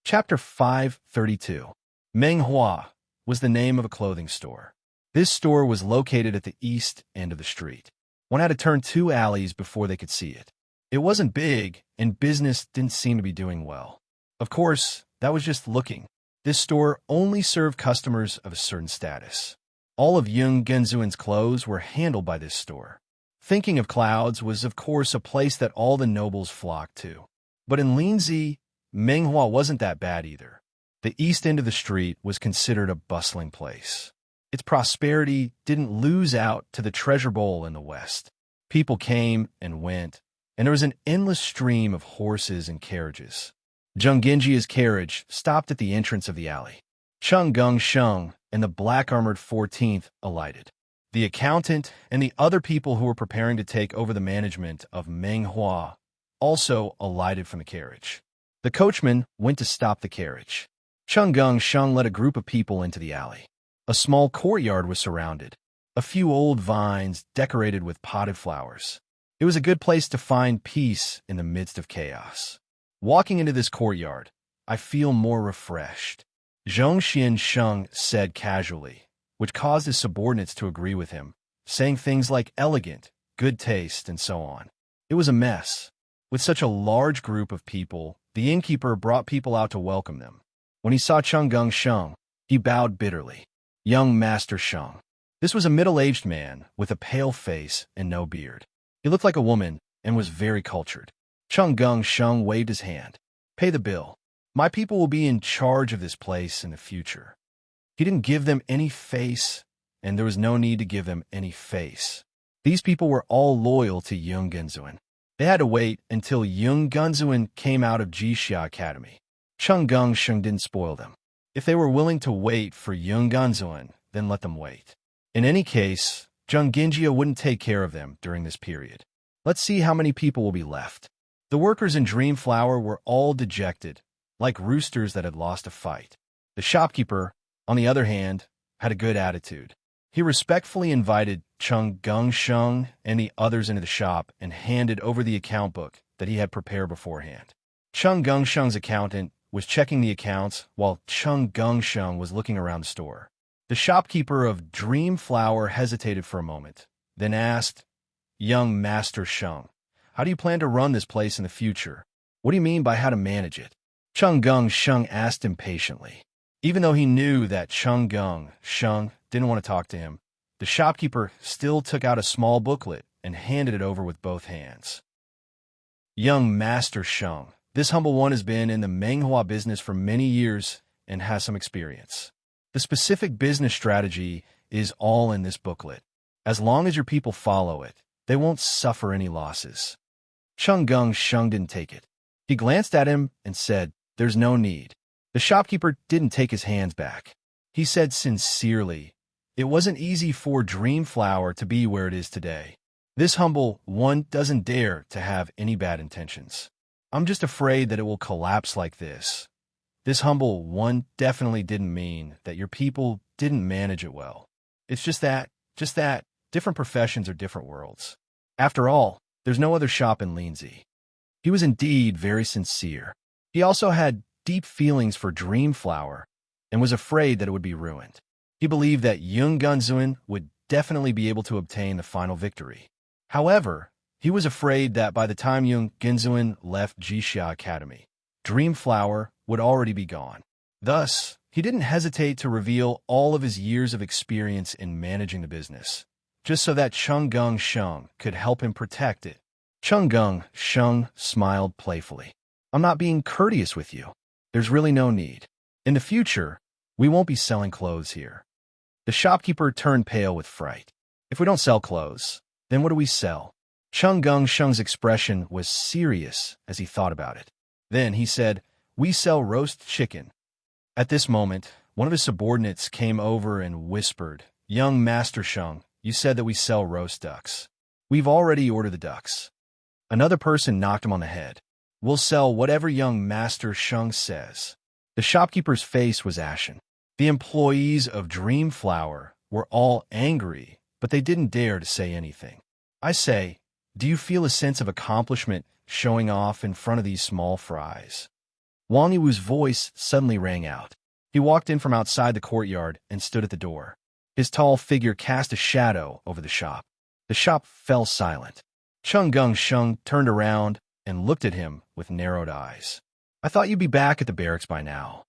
Chapter 532. Menghua was the name of a clothing store. This store was located at the east end of the street. One had to turn 2 alleys before they could see it. It wasn't big, and business didn't seem to be doing well. Of course, that was just looking. This store only served customers of a certain status. All of Yung Genzuan's clothes were handled by this store. Thinking of Clouds was, of course, a place that all the nobles flocked to. But in Linzi, Menghua wasn't that bad either. The east end of the street was considered a bustling place. Its prosperity didn't lose out to the treasure bowl in the west. People came and went, and there was an endless stream of horses and carriages. Zheng Genjia's carriage stopped at the entrance of the alley. Cheng Gung Sheng and the black-armored 14th alighted. The accountant and the other people who were preparing to take over the management of Menghua also alighted from the carriage. The coachman went to stop the carriage. Cheng Gung Sheng led a group of people into the alley. A small courtyard was surrounded. A few old vines decorated with potted flowers. It was a good place to find peace in the midst of chaos. Walking into this courtyard, I feel more refreshed, Zhongxian Sheng said casually, which caused his subordinates to agree with him, saying things like elegant, good taste, and so on. It was a mess. With such a large group of people, the innkeeper brought people out to welcome them. When he saw Cheng Gung Sheng, he bowed bitterly. Young Master Sheng. This was a middle-aged man with a pale face and no beard. He looked like a woman and was very cultured. Cheng Gung Sheng waved his hand. Pay the bill. My people will be in charge of this place in the future. He didn't give them any face, and there was no need to give them any face. These people were all loyal to Yung Genzuan. They had to wait until Yung Genzuan came out of Jixia Academy. Cheng Gung Sheng didn't spoil them. If they were willing to wait for Yung Genzuan, then let them wait. In any case, Zheng Genjia wouldn't take care of them during this period. Let's see how many people will be left. The workers in Dreamflower were all dejected, like roosters that had lost a fight. The shopkeeper, on the other hand, had a good attitude. He respectfully invited Cheng Gung Sheng and the others into the shop and handed over the account book that he had prepared beforehand. Cheng Gung Sheng's accountant was checking the accounts while Cheng Gung Sheng was looking around the store. The shopkeeper of Dreamflower hesitated for a moment, then asked, Young Master Sheng, how do you plan to run this place in the future? What do you mean by how to manage it? Cheng Gung Sheng asked impatiently. Even though he knew that Cheng Gung Sheng didn't want to talk to him, the shopkeeper still took out a small booklet and handed it over with both hands. Young Master Sheng, this humble one has been in the Menghua business for many years and has some experience. The specific business strategy is all in this booklet. As long as your people follow it, they won't suffer any losses. Cheng Gung Sheng didn't take it. He glanced at him and said, There's no need. The shopkeeper didn't take his hands back. He said sincerely, It wasn't easy for Dreamflower to be where it is today. This humble one doesn't dare to have any bad intentions. I'm just afraid that it will collapse like this. This humble one definitely didn't mean that your people didn't manage it well. It's just that, different professions are different worlds. After all, there's no other shop in Linzi. He was indeed very sincere. He also had deep feelings for Dreamflower and was afraid that it would be ruined. He believed that Yung Genzuan would definitely be able to obtain the final victory. However, he was afraid that by the time Yung Genzuan left Jixia Academy, Dreamflower would already be gone. Thus, he didn't hesitate to reveal all of his years of experience in managing the business, just so that Cheng Gung Sheng could help him protect it. Cheng Gung Sheng smiled playfully. I'm not being courteous with you. There's really no need. In the future, we won't be selling clothes here. The shopkeeper turned pale with fright. If we don't sell clothes, then what do we sell? Cheng Gung Sheng's expression was serious as he thought about it. Then he said, We sell roast chicken. At this moment, one of his subordinates came over and whispered, Young Master Sheng, you said that we sell roast ducks. We've already ordered the ducks. Another person knocked him on the head. We'll sell whatever young Master Sheng says. The shopkeeper's face was ashen. The employees of Dreamflower were all angry, but they didn't dare to say anything. I say, do you feel a sense of accomplishment showing off in front of these small fries? Wang Yiwu's voice suddenly rang out. He walked in from outside the courtyard and stood at the door. His tall figure cast a shadow over the shop. The shop fell silent. Cheng Geng-sheng turned around and looked at him with narrowed eyes. I thought you'd be back at the barracks by now.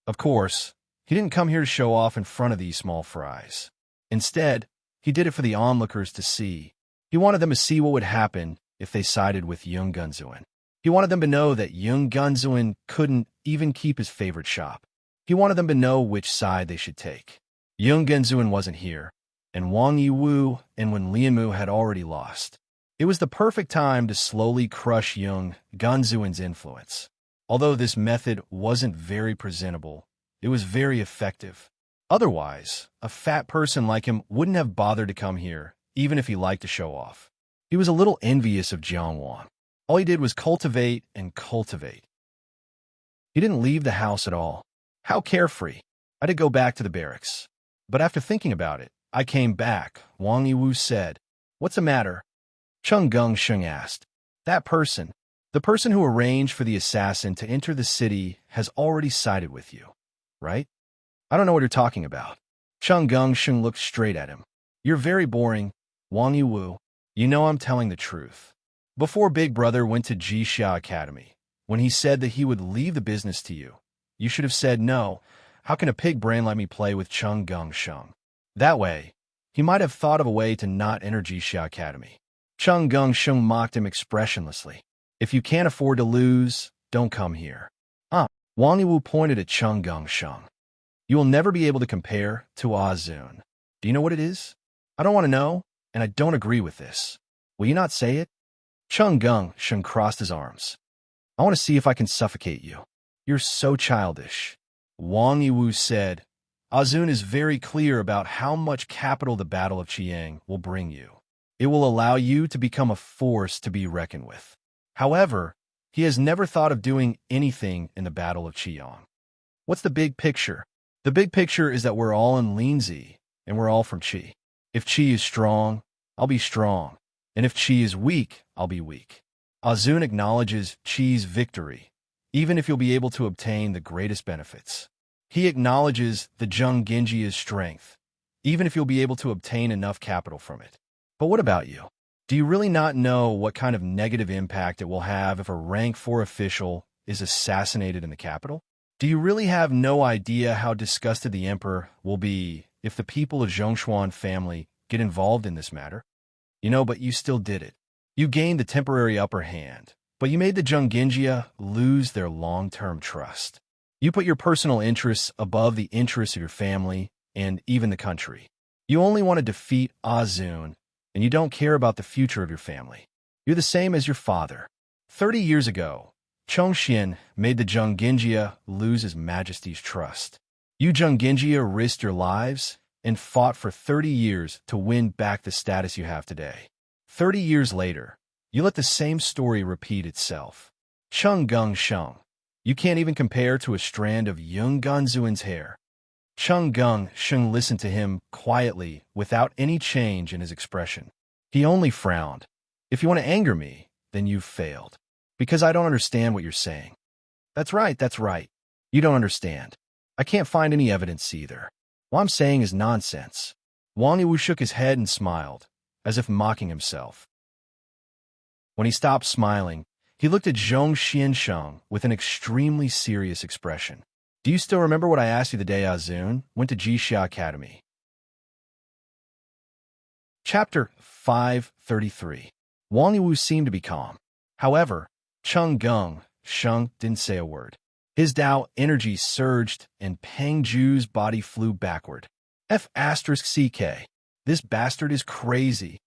Of course, he didn't come here to show off in front of these small fries. Instead, he did it for the onlookers to see. He wanted them to see what would happen if they sided with Yung Gunzuin. He wanted them to know that Yung Gunzuin couldn't even keep his favorite shop. He wanted them to know which side they should take. Yung Gunzuin wasn't here, and Wang Yiwu and Wen Lianmu had already lost. It was the perfect time to slowly crush Yung Gunzuin's influence. Although this method wasn't very presentable, it was very effective. Otherwise, a fat person like him wouldn't have bothered to come here, even if he liked to show off. He was a little envious of Jiang Wang. All he did was cultivate and cultivate. He didn't leave the house at all. How carefree. I did go back to the barracks. But after thinking about it, I came back, Wang Yiwu said. What's the matter? Cheng Geng-sheng asked. That person, the person who arranged for the assassin to enter the city, has already sided with you, right? I don't know what you're talking about. Cheng Geng-sheng looked straight at him. You're very boring, Wang Yiwu. You know I'm telling the truth. Before Big Brother went to Jixia Academy, when he said that he would leave the business to you, you should have said no. How can a pig brain let me play with Cheng Geng-sheng? That way, he might have thought of a way to not enter Jixia Academy. Cheng Geng-sheng mocked him expressionlessly. If you can't afford to lose, don't come here. Wang Yiwu pointed at Cheng Geng-sheng. You will never be able to compare to Azun. Do you know what it is? I don't want to know, and I don't agree with this. Will you not say it? Cheng Geng-sheng crossed his arms. I want to see if I can suffocate you. You're so childish. Wang Yiwu said, Azun is very clear about how much capital the Battle of Chiang will bring you. It will allow you to become a force to be reckoned with. However, he has never thought of doing anything in the Battle of Chiang. What's the big picture? The big picture is that we're all in Linzi, and we're all from Qi. If Qi is strong, I'll be strong. And if Qi is weak, I'll be weak. Azun acknowledges Qi's victory, even if you'll be able to obtain the greatest benefits. He acknowledges the Zheng Genjia's strength, even if you'll be able to obtain enough capital from it. But what about you? Do you really not know what kind of negative impact it will have if a rank 4 official is assassinated in the capital? Do you really have no idea how disgusted the emperor will be if the people of Zhongshuan family get involved in this matter? You know, but you still did it. You gained the temporary upper hand, but you made the Zheng Genjia lose their long-term trust. You put your personal interests above the interests of your family and even the country. You only want to defeat Azun, and you don't care about the future of your family. You're the same as your father. 30 years ago, Chongxian made the Zheng Genjia lose His Majesty's trust. You Zheng Genjia risked your lives and fought for 30 years to win back the status you have today. 30 years later, you let the same story repeat itself. Cheng Geng-sheng, you can't even compare to a strand of Yung Gunzuin's hair. Cheng Geng-sheng listened to him quietly without any change in his expression. He only frowned. If you want to anger me, then you've failed. Because I don't understand what you're saying. That's right, that's right. You don't understand. I can't find any evidence either. What I'm saying is nonsense. Wang Yiwu shook his head and smiled, as if mocking himself. When he stopped smiling, he looked at Zhong Xiansheng with an extremely serious expression. Do you still remember what I asked you the day Azun went to Jixia Academy? Chapter 533. Wang Yiwu seemed to be calm. However, Cheng Geng-sheng didn't say a word. His Tao energy surged and Peng Ju's body flew backward. F*CK. This bastard is crazy.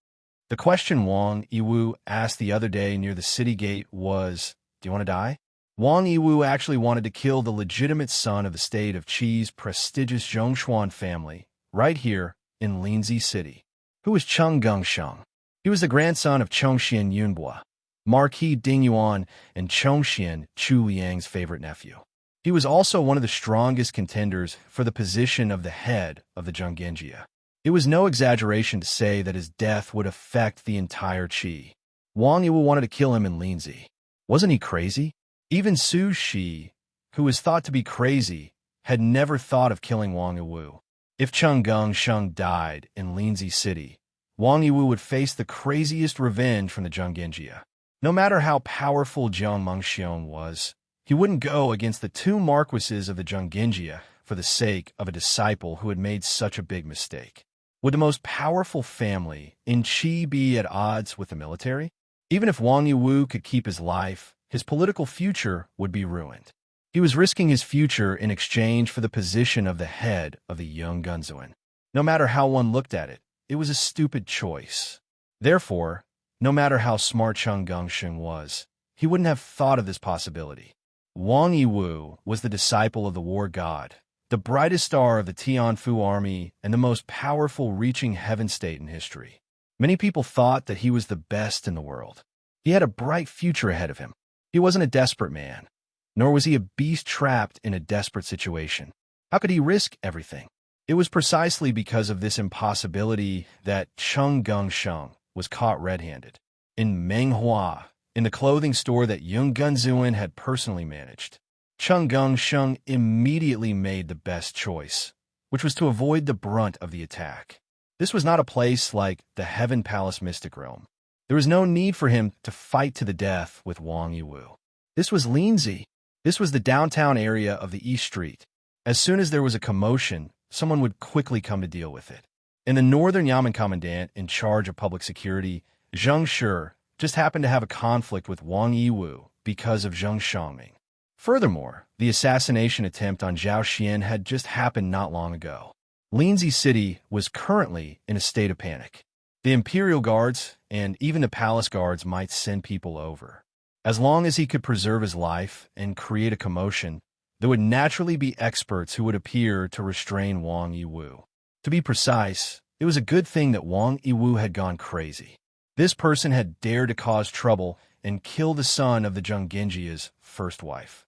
The question Wang Yiwu asked the other day near the city gate was, do you want to die? Wang Yiwu actually wanted to kill the legitimate son of the state of Qi's prestigious Zhongshuan family, right here in Linzi City. Who was Cheng Geng-sheng? He was the grandson of Chongxian Yunbua, Marquis Dingyuan, and Chongxian Chu Liang's favorite nephew. He was also one of the strongest contenders for the position of the head of the Zheng Genjia. It was no exaggeration to say that his death would affect the entire Qi. Wang Yiwu wanted to kill him in Linzi. Wasn't he crazy? Even Su Shi, who was thought to be crazy, had never thought of killing Wang Yiwu. If Cheng Gongsheng died in Linzi City, Wang Yiwu would face the craziest revenge from the Zhonggenjia. No matter how powerful Jiang Mengxiong was, he wouldn't go against the two marquises of the Zhonggenjia for the sake of a disciple who had made such a big mistake. Would the most powerful family in Qi be at odds with the military? Even if Wang Yiwu could keep his life, his political future would be ruined. He was risking his future in exchange for the position of the head of the Yunganzuan. No matter how one looked at it, it was a stupid choice. Therefore, no matter how smart Cheng Gongsheng was, he wouldn't have thought of this possibility. Wang Yiwu was the disciple of the war god, the brightest star of the Tianfu army and the most powerful reaching heaven state in history. Many people thought that he was the best in the world. He had a bright future ahead of him. He wasn't a desperate man, nor was he a beast trapped in a desperate situation. How could he risk everything? It was precisely because of this impossibility that Cheng Gongsheng was caught red-handed. In Menghua, in the clothing store that Yunganzuan had personally managed, Cheng Gongsheng immediately made the best choice, which was to avoid the brunt of the attack. This was not a place like the Heaven Palace Mystic Realm. There was no need for him to fight to the death with Wang Yiwu. This was Linzi. This was the downtown area of the East Street. As soon as there was a commotion, someone would quickly come to deal with it. And the Northern Yamen Commandant in charge of public security, Zheng Shi, just happened to have a conflict with Wang Yiwu because of Zheng Shangming. Furthermore, the assassination attempt on Zhao Xian had just happened not long ago. Linzi City was currently in a state of panic. The Imperial Guards and even the Palace Guards might send people over. As long as he could preserve his life and create a commotion, there would naturally be experts who would appear to restrain Wang Yiwu. To be precise, it was a good thing that Wang Yiwu had gone crazy. This person had dared to cause trouble and kill the son of the Zhonggenjia's first wife.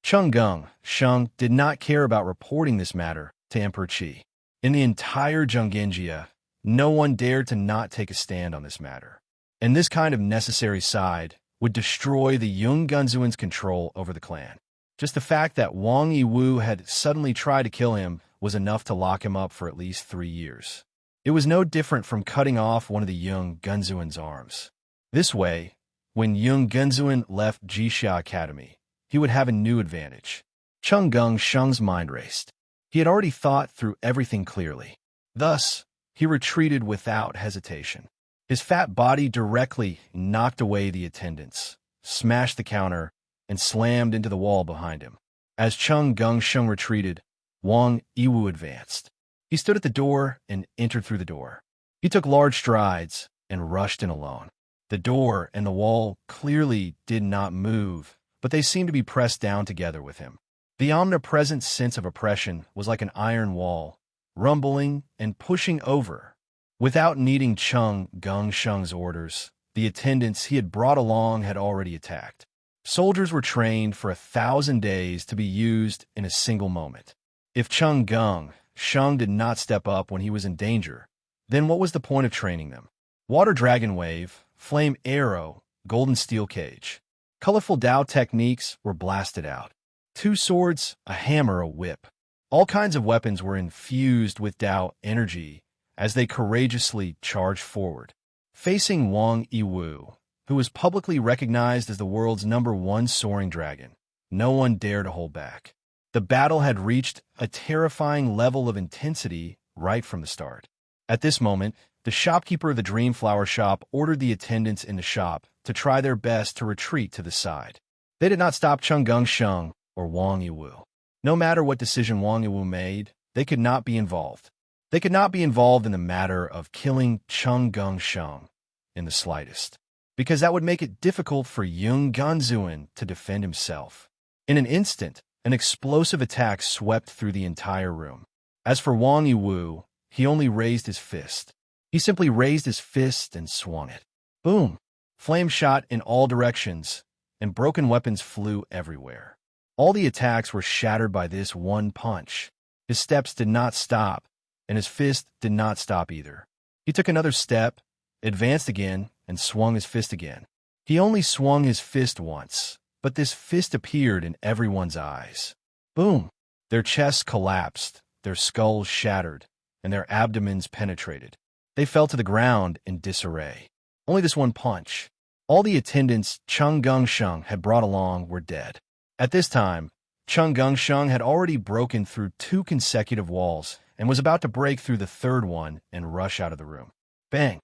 Cheng Gongsheng did not care about reporting this matter to Emperor Qi. In the entire Zhonggenjia, no one dared to not take a stand on this matter. And this kind of necessary side would destroy the Yunganzuan's control over the clan. Just the fact that Wang Yiwu had suddenly tried to kill him was enough to lock him up for at least 3 years. It was no different from cutting off one of the Yunganzuan's arms. This way, when Yunganzuan left Jixia Academy, he would have a new advantage. Cheng Gongsheng's mind raced. He had already thought through everything clearly. Thus, he retreated without hesitation. His fat body directly knocked away the attendants, smashed the counter, and slammed into the wall behind him. As Cheng Gongsheng retreated, Wang Yiwu advanced. He stood at the door and entered through the door. He took large strides and rushed in alone. The door and the wall clearly did not move, but they seemed to be pressed down together with him. The omnipresent sense of oppression was like an iron wall, rumbling and pushing over. Without needing Cheng Gongsheng's orders, the attendants he had brought along had already attacked. Soldiers were trained for 1,000 days to be used in a single moment. If Cheng Gongsheng did not step up when he was in danger, then what was the point of training them? Water Dragon Wave, Flame Arrow, Golden Steel Cage. Colorful Dao techniques were blasted out. 2 swords, a hammer, a whip. All kinds of weapons were infused with Dao energy as they courageously charged forward. Facing Wang Yiwu, who was publicly recognized as the world's #1 soaring dragon, no one dared to hold back. The battle had reached a terrifying level of intensity right from the start. At this moment, the shopkeeper of the Dreamflower shop ordered the attendants in the shop to try their best to retreat to the side. They did not stop Cheng Gongsheng or Wang Yiwu. No matter what decision Wang Yiwu made, they could not be involved. They could not be involved in the matter of killing Cheng Gongsheng in the slightest, because that would make it difficult for Yunganzuan to defend himself. In an instant, an explosive attack swept through the entire room. As for Wang Yiwu, he only raised his fist. He simply raised his fist and swung it. Boom! Flame shot in all directions, and broken weapons flew everywhere. All the attacks were shattered by this one punch. His steps did not stop, and his fist did not stop either. He took another step, advanced again, and swung his fist again. He only swung his fist once, but this fist appeared in everyone's eyes. Boom! Their chests collapsed, their skulls shattered, and their abdomens penetrated. They fell to the ground in disarray. Only this one punch. All the attendants Chung Gungsheng had brought along were dead. At this time, Chung Gungsheng had already broken through 2 consecutive walls and was about to break through the 3rd one and rush out of the room. Bang!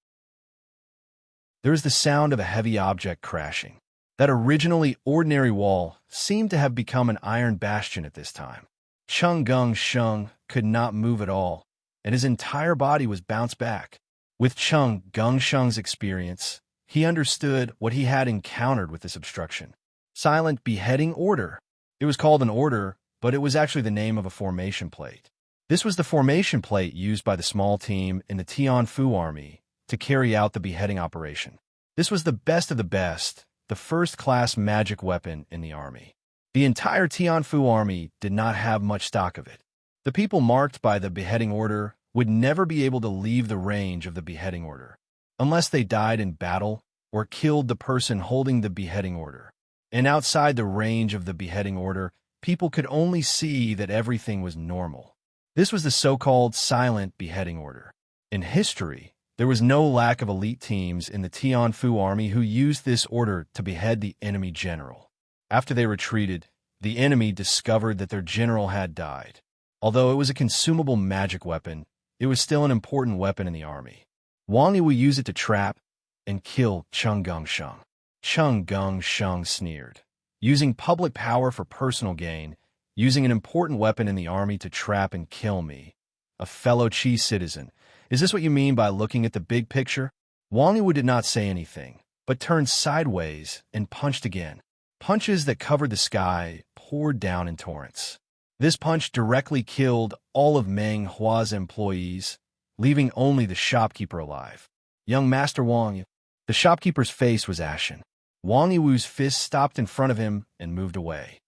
There was the sound of a heavy object crashing. That originally ordinary wall seemed to have become an iron bastion at this time. Chung Gungsheng could not move at all, and his entire body was bounced back. With Chung Gungsheng's experience, he understood what he had encountered with this obstruction. Silent beheading order. It was called an order, but it was actually the name of a formation plate. This was the formation plate used by the small team in the Tianfu army to carry out the beheading operation. This was the best of the best, the first-class magic weapon in the army. The entire Tianfu army did not have much stock of it. The people marked by the beheading order would never be able to leave the range of the beheading order, unless they died in battle or killed the person holding the beheading order. And outside the range of the beheading order, people could only see that everything was normal. This was the so-called silent beheading order. In history, there was no lack of elite teams in the Tianfu army who used this order to behead the enemy general. After they retreated, the enemy discovered that their general had died. Although it was a consumable magic weapon, it was still an important weapon in the army. Wang Yi would use it to trap and kill Chung Gungsheng. Chung Gungsheng sneered. Using public power for personal gain, using an important weapon in the army to trap and kill me, a fellow Qi citizen. Is this what you mean by looking at the big picture? Wang Yi did not say anything, but turned sideways and punched again. Punches that covered the sky poured down in torrents. This punch directly killed all of Meng Hua's employees, leaving only the shopkeeper alive. Young Master Wang Yi. The shopkeeper's face was ashen. Wang Yiwu's fist stopped in front of him and moved away.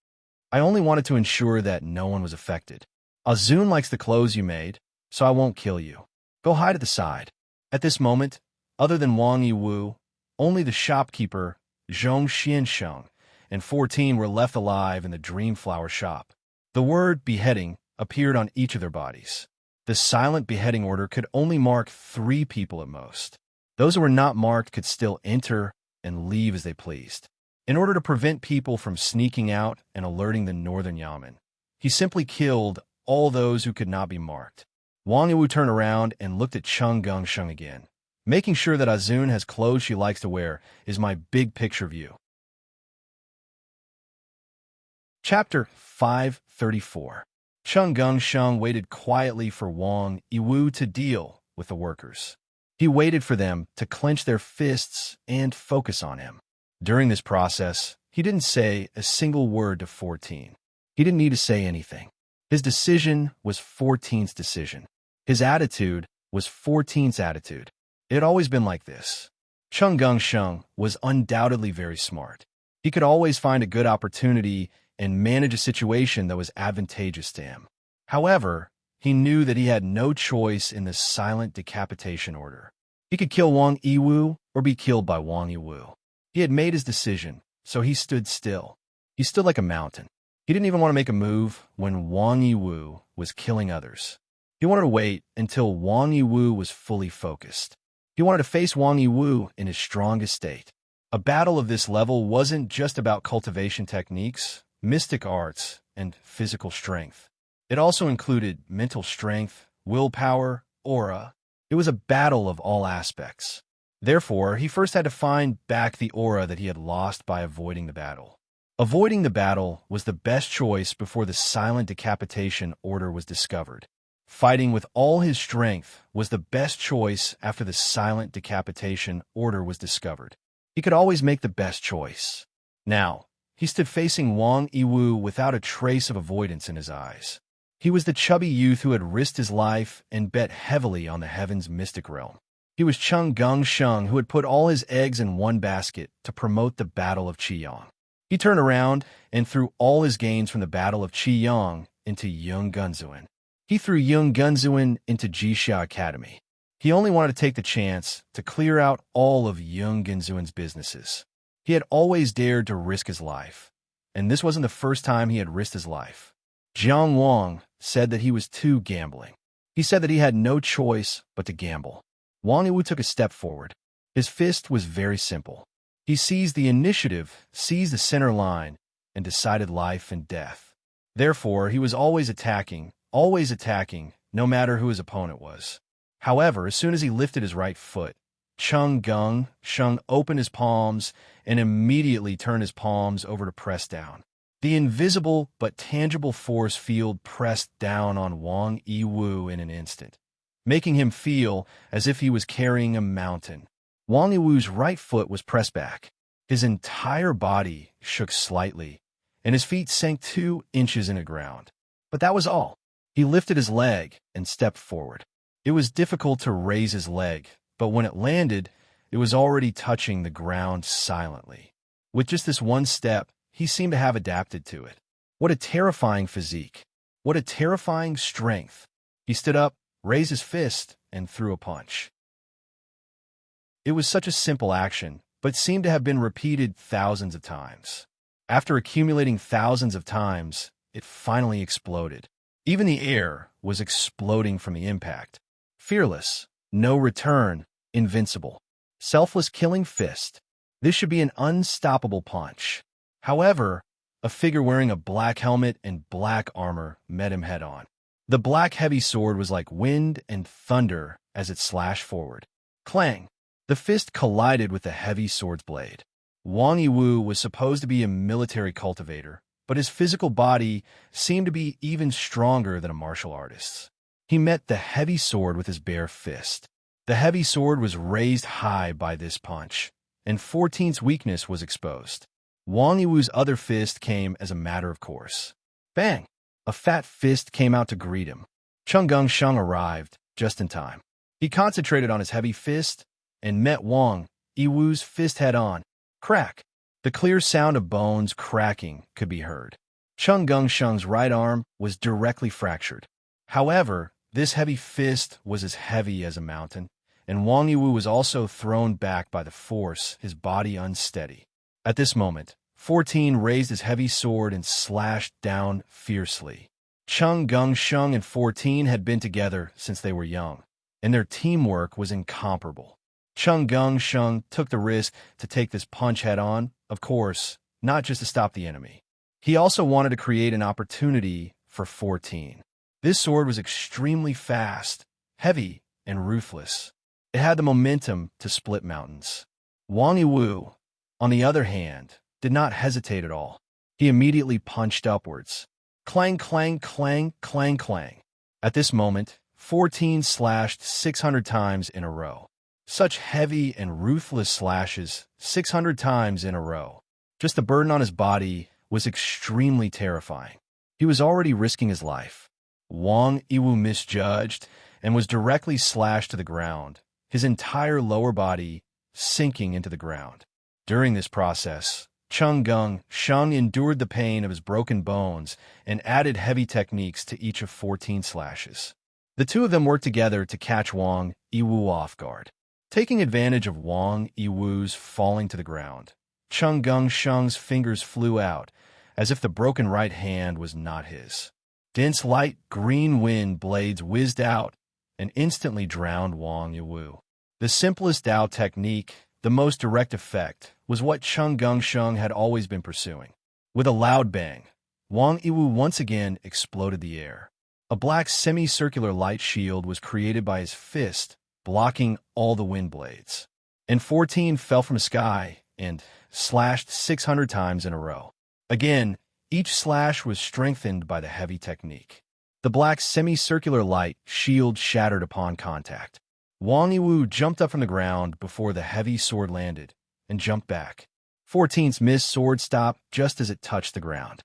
I only wanted to ensure that no one was affected. Azun likes the clothes you made, so I won't kill you. Go hide at the side. At this moment, other than Wang Yiwu, only the shopkeeper, Zhong Xiansheng, and 14 were left alive in the Dreamflower shop. The word beheading appeared on each of their bodies. The silent beheading order could only mark 3 people at most. Those who were not marked could still enter and leave as they pleased. In order to prevent people from sneaking out and alerting the northern Yamen, he simply killed all those who could not be marked. Wang Yiwu turned around and looked at Chung Gungsheng again. Making sure that Azun has clothes she likes to wear is my big picture view. Chapter 534. Chung Gungsheng waited quietly for Wang Yiwu to deal with the workers. He waited for them to clench their fists and focus on him. During this process, he didn't say a single word to 14. He didn't need to say anything. His decision was 14's decision. His attitude was 14's attitude. It had always been like this. Chung Gungsheng was undoubtedly very smart. He could always find a good opportunity and manage a situation that was advantageous to him. However, he knew that he had no choice in the silent decapitation order. He could kill Wang Yiwu or be killed by Wang Yiwu. He had made his decision, so he stood still. He stood like a mountain. He didn't even want to make a move when Wang Yiwu was killing others. He wanted to wait until Wang Yiwu was fully focused. He wanted to face Wang Yiwu in his strongest state. A battle of this level wasn't just about cultivation techniques, mystic arts, and physical strength. It also included mental strength, willpower, aura. It was a battle of all aspects. Therefore, he first had to find back the aura that he had lost by avoiding the battle. Avoiding the battle was the best choice before the silent decapitation order was discovered. Fighting with all his strength was the best choice after the silent decapitation order was discovered. He could always make the best choice. Now, he stood facing Wang Yiwu without a trace of avoidance in his eyes. He was the chubby youth who had risked his life and bet heavily on the heaven's mystic realm. He was Chung Gungsheng who had put all his eggs in one basket to promote the Battle of Qiyang. He turned around and threw all his gains from the Battle of Qiyang into Yonggunzuan. He threw Yonggunzuan into Jixia Academy. He only wanted to take the chance to clear out all of Yonggunzuan's businesses. He had always dared to risk his life, and this wasn't the first time he had risked his life. Jiang Wang said that he was too gambling. He said that he had no choice but to gamble. Wang Yiwu took a step forward. His fist was very simple. He seized the initiative, seized the center line, and decided life and death. Therefore, he was always attacking, no matter who his opponent was. However, as soon as he lifted his right foot, Sheng opened his palms and immediately turned his palms over to press down. The invisible but tangible force field pressed down on Wang Yiwu in an instant, making him feel as if he was carrying a mountain. Wang Yiwu's right foot was pressed back. His entire body shook slightly, and his feet sank 2 inches in the ground. But that was all. He lifted his leg and stepped forward. It was difficult to raise his leg, but when it landed, it was already touching the ground silently. With just this one step, he seemed to have adapted to it. What a terrifying physique. What a terrifying strength. He stood up, raised his fist, and threw a punch. It was such a simple action, but seemed to have been repeated thousands of times. After accumulating thousands of times, it finally exploded. Even the air was exploding from the impact. Fearless, no return, invincible. Selfless killing fist. This should be an unstoppable punch. However, a figure wearing a black helmet and black armor met him head-on. The black heavy sword was like wind and thunder as it slashed forward. Clang! The fist collided with the heavy sword's blade. Wang Yiwu was supposed to be a military cultivator, but his physical body seemed to be even stronger than a martial artist's. He met the heavy sword with his bare fist. The heavy sword was raised high by this punch, and 14's weakness was exposed. Wang Yiwu's other fist came as a matter of course. Bang! A fat fist came out to greet him. Sheng arrived just in time. He concentrated on his heavy fist and met Wang Yiwu's fist head-on. Crack! The clear sound of bones cracking could be heard. Sheng's right arm was directly fractured. However, this heavy fist was as heavy as a mountain, and Wang Yiwu was also thrown back by the force, his body unsteady. At this moment, 14 raised his heavy sword and slashed down fiercely. Sheng and 14 had been together since they were young, and their teamwork was incomparable. Sheng took the risk to take this punch head-on, of course, not just to stop the enemy. He also wanted to create an opportunity for 14. This sword was extremely fast, heavy, and ruthless. It had the momentum to split mountains. Wang Yiwu, on the other hand, did not hesitate at all. He immediately punched upwards. Clang, clang, clang, clang, clang. At this moment, 14 slashed 600 times in a row. Such heavy and ruthless slashes 600 times in a row. Just the burden on his body was extremely terrifying. He was already risking his life. Wang Yiwu misjudged and was directly slashed to the ground, his entire lower body sinking into the ground. During this process, Sheng endured the pain of his broken bones and added heavy techniques to each of 14 slashes. The two of them worked together to catch Wang Yiwu off guard. Taking advantage of Wang Yiwu's falling to the ground, Sheng's fingers flew out, as if the broken right hand was not his. Dense light green wind blades whizzed out and instantly drowned Wang Yiwu. The simplest Dao technique, the most direct effect, was what Sheng had always been pursuing. With a loud bang, Wang Yiwu once again exploded the air. A black semicircular light shield was created by his fist, blocking all the wind blades. And 14 fell from the sky and slashed 600 times in a row. Again, each slash was strengthened by the heavy technique. The black semicircular light shield shattered upon contact. Wang Yiwu jumped up from the ground before the heavy sword landed and jumped back. 14's missed sword stopped just as it touched the ground.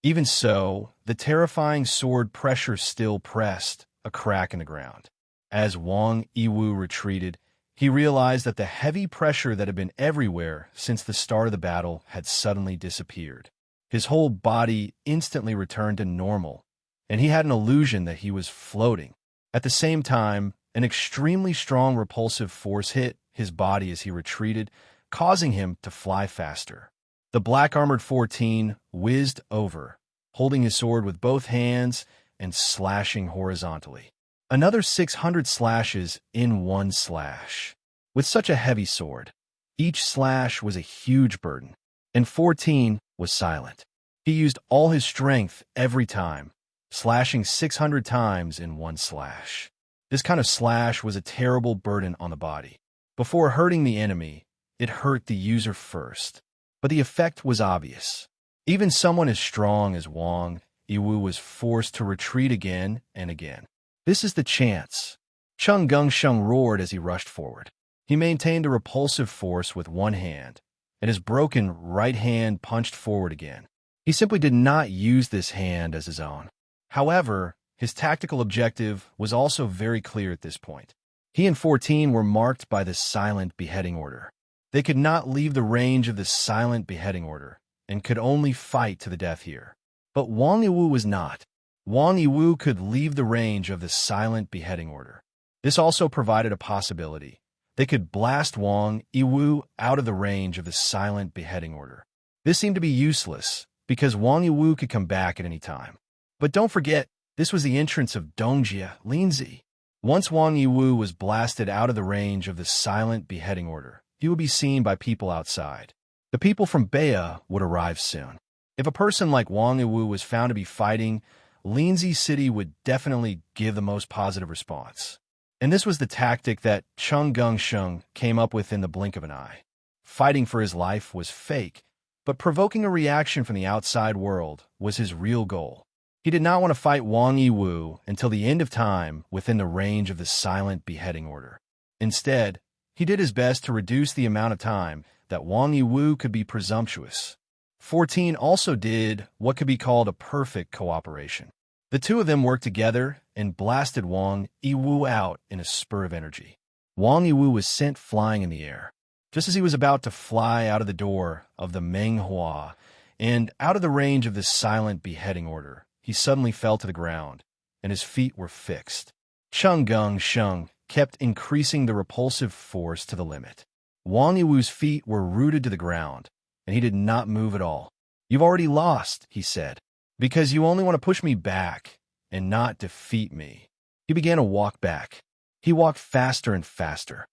Even so, the terrifying sword pressure still pressed a crack in the ground. As Wang Yiwu retreated, he realized that the heavy pressure that had been everywhere since the start of the battle had suddenly disappeared. His whole body instantly returned to normal, and he had an illusion that he was floating. At the same time, an extremely strong repulsive force hit his body as he retreated, causing him to fly faster. The black-armored 14 whizzed over, holding his sword with both hands and slashing horizontally. Another 600 slashes in one slash. With such a heavy sword, each slash was a huge burden, and 14 was silent. He used all his strength every time, slashing 600 times in one slash. This kind of slash was a terrible burden on the body. Before hurting the enemy, it hurt the user first. But the effect was obvious. Even someone as strong as Wang Yiwu was forced to retreat again and again. This is the chance. Cheng Gengsheng roared as he rushed forward. He maintained a repulsive force with one hand, and his broken right hand punched forward again. He simply did not use this hand as his own. However, his tactical objective was also very clear at this point. He and 14 were marked by the silent beheading order. They could not leave the range of the silent beheading order, and could only fight to the death here. But Wang Yiwu was not. Wang Yiwu could leave the range of the silent beheading order. This also provided a possibility. They could blast Wang Yiwu out of the range of the silent beheading order. This seemed to be useless, because Wang Yiwu could come back at any time. But don't forget, this was the entrance of Dongjia Linzi. Once Wang Yiwu was blasted out of the range of the silent beheading order, he would be seen by people outside. The people from Baya would arrive soon. If a person like Wang Yiwu was found to be fighting, Linzi City would definitely give the most positive response. And this was the tactic that Cheng Gengsheng came up with in the blink of an eye. Fighting for his life was fake, but provoking a reaction from the outside world was his real goal. He did not want to fight Wang Yiwu until the end of time within the range of the silent beheading order. Instead, he did his best to reduce the amount of time that Wang Yiwu could be presumptuous. 14 also did what could be called a perfect cooperation. The two of them worked together and blasted Wang Yiwu out in a spur of energy. Wang Yiwu was sent flying in the air. Just as he was about to fly out of the door of the Menghua and out of the range of the silent beheading order, he suddenly fell to the ground, and his feet were fixed. Cheng Gengsheng kept increasing the repulsive force to the limit. Wang Yiwu's feet were rooted to the ground, and he did not move at all. "You've already lost," he said, "because you only want to push me back and not defeat me." He began to walk back. He walked faster and faster.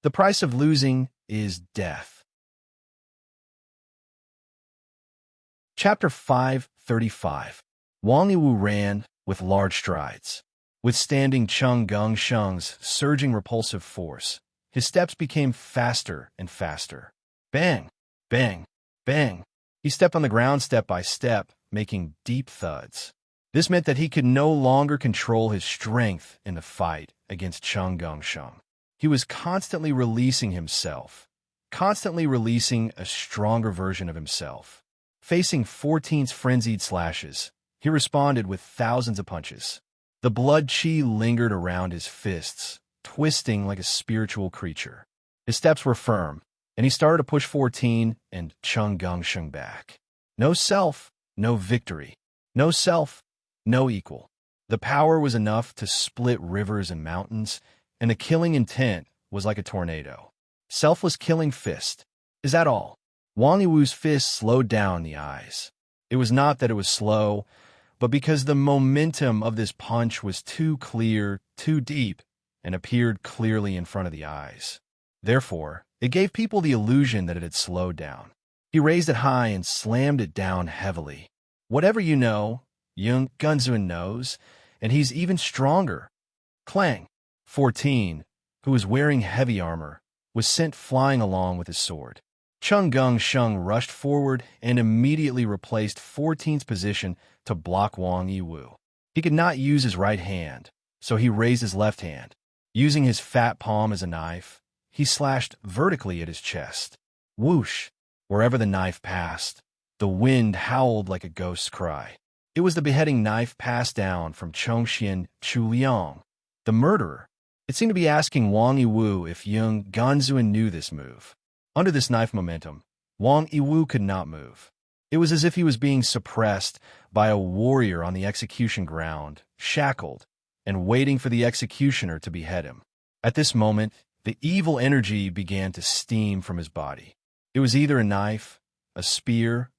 The price of losing is death. Chapter 535. Wang Yiwu ran with large strides. Withstanding Cheng Gengsheng's surging repulsive force, his steps became faster and faster. Bang! Bang! Bang! He stepped on the ground step by step, making deep thuds. This meant that he could no longer control his strength in the fight against Cheng Gengsheng. He was constantly releasing himself, constantly releasing a stronger version of himself. Facing 14's frenzied slashes, he responded with thousands of punches. The blood chi lingered around his fists, twisting like a spiritual creature. His steps were firm, and he started to push 14 and Cheng Gengsheng back. No self, no victory. No self, no equal. The power was enough to split rivers and mountains, and the killing intent was like a tornado. Selfless killing fist. Is that all? Wang Yiwu's fist slowed down the eyes. It was not that it was slow, but because the momentum of this punch was too clear, too deep, and appeared clearly in front of the eyes. Therefore, it gave people the illusion that it had slowed down. He raised it high and slammed it down heavily. Whatever you know, Yung Gunzun knows, and he's even stronger. Clang! 14, who was wearing heavy armor, was sent flying along with his sword. Cheng Gengsheng rushed forward and immediately replaced 14's position to block Wang Yiwu. He could not use his right hand, so he raised his left hand. Using his fat palm as a knife, he slashed vertically at his chest. Whoosh! Wherever the knife passed, the wind howled like a ghost's cry. It was the beheading knife passed down from Chongxian Chuliang, the murderer. It seemed to be asking Wang Yiwu if Yung Ganzuan knew this move. Under this knife momentum, Wang Yiwu could not move. It was as if he was being suppressed by a warrior on the execution ground, shackled, and waiting for the executioner to behead him. At this moment, the evil energy began to steam from his body. It was either a knife, a spear,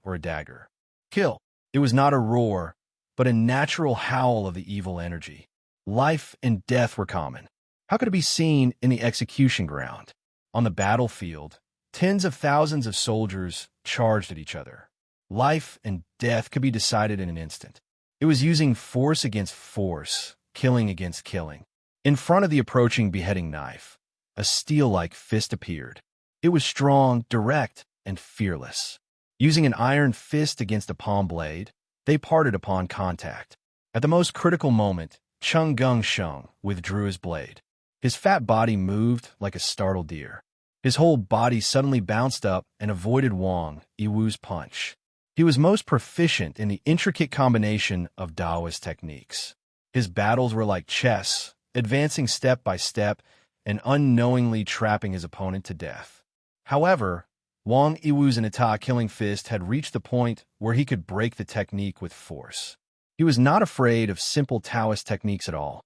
or a dagger. Kill. It was not a roar, but a natural howl of the evil energy. Life and death were common. How could it be seen in the execution ground? On the battlefield, tens of thousands of soldiers charged at each other. Life and death could be decided in an instant. It was using force against force, killing against killing. In front of the approaching beheading knife, a steel-like fist appeared. It was strong, direct, and fearless. Using an iron fist against a palm blade, they parted upon contact. At the most critical moment, Chung Gung-shung withdrew his blade. His fat body moved like a startled deer. His whole body suddenly bounced up and avoided Wang Yiwu's punch. He was most proficient in the intricate combination of Taoist techniques. His battles were like chess, advancing step by step and unknowingly trapping his opponent to death. However, Wang Yiwu's Inata-killing fist had reached the point where he could break the technique with force. He was not afraid of simple Taoist techniques at all.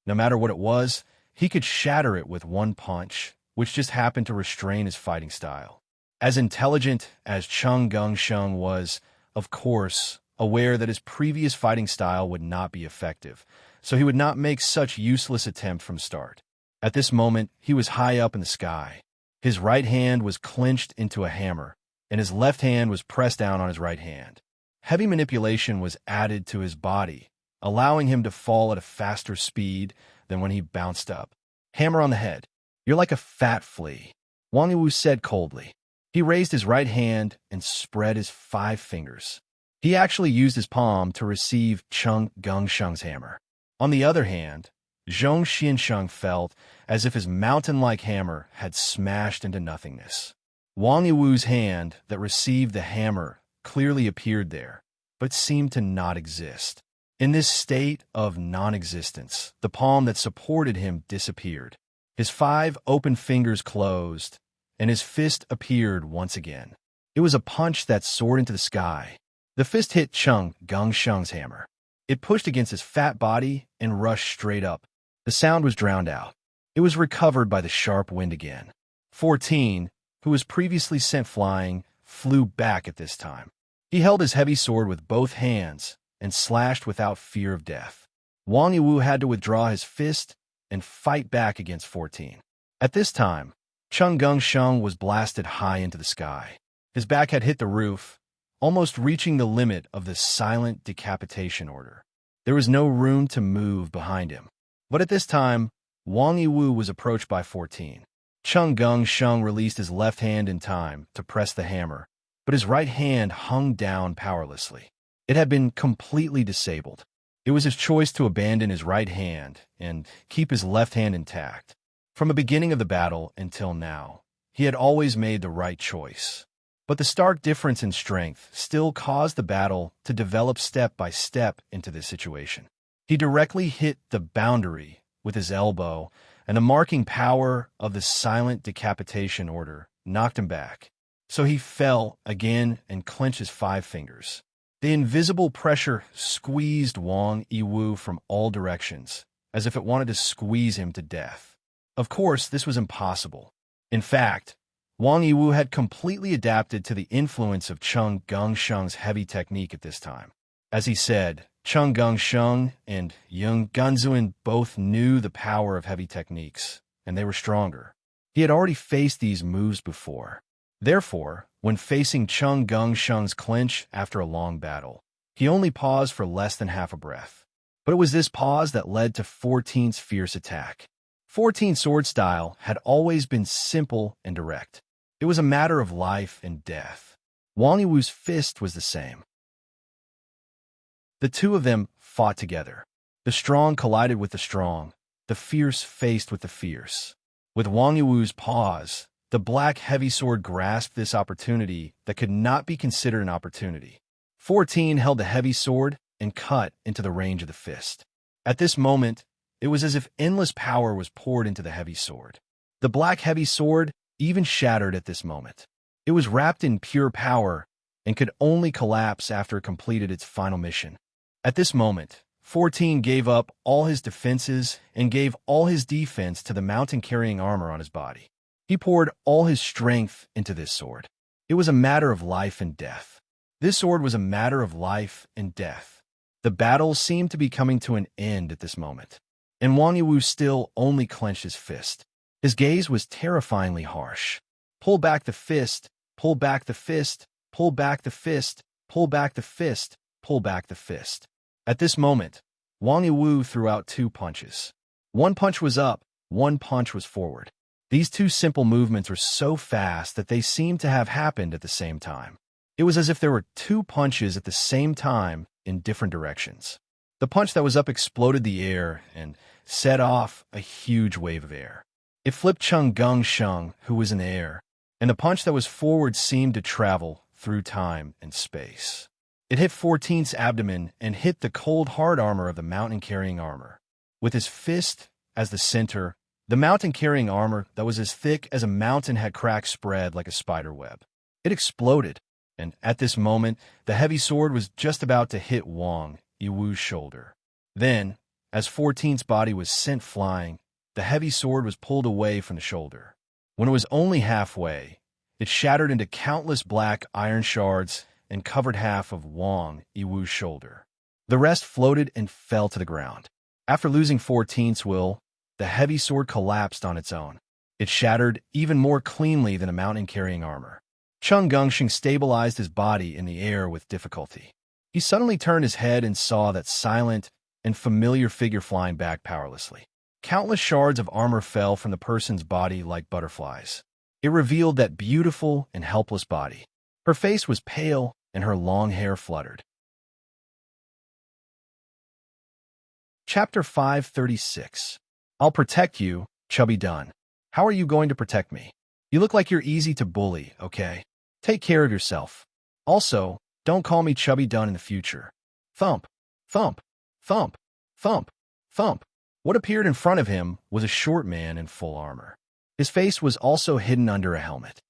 No matter what it was, he could shatter it with one punch, which just happened to restrain his fighting style. As intelligent as Chung Gung-shung was, of course, aware that his previous fighting style would not be effective, so he would not make such useless attempt from start. At this moment, he was high up in the sky. His right hand was clenched into a hammer, and his left hand was pressed down on his right hand. Heavy manipulation was added to his body, allowing him to fall at a faster speed than when he bounced up. Hammer on the head. You're like a fat flea, Wang Yiwu said coldly. He raised his right hand and spread his 5 fingers. He actually used his palm to receive Chung Gung-shung's hammer. On the other hand, Zhong Xiansheng felt as if his mountain-like hammer had smashed into nothingness. Wang Yiwu's hand that received the hammer clearly appeared there, but seemed to not exist. In this state of non-existence, the palm that supported him disappeared. His 5 open fingers closed, and his fist appeared once again. It was a punch that soared into the sky. The fist hit Chung Gung-shung's hammer. It pushed against his fat body and rushed straight up. The sound was drowned out. It was recovered by the sharp wind again. 14, who was previously sent flying, flew back at this time. He held his heavy sword with both hands and slashed without fear of death. Wang Yiwu had to withdraw his fist and fight back against 14. At this time, Chung Gung-shung was blasted high into the sky. His back had hit the roof, almost reaching the limit of the silent decapitation order. There was no room to move behind him. But at this time, Wang Yiwu was approached by 14. Chung Gung-shung released his left hand in time to press the hammer, but his right hand hung down powerlessly. It had been completely disabled. It was his choice to abandon his right hand and keep his left hand intact. From the beginning of the battle until now, he had always made the right choice. But the stark difference in strength still caused the battle to develop step by step into this situation. He directly hit the boundary with his elbow, and the marking power of the silent decapitation order knocked him back. So he fell again and clenched his 5 fingers. The invisible pressure squeezed Wang Yiwu from all directions, as if it wanted to squeeze him to death. Of course, this was impossible. In fact, Wang Yiwu had completely adapted to the influence of Chung Gung-shung's heavy technique at this time. As he said, Chung Gung-shung and Yung Gunzuin both knew the power of heavy techniques, and they were stronger. He had already faced these moves before. Therefore, when facing Chung Gung-shung's clinch after a long battle, he only paused for less than half a breath. But it was this pause that led to 14's fierce attack. 14's sword style had always been simple and direct. It was a matter of life and death. Wang Yiwu's fist was the same. The two of them fought together. The strong collided with the strong, the fierce faced with the fierce. With Wang Yiwu's pause, the black heavy sword grasped this opportunity that could not be considered an opportunity. 14 held the heavy sword and cut into the range of the fist. At this moment, it was as if endless power was poured into the heavy sword. The black heavy sword even shattered at this moment. It was wrapped in pure power and could only collapse after it completed its final mission. At this moment, 14 gave up all his defenses and gave all his defense to the mountain-carrying armor on his body. He poured all his strength into this sword. It was a matter of life and death. This sword was a matter of life and death. The battle seemed to be coming to an end at this moment, and Wang Yiwu still only clenched his fist. His gaze was terrifyingly harsh. Pull back the fist, pull back the fist, pull back the fist, pull back the fist, pull back the fist. At this moment, Wang Yiwu threw out 2 punches. One punch was up, one punch was forward. These 2 simple movements were so fast that they seemed to have happened at the same time. It was as if there were 2 punches at the same time in different directions. The punch that was up exploded the air and set off a huge wave of air. It flipped Cheng Gongsheng, who was in the air, and the punch that was forward seemed to travel through time and space. It hit 14's abdomen and hit the cold, hard armor of the mountain-carrying armor. With his fist as the center, the mountain-carrying armor that was as thick as a mountain had cracks spread like a spider web. It exploded, and at this moment, the heavy sword was just about to hit Wang Yiwu's shoulder. Then, as 14's body was sent flying, the heavy sword was pulled away from the shoulder. When it was only halfway, it shattered into countless black iron shards and covered half of Wang Yiwu's shoulder. The rest floated and fell to the ground. After losing 14's will, the heavy sword collapsed on its own. It shattered even more cleanly than a mountain-carrying armor. Cheng Gongsheng stabilized his body in the air with difficulty. He suddenly turned his head and saw that silent and familiar figure flying back powerlessly. Countless shards of armor fell from the person's body like butterflies. It revealed that beautiful and helpless body. Her face was pale and her long hair fluttered. Chapter 536. I'll protect you, Chubby Dun. How are you going to protect me? You look like you're easy to bully, okay? Take care of yourself. Also, don't call me Chubby Dun in the future. Thump, thump, thump, thump, thump. What appeared in front of him was a short man in full armor. His face was also hidden under a helmet.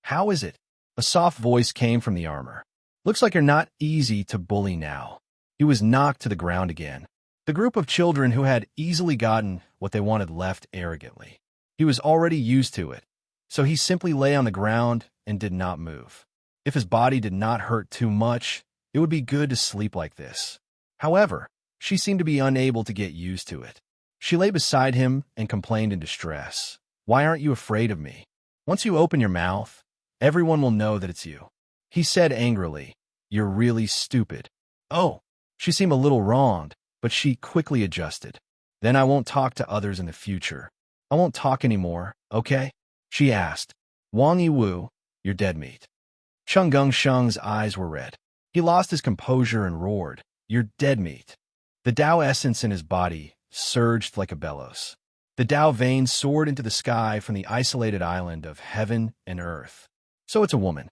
How is it? A soft voice came from the armor. Looks like you're not easy to bully now. He was knocked to the ground again. The group of children who had easily gotten what they wanted left arrogantly. He was already used to it, so he simply lay on the ground and did not move. If his body did not hurt too much, it would be good to sleep like this. However, she seemed to be unable to get used to it. She lay beside him and complained in distress. Why aren't you afraid of me? Once you open your mouth, everyone will know that it's you. He said angrily, You're really stupid. Oh, she seemed a little wronged, but she quickly adjusted. Then I won't talk to others in the future. I won't talk anymore, okay? She asked. Wang Yiwu, you're dead meat. Cheng Gongsheng's eyes were red. He lost his composure and roared, You're dead meat. The Tao essence in his body surged like a bellows. The Tao veins soared into the sky from the isolated island of heaven and earth. So it's a woman.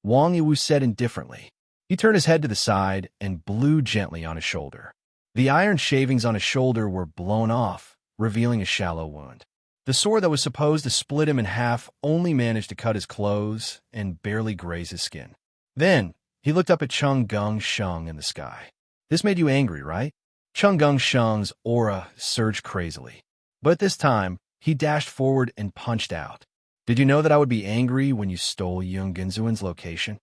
Wang Yiwu said indifferently. He turned his head to the side and blew gently on his shoulder. The iron shavings on his shoulder were blown off, revealing a shallow wound. The sword that was supposed to split him in half only managed to cut his clothes and barely graze his skin. Then, he looked up at Cheng Gongsheng in the sky. This made you angry, right? Cheng Gongsheng's aura surged crazily. But at this time, he dashed forward and punched out. Did you know that I would be angry when you stole Yung Ginzuan's location?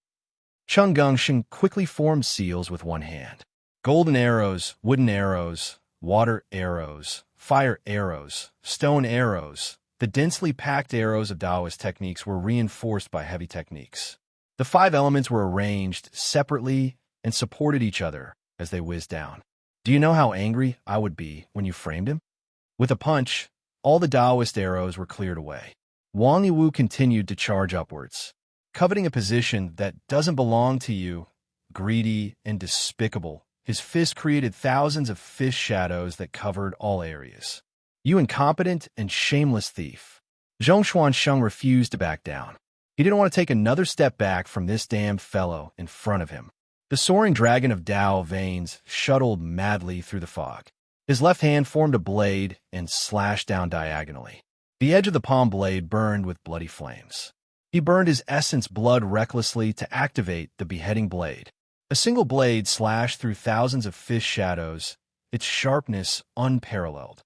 Cheng Gongsheng quickly formed seals with one hand. Golden arrows, wooden arrows, water arrows, fire arrows, stone arrows. The densely packed arrows of Taoist techniques were reinforced by heavy techniques. The 5 elements were arranged separately and supported each other as they whizzed down. Do you know how angry I would be when you framed him? With a punch, all the Taoist arrows were cleared away. Wang Yiwu continued to charge upwards. Coveting a position that doesn't belong to you, greedy and despicable, his fist created thousands of fish shadows that covered all areas. You incompetent and shameless thief. Zhongshuan Sheng refused to back down. He didn't want to take another step back from this damned fellow in front of him. The soaring dragon of Tao veins shuttled madly through the fog. His left hand formed a blade and slashed down diagonally. The edge of the palm blade burned with bloody flames. He burned his essence blood recklessly to activate the beheading blade. A single blade slashed through thousands of fish shadows, its sharpness unparalleled.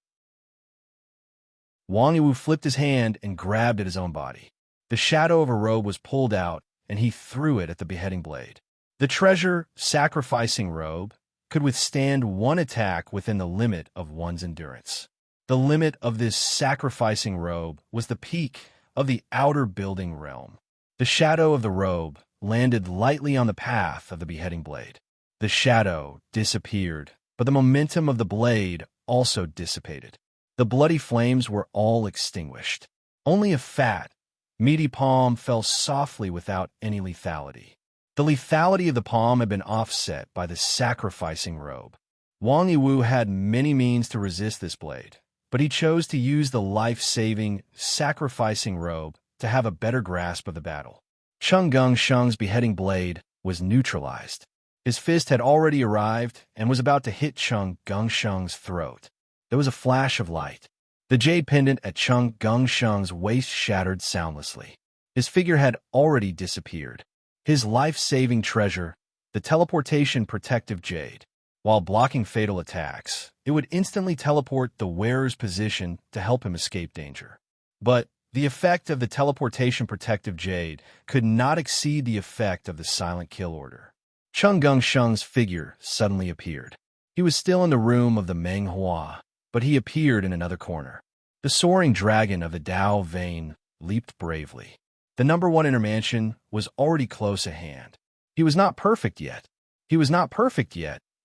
Wang Yiwu flipped his hand and grabbed at his own body. The shadow of a robe was pulled out, and he threw it at the beheading blade. The treasure, sacrificing robe, could withstand one attack within the limit of one's endurance. The limit of this sacrificing robe was the peak of the outer building realm. The shadow of the robe landed lightly on the path of the beheading blade. The shadow disappeared, but the momentum of the blade also dissipated. The bloody flames were all extinguished. Only a fat, meaty palm fell softly without any lethality. The lethality of the palm had been offset by the sacrificing robe. Wang Yiwu had many means to resist this blade, but he chose to use the life-saving, sacrificing robe to have a better grasp of the battle. Cheng Gongsheng's beheading blade was neutralized. His fist had already arrived and was about to hit Cheng Gongsheng's throat. There was a flash of light. The jade pendant at Cheng Gongsheng's waist shattered soundlessly. His figure had already disappeared. His life-saving treasure, the teleportation protective jade. While blocking fatal attacks, it would instantly teleport the wearer's position to help him escape danger. But the effect of the teleportation protective jade could not exceed the effect of the silent kill order. Cheng Gongsheng's figure suddenly appeared. He was still in the room of the Meng Hua, but he appeared in another corner. The soaring dragon of the Dao vein leaped bravely. The number 1 inner mansion was already close at hand. He was not perfect yet.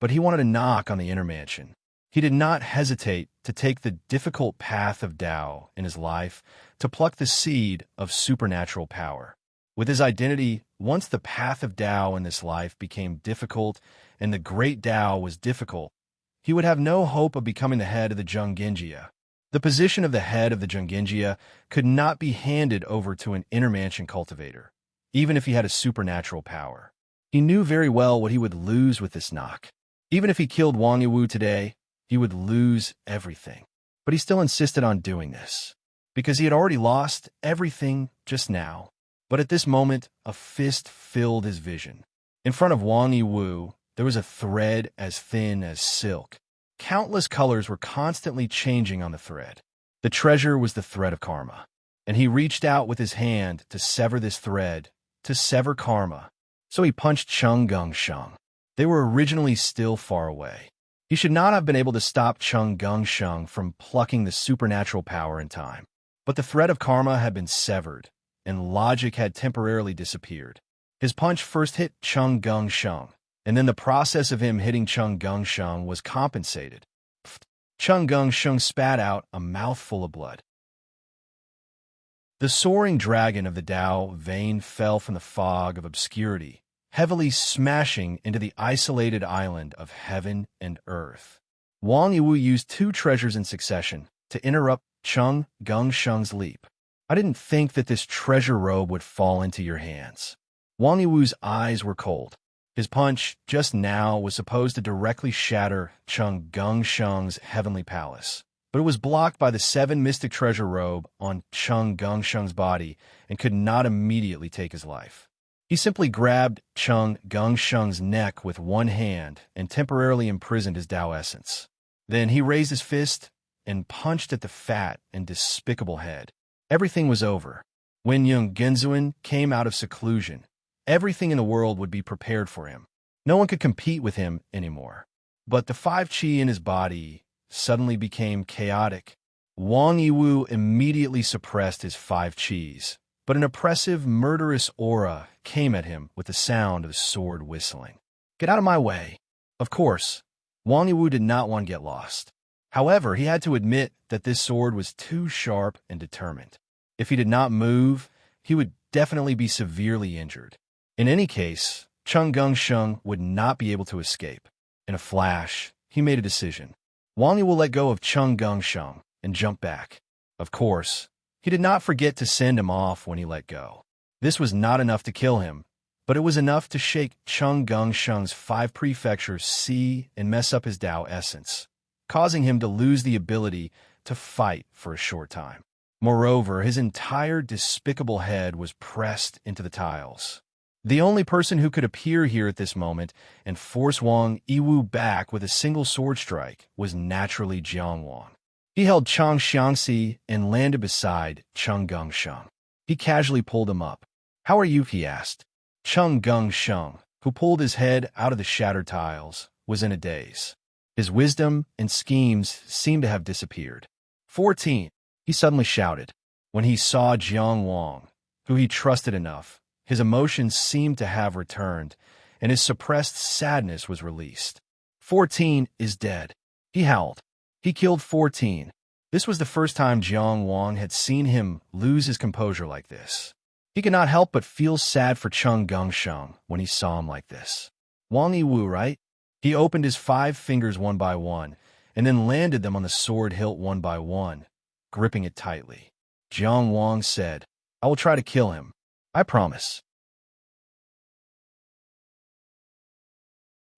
But he wanted to knock on the inner mansion. He did not hesitate to take the difficult path of Dao in his life to pluck the seed of supernatural power. With his identity, once the path of Dao in this life became difficult and the great Dao was difficult, he would have no hope of becoming the head of the Zhonggenjia. The position of the head of the Zhonggenjia could not be handed over to an inner mansion cultivator, even if he had a supernatural power. He knew very well what he would lose with this knock. Even if he killed Wang Yiwu today, he would lose everything. But he still insisted on doing this, because he had already lost everything just now. But at this moment, a fist filled his vision. In front of Wang Yiwu, there was a thread as thin as silk. Countless colors were constantly changing on the thread. The treasure was the thread of karma, and he reached out with his hand to sever this thread, to sever karma. So he punched Cheng Gongsheng. They were originally still far away. He should not have been able to stop Cheng Gongsheng from plucking the supernatural power in time. But the thread of karma had been severed, and logic had temporarily disappeared. His punch first hit Cheng Gongsheng, and then the process of him hitting Cheng Gongsheng was compensated. Cheng Gongsheng spat out a mouthful of blood. The soaring dragon of the Dao vein fell from the fog of obscurity, heavily smashing into the isolated island of heaven and earth. Wang Yiwu used 2 treasures in succession to interrupt Cheng Gongsheng's leap. I didn't think that this treasure robe would fall into your hands. Wang Yiwu's eyes were cold. His punch, just now, was supposed to directly shatter Cheng Gongsheng's heavenly palace, but it was blocked by the 7 mystic treasure robe on Cheng Gongsheng's body and could not immediately take his life. He simply grabbed Cheng Gongsheng's neck with one hand and temporarily imprisoned his Dao essence. Then he raised his fist and punched at the fat and despicable head. Everything was over. When Yung Genzuan came out of seclusion, everything in the world would be prepared for him. No one could compete with him anymore. But the 5 qi in his body suddenly became chaotic. Wang Yiwu immediately suppressed his 5 qis, but an oppressive, murderous aura came at him with the sound of the sword whistling. Get out of my way. Of course, Wang Yiwu did not want to get lost. However, he had to admit that this sword was too sharp and determined. If he did not move, he would definitely be severely injured. In any case, Cheng Gongsheng would not be able to escape. In a flash, he made a decision. Wang Yiwu let go of Cheng Gongsheng and jumped back. Of course, he did not forget to send him off when he let go. This was not enough to kill him, but it was enough to shake Cheng Gongsheng's 5 prefectures see and mess up his Dao essence, causing him to lose the ability to fight for a short time. Moreover, his entire despicable head was pressed into the tiles. The only person who could appear here at this moment and force Wang Yiwu back with a single sword strike was naturally Jiang Wang. He held Chang Xiangxi and landed beside Cheng Gengsheng. He casually pulled him up. "How are you?" he asked. Cheng Gengsheng, who pulled his head out of the shattered tiles, was in a daze. His wisdom and schemes seemed to have disappeared. 14, he suddenly shouted. When he saw Jiang Wang, who he trusted enough, his emotions seemed to have returned, and his suppressed sadness was released. 14 is dead, he howled. He killed 14. This was the first time Jiang Wang had seen him lose his composure like this. He could not help but feel sad for Cheng Gengsheng when he saw him like this. Wang Yiwu, right? He opened his 5 fingers one by one, and then landed them on the sword hilt one by one, gripping it tightly. Jiang Wang said, "I will try to kill him. I promise."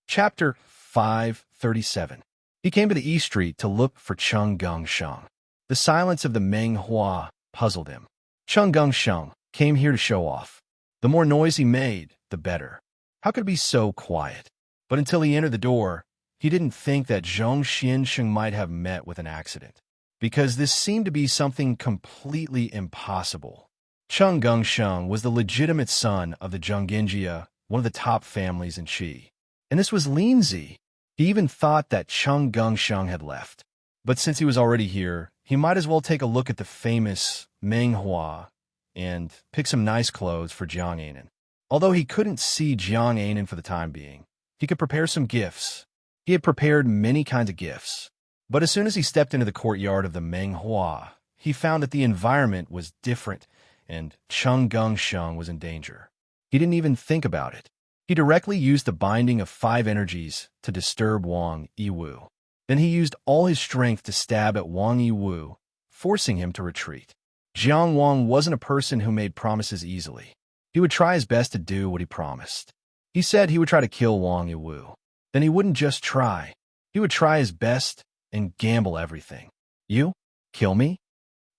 Chapter 537. He came to the East Street to look for Cheng Gengsheng. The silence of the Menghua puzzled him. Cheng Gengsheng came here to show off. The more noise he made, the better. How could it be so quiet? But until he entered the door, he didn't think that Zhong Xiansheng might have met with an accident, because this seemed to be something completely impossible. Cheng Gengsheng was the legitimate son of the Zhonggenjia, one of the top families in Qi. And this was Linzi. He even thought that Cheng Gengsheng had left. But since he was already here, he might as well take a look at the famous Menghua and pick some nice clothes for Jiang Anan. Although he couldn't see Jiang Anan for the time being, he could prepare some gifts. He had prepared many kinds of gifts. But as soon as he stepped into the courtyard of the Menghua, he found that the environment was different and Cheng Gengsheng was in danger. He didn't even think about it. He directly used the binding of 5 energies to disturb Wang Yiwu. Then he used all his strength to stab at Wang Yiwu, forcing him to retreat. Jiang Wang wasn't a person who made promises easily. He would try his best to do what he promised. He said he would try to kill Wang Yiwu. Then he wouldn't just try. He would try his best and gamble everything. "You? Kill me?"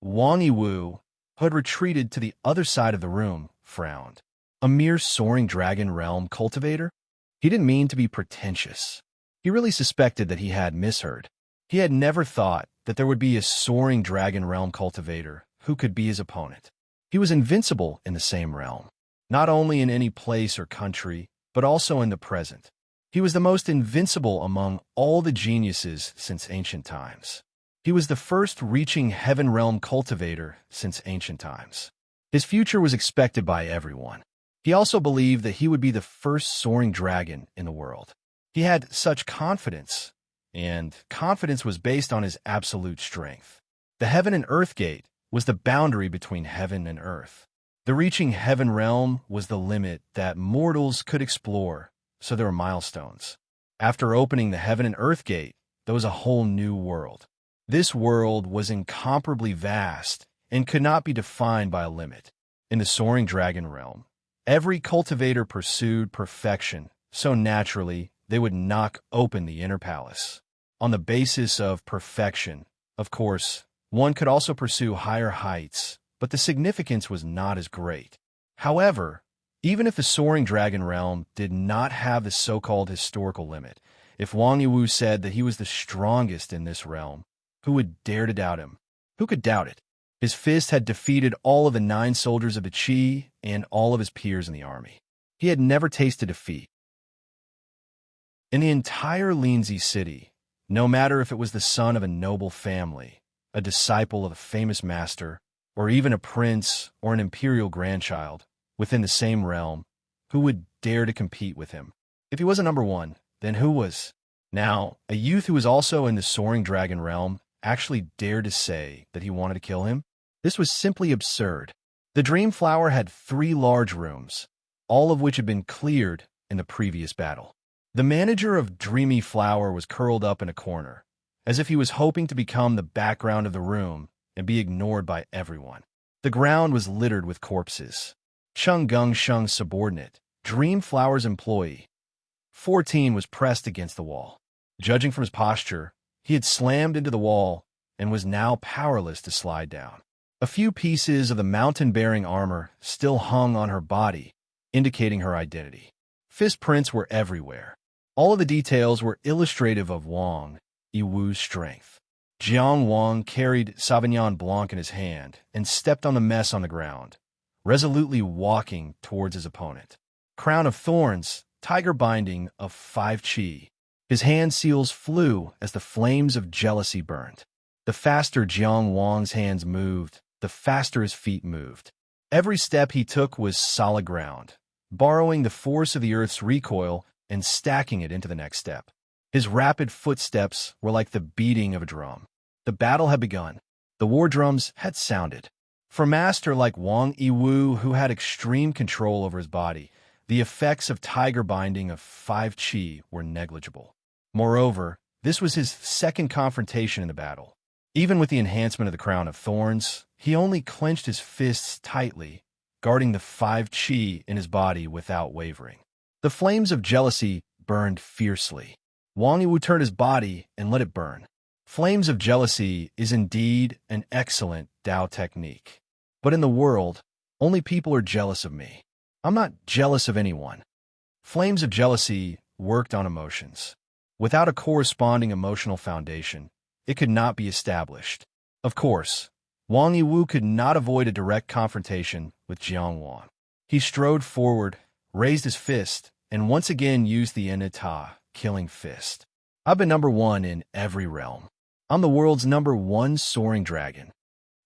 Wang Yiwu, who had retreated to the other side of the room, frowned. A mere soaring dragon realm cultivator? He didn't mean to be pretentious. He really suspected that he had misheard. He had never thought that there would be a soaring dragon realm cultivator who could be his opponent. He was invincible in the same realm, not only in any place or country, but also in the present. He was the most invincible among all the geniuses since ancient times. He was the first reaching heaven realm cultivator since ancient times. His future was expected by everyone. He also believed that he would be the first soaring dragon in the world. He had such confidence, and confidence was based on his absolute strength. The heaven and earth gate was the boundary between heaven and earth. The reaching heaven realm was the limit that mortals could explore, so there were milestones. After opening the heaven and earth gate, there was a whole new world. This world was incomparably vast and could not be defined by a limit. In the soaring dragon realm, every cultivator pursued perfection, so naturally they would knock open the inner palace. On the basis of perfection, of course, one could also pursue higher heights, but the significance was not as great. However, even if the soaring dragon realm did not have the so-called historical limit, if Wang Yiwu said that he was the strongest in this realm, who would dare to doubt him? Who could doubt it? His fist had defeated all of the 9 soldiers of the Qi and all of his peers in the army. He had never tasted defeat. In the entire Linzi city, no matter if it was the son of a noble family, a disciple of a famous master, or even a prince or an imperial grandchild, within the same realm, who would dare to compete with him? If he wasn't number 1, then who was? Now, a youth who was also in the soaring dragon realm actually dared to say that he wanted to kill him? This was simply absurd. The Dream Flower had 3 large rooms, all of which had been cleared in the previous battle. The manager of Dreamy Flower was curled up in a corner, as if he was hoping to become the background of the room and be ignored by everyone. The ground was littered with corpses. Cheng Gengsheng's subordinate, Dream Flower's employee, 14, was pressed against the wall. Judging from his posture, he had slammed into the wall and was now powerless to slide down. A few pieces of the mountain-bearing armor still hung on her body, indicating her identity. Fist prints were everywhere. All of the details were illustrative of Wang Yiwu's strength. Jiang Wang carried Sauvignon Blanc in his hand and stepped on the mess on the ground, resolutely walking towards his opponent. Crown of thorns, tiger binding of 5 chi. His hand seals flew as the flames of jealousy burned. The faster Jiang Wang's hands moved, the faster his feet moved. Every step he took was solid ground, borrowing the force of the earth's recoil and stacking it into the next step. His rapid footsteps were like the beating of a drum. The battle had begun. The war drums had sounded. For a master like Wang Yiwu, who had extreme control over his body, the effects of tiger binding of 5 chi were negligible. Moreover, this was his second confrontation in the battle. Even with the enhancement of the crown of thorns, he only clenched his fists tightly, guarding the 5 chi in his body without wavering. The flames of jealousy burned fiercely. Wang Yiwu turned his body and let it burn. Flames of jealousy is indeed an excellent Tao technique. But in the world, only people are jealous of me. I'm not jealous of anyone. Flames of jealousy worked on emotions. Without a corresponding emotional foundation, it could not be established. Of course, Wang Yiwu could not avoid a direct confrontation with Jiang Wang. He strode forward, raised his fist, and once again used the Enita, killing fist. I've been number 1 in every realm. I'm the world's number 1 soaring dragon.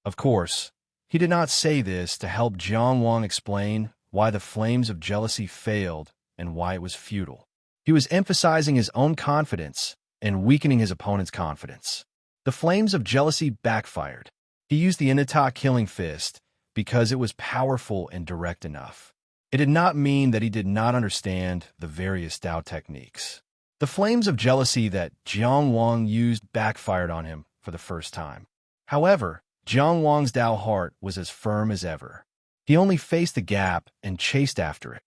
Of course, he did not say this to help Jiang Wang explain why the flames of jealousy failed and why it was futile. He was emphasizing his own confidence and weakening his opponent's confidence. The flames of jealousy backfired. He used the Enita killing fist because it was powerful and direct enough. It did not mean that he did not understand the various Tao techniques. The flames of jealousy that Jiang Wang used backfired on him for the first time. However, Jiang Wang's Tao heart was as firm as ever. He only faced the gap and chased after it.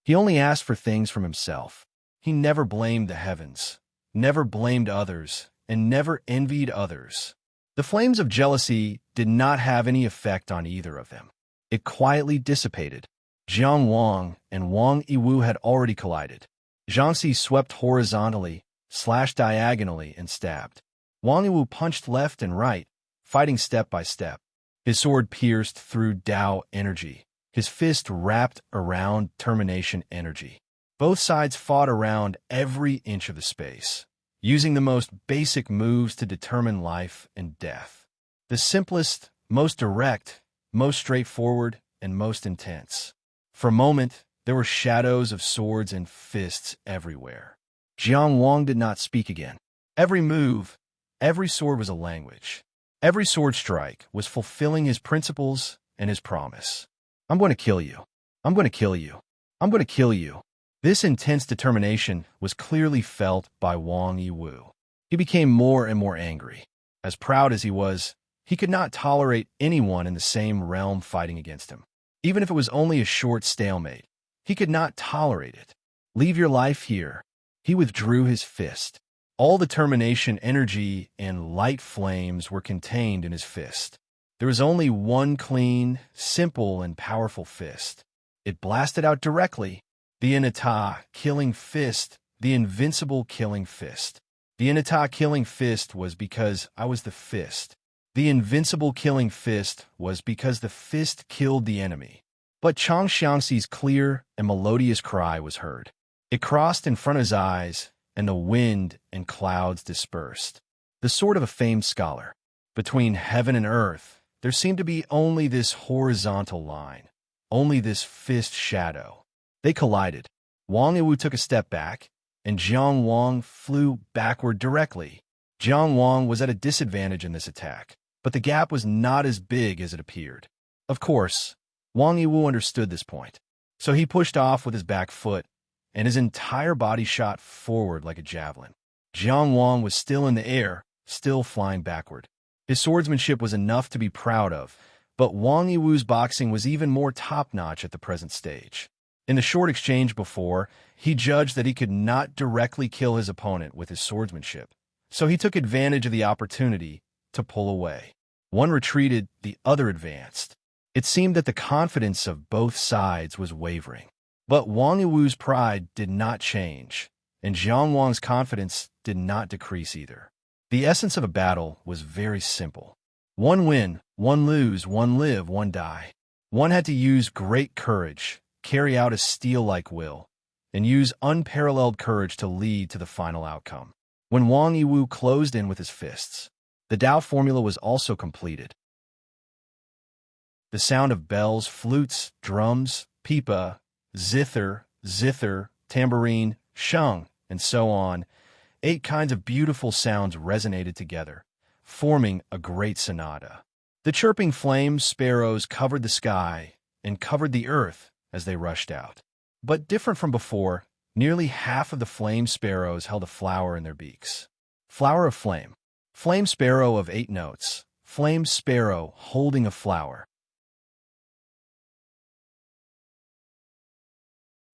He only asked for things from himself. He never blamed the heavens, never blamed others, and never envied others. The flames of jealousy did not have any effect on either of them. It quietly dissipated. Jiang Wang and Wang Yiwu had already collided. Jiangxi swept horizontally, slashed diagonally, and stabbed. Wang Yiwu punched left and right, fighting step by step. His sword pierced through Tao energy. His fist wrapped around termination energy. Both sides fought around every inch of the space, using the most basic moves to determine life and death. The simplest, most direct, most straightforward, and most intense. For a moment, there were shadows of swords and fists everywhere. Jiang Wang did not speak again. Every move, every sword was a language. Every sword strike was fulfilling his principles and his promise. I'm going to kill you. I'm going to kill you. I'm going to kill you. This intense determination was clearly felt by Wang Yiwu. He became more and more angry. As proud as he was, he could not tolerate anyone in the same realm fighting against him. Even if it was only a short stalemate, he could not tolerate it. Leave your life here. He withdrew his fist. All the termination energy and light flames were contained in his fist. There was only one clean, simple, and powerful fist. It blasted out directly. The Enita killing fist, the invincible killing fist. The Enita killing fist was because I was the fist. The invincible killing fist was because the fist killed the enemy. But Chang Xiangxi's clear and melodious cry was heard. It crossed in front of his eyes, and the wind and clouds dispersed. The sword of a famed scholar. Between heaven and earth, there seemed to be only this horizontal line, only this fist shadow. They collided. Wang Yiwu took a step back, and Jiang Wang flew backward directly. Jiang Wang was at a disadvantage in this attack, but the gap was not as big as it appeared. Of course, Wang Yiwu understood this point, so he pushed off with his back foot, and his entire body shot forward like a javelin. Jiang Wang was still in the air, still flying backward. His swordsmanship was enough to be proud of, but Wang Yiwu's boxing was even more top-notch at the present stage. In the short exchange before, he judged that he could not directly kill his opponent with his swordsmanship, so he took advantage of the opportunity to pull away. One retreated, the other advanced. It seemed that the confidence of both sides was wavering. But Wang Yiwu's pride did not change, and Jiang Wang's confidence did not decrease either. The essence of a battle was very simple. One win, one lose, one live, one die. One had to use great courage, carry out a steel-like will, and use unparalleled courage to lead to the final outcome. When Wang Yiwu closed in with his fists, the Dao formula was also completed. The sound of bells, flutes, drums, pipa, zither, tambourine, sheng, and so on, 8 kinds of beautiful sounds resonated together, forming a great sonata. The chirping flame sparrows covered the sky and covered the earth as they rushed out. But different from before, nearly half of the flame sparrows held a flower in their beaks. Flower of flame. Flame sparrow of 8 notes. Flame sparrow holding a flower.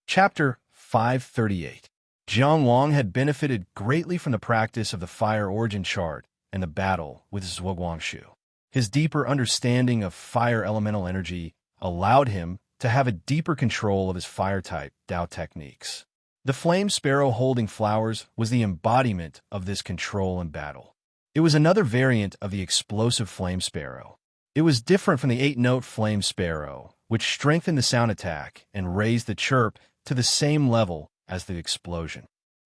Chapter 538. Jiang Wang had benefited greatly from the practice of the fire origin chart and the battle with Zhuoguangshu. His deeper understanding of fire elemental energy allowed him to have a deeper control of his fire-type Dao techniques. The flame sparrow holding flowers was the embodiment of this control in battle. It was another variant of the explosive flame sparrow. It was different from the 8-note flame sparrow, which strengthened the sound attack and raised the chirp to the same level as the explosion.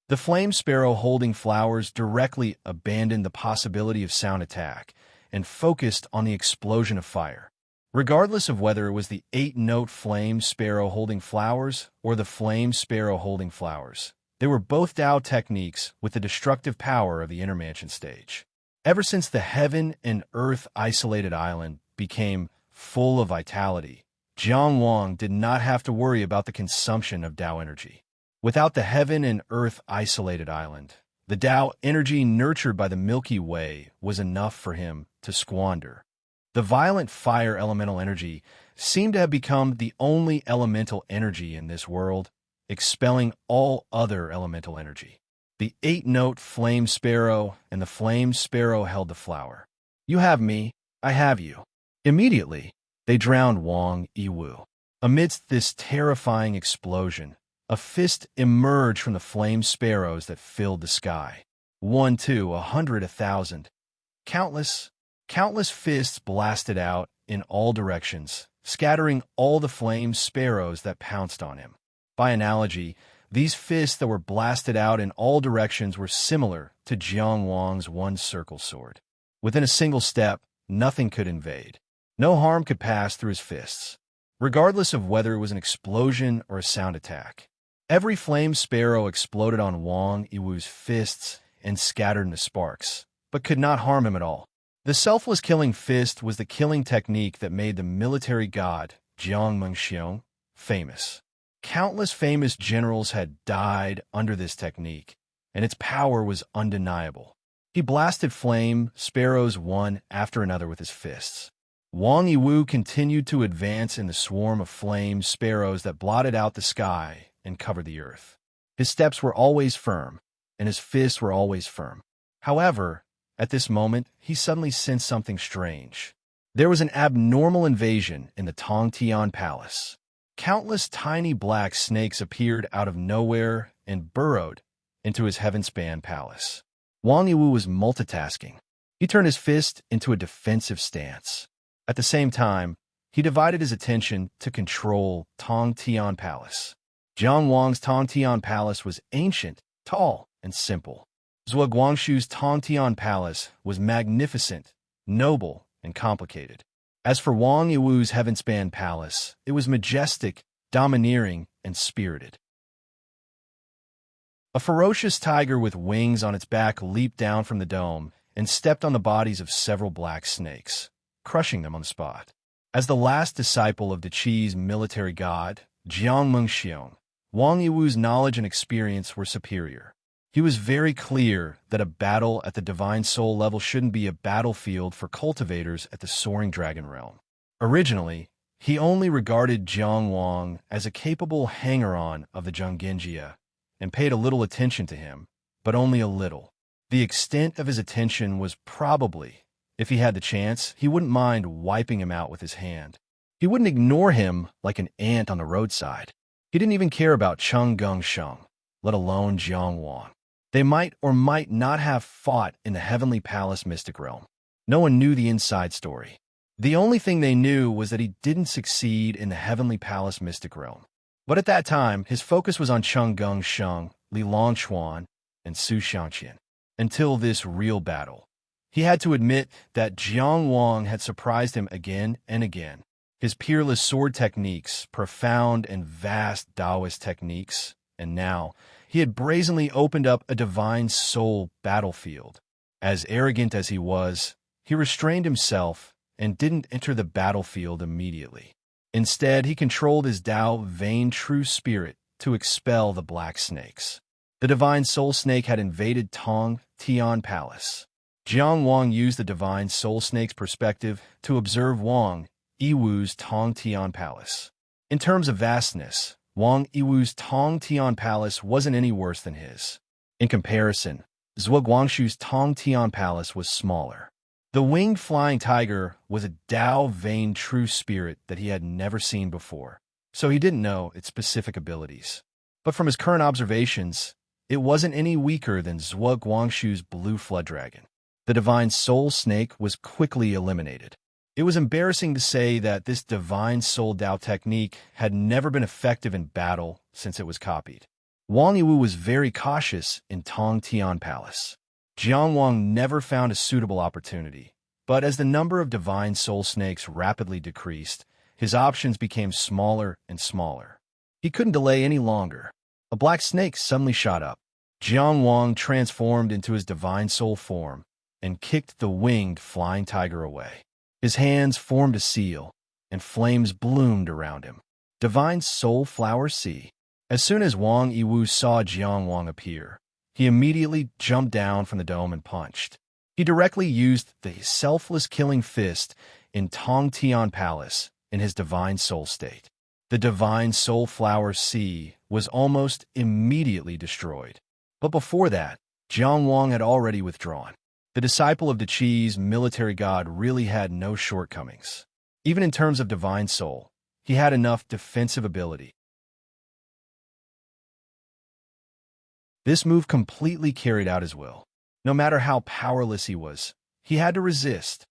The flame sparrow holding flowers directly abandoned the possibility of sound attack and focused on the explosion of fire. Regardless of whether it was the 8-note flame sparrow holding flowers or the flame sparrow holding flowers, they were both Dao techniques with the destructive power of the intermansion stage. Ever since the heaven and earth isolated island became full of vitality, Jiang Wang did not have to worry about the consumption of Dao energy. Without the heaven and earth isolated island, the Dao energy nurtured by the Milky Way was enough for him to squander. The violent fire elemental energy seemed to have become the only elemental energy in this world, expelling all other elemental energy. The 8-note flame sparrow and the flame sparrow held the flower. You have me, I have you. Immediately, they drowned Wang Yiwu. Amidst this terrifying explosion, a fist emerged from the flame sparrows that filled the sky. 1, 2, 100, 1,000. Countless fists blasted out in all directions, scattering all the flame sparrows that pounced on him. By analogy, these fists that were blasted out in all directions were similar to Jiang Wang's one-circle sword. Within a single step, nothing could invade. No harm could pass through his fists, regardless of whether it was an explosion or a sound attack. Every flame sparrow exploded on Wang Yiwu's fists and scattered into sparks, but could not harm him at all. The selfless killing fist was the killing technique that made the military god, Jiang Mengxiong, famous. Countless famous generals had died under this technique, and its power was undeniable. He blasted flame sparrows one after another with his fists. Wang Yiwu continued to advance in the swarm of flame sparrows that blotted out the sky and covered the earth. His steps were always firm, and his fists were always firm. However, at this moment, he suddenly sensed something strange. There was an abnormal invasion in the Tongtian Palace. Countless tiny black snakes appeared out of nowhere and burrowed into his heaven-span palace. Wang Yiwu was multitasking. He turned his fist into a defensive stance. At the same time, he divided his attention to control Tongtian Palace. Jiang Wang's Tongtian Palace was ancient, tall, and simple. Zhuoguangshu's Tongtian Palace was magnificent, noble, and complicated. As for Wang Yiwu's heaven-span palace, it was majestic, domineering, and spirited. A ferocious tiger with wings on its back leaped down from the dome and stepped on the bodies of several black snakes, crushing them on the spot. As the last disciple of the Qi's military god, Jiang Mengxiong, Wang Yiwu's knowledge and experience were superior. He was very clear that a battle at the divine soul level shouldn't be a battlefield for cultivators at the soaring dragon realm. Originally, he only regarded Jiang Wang as a capable hanger-on of the Zhonggenjia and paid a little attention to him, but only a little. The extent of his attention was probably, if he had the chance, he wouldn't mind wiping him out with his hand. He wouldn't ignore him like an ant on the roadside. He didn't even care about Cheng Geng Sheng, let alone Jiang Wang. They might or might not have fought in the Heavenly Palace mystic realm. No one knew the inside story. The only thing they knew was that he didn't succeed in the Heavenly Palace mystic realm. But at that time, his focus was on Cheng Geng Sheng, Li Longquan, and Su Xiangqian. Until this real battle. He had to admit that Jiang Wang had surprised him again and again. His peerless sword techniques, profound and vast Taoist techniques, and now he had brazenly opened up a divine soul battlefield. As arrogant as he was, he restrained himself and didn't enter the battlefield immediately. Instead, he controlled his Tao vain true spirit to expel the black snakes. The divine soul snake had invaded Tong Tian Palace. Jiang Wang used the divine soul snake's perspective to observe Wang Yiwu's Tong Tian Palace. In terms of vastness, Wang Yiwu's Tong Tian Palace wasn't any worse than his. In comparison, Zhuo Guangshu's Tong Tian Palace was smaller. The winged flying tiger was a Tao vain true spirit that he had never seen before, so he didn't know its specific abilities. But from his current observations, it wasn't any weaker than Zhuo Guangshu's blue flood dragon. The divine soul snake was quickly eliminated. It was embarrassing to say that this divine soul Tao technique had never been effective in battle since it was copied. Wang Yiwu was very cautious in Tong Tian Palace. Jiang Wang never found a suitable opportunity, but as the number of divine soul snakes rapidly decreased, his options became smaller and smaller. He couldn't delay any longer. A black snake suddenly shot up. Jiang Wang transformed into his divine soul form and kicked the winged flying tiger away. His hands formed a seal, and flames bloomed around him. Divine soul flower C. As soon as Wang Yiwu saw Jiang Wang appear, he immediately jumped down from the dome and punched. He directly used the selfless killing fist in Tong Tian Palace in his divine soul state. The divine soul flower C was almost immediately destroyed. But before that, Jiang Wang had already withdrawn. The disciple of Deqi's military god really had no shortcomings. Even in terms of divine soul, he had enough defensive ability. This move completely carried out his will. No matter how powerless he was, he had to resist.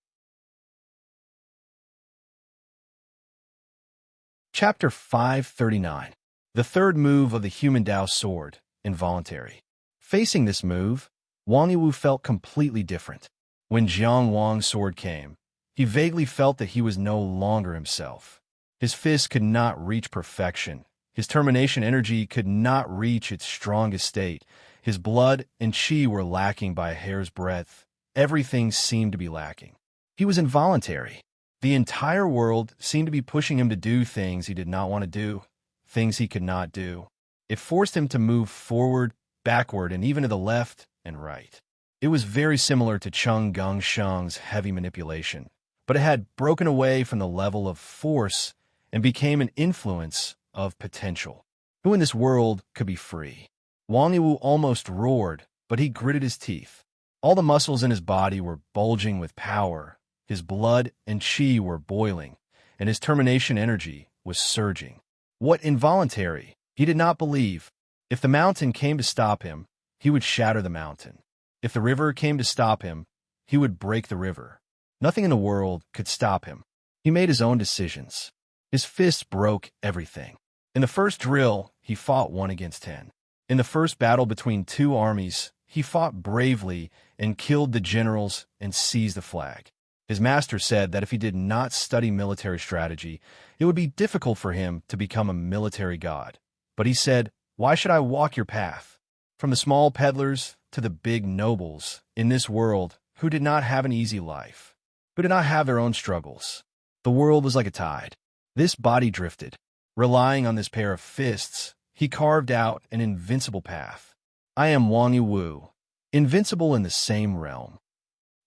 Chapter 539. The third move of the human Tao sword, involuntary. Facing this move, Wang Yiwu felt completely different. When Jiang Wang's sword came, he vaguely felt that he was no longer himself. His fist could not reach perfection. His termination energy could not reach its strongest state. His blood and qi were lacking by a hair's breadth. Everything seemed to be lacking. He was involuntary. The entire world seemed to be pushing him to do things he did not want to do, things he could not do. It forced him to move forward, backward, and even to the left and right. It was very similar to Cheng Geng Sheng's heavy manipulation, but it had broken away from the level of force and became an influence of potential. Who in this world could be free? Wang Yiwu almost roared, but he gritted his teeth. All the muscles in his body were bulging with power. His blood and qi were boiling, and his termination energy was surging. What involuntary? He did not believe. If the mountain came to stop him, he would shatter the mountain. If the river came to stop him, he would break the river. Nothing in the world could stop him. He made his own decisions. His fists broke everything. In the first drill, he fought 1 against 10. In the first battle between two armies, he fought bravely and killed the generals and seized the flag. His master said that if he did not study military strategy, it would be difficult for him to become a military god. But he said, "Why should I walk your path?" From the small peddlers to the big nobles in this world who did not have an easy life, who did not have their own struggles. The world was like a tide. This body drifted. Relying on this pair of fists, he carved out an invincible path. I am Wang Yiwu, invincible in the same realm.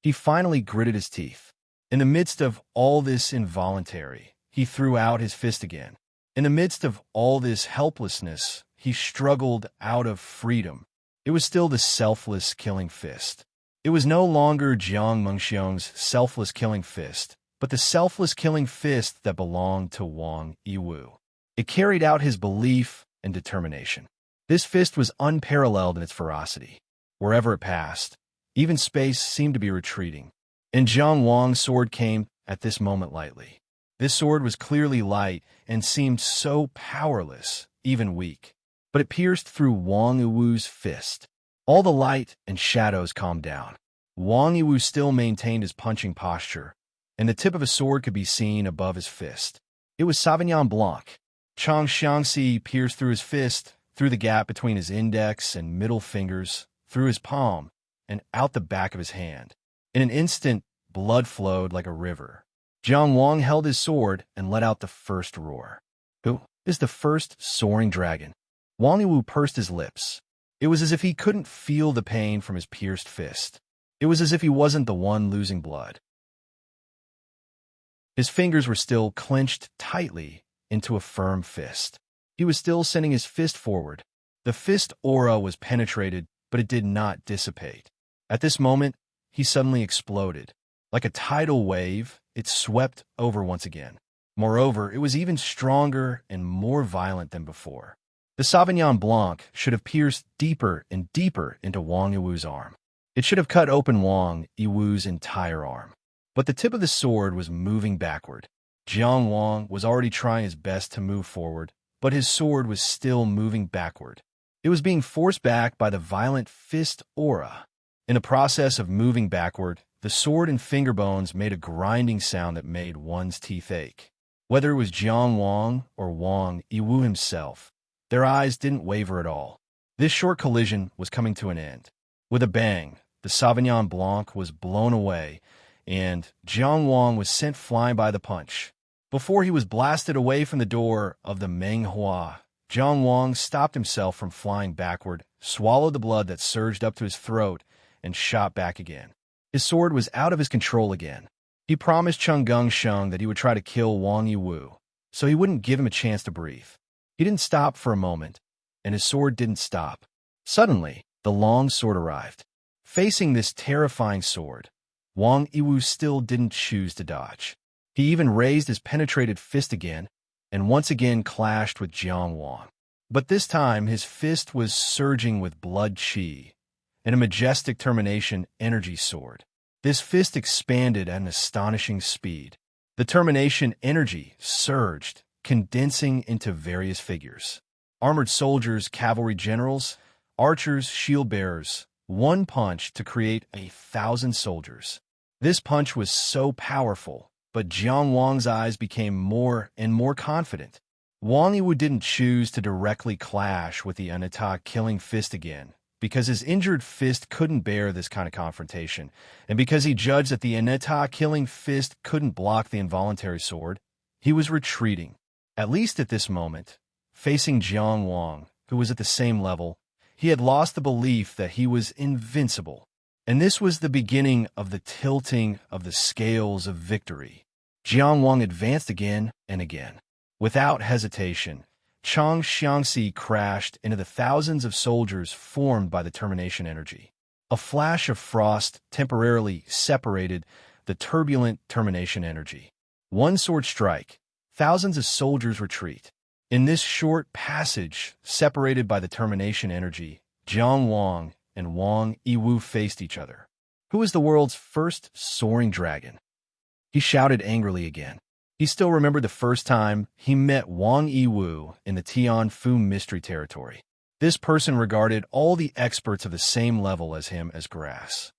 He finally gritted his teeth. In the midst of all this involuntary, he threw out his fist again. In the midst of all this helplessness, he struggled out of freedom. It was still the selfless killing fist. It was no longer Jiang Mengxiong's selfless killing fist, but the selfless killing fist that belonged to Wang Yiwu. It carried out his belief and determination. This fist was unparalleled in its ferocity. wherever it passed. Even space seemed to be retreating. And Jiang Wang's sword came at this moment lightly. This sword was clearly light and seemed so powerless, even weak. But it pierced through Wang Yiwu's fist. All the light and shadows calmed down. Wang Yiwu still maintained his punching posture, and the tip of his sword could be seen above his fist. It was Sauvignon Blanc. Chang Xiangxi pierced through his fist, through the gap between his index and middle fingers, through his palm, and out the back of his hand. In an instant, blood flowed like a river. Jiang Wang held his sword and let out the first roar. Who is the first soaring dragon? Wang Yiwu pursed his lips. It was as if he couldn't feel the pain from his pierced fist. It was as if he wasn't the one losing blood. His fingers were still clenched tightly into a firm fist. He was still sending his fist forward. The fist aura was penetrated, but it did not dissipate. At this moment, he suddenly exploded. Like a tidal wave, it swept over once again. Moreover, it was even stronger and more violent than before. The Sauvignon Blanc should have pierced deeper and deeper into Wang Yiwu's arm. It should have cut open Wang Yiwu's entire arm. But the tip of the sword was moving backward. Jiang Wang was already trying his best to move forward, but his sword was still moving backward. It was being forced back by the violent fist aura. In the process of moving backward, the sword and finger bones made a grinding sound that made one's teeth ache. Whether it was Jiang Wang or Wang Yiwu himself, their eyes didn't waver at all. This short collision was coming to an end. With a bang, the Sauvignon Blanc was blown away, and Jiang Wang was sent flying by the punch. Before he was blasted away from the door of the Menghua, Jiang Wang stopped himself from flying backward, swallowed the blood that surged up to his throat, and shot back again. His sword was out of his control again. He promised Cheng Gongsheng that he would try to kill Wang Yiwu, so he wouldn't give him a chance to breathe. He didn't stop for a moment, and his sword didn't stop. Suddenly, the long sword arrived. Facing this terrifying sword, Wang Yiwu still didn't choose to dodge. He even raised his penetrated fist again, and once again clashed with Jiang Wang. But this time, his fist was surging with blood qi, and a majestic termination energy sword. This fist expanded at an astonishing speed. The termination energy surged, condensing into various figures. Armored soldiers, cavalry generals, archers, shield bearers, one punch to create 1,000 soldiers. This punch was so powerful, but Jiang Wang's eyes became more and more confident. Wang Yiwu didn't choose to directly clash with the Anata killing fist again, because his injured fist couldn't bear this kind of confrontation, and because he judged that the Anata killing fist couldn't block the involuntary sword, he was retreating. At least at this moment, facing Jiang Wang, who was at the same level, he had lost the belief that he was invincible. And this was the beginning of the tilting of the scales of victory. Jiang Wang advanced again and again. Without hesitation, Chang Xiangxi crashed into the thousands of soldiers formed by the termination energy. A flash of frost temporarily separated the turbulent termination energy. One sword strike, thousands of soldiers retreat. In this short passage, separated by the termination energy, Jiang Wang and Wang Yiwu faced each other. Who was the world's first soaring dragon? He shouted angrily again. He still remembered the first time he met Wang Yiwu in the Tianfu mystery territory. This person regarded all the experts of the same level as him as grass.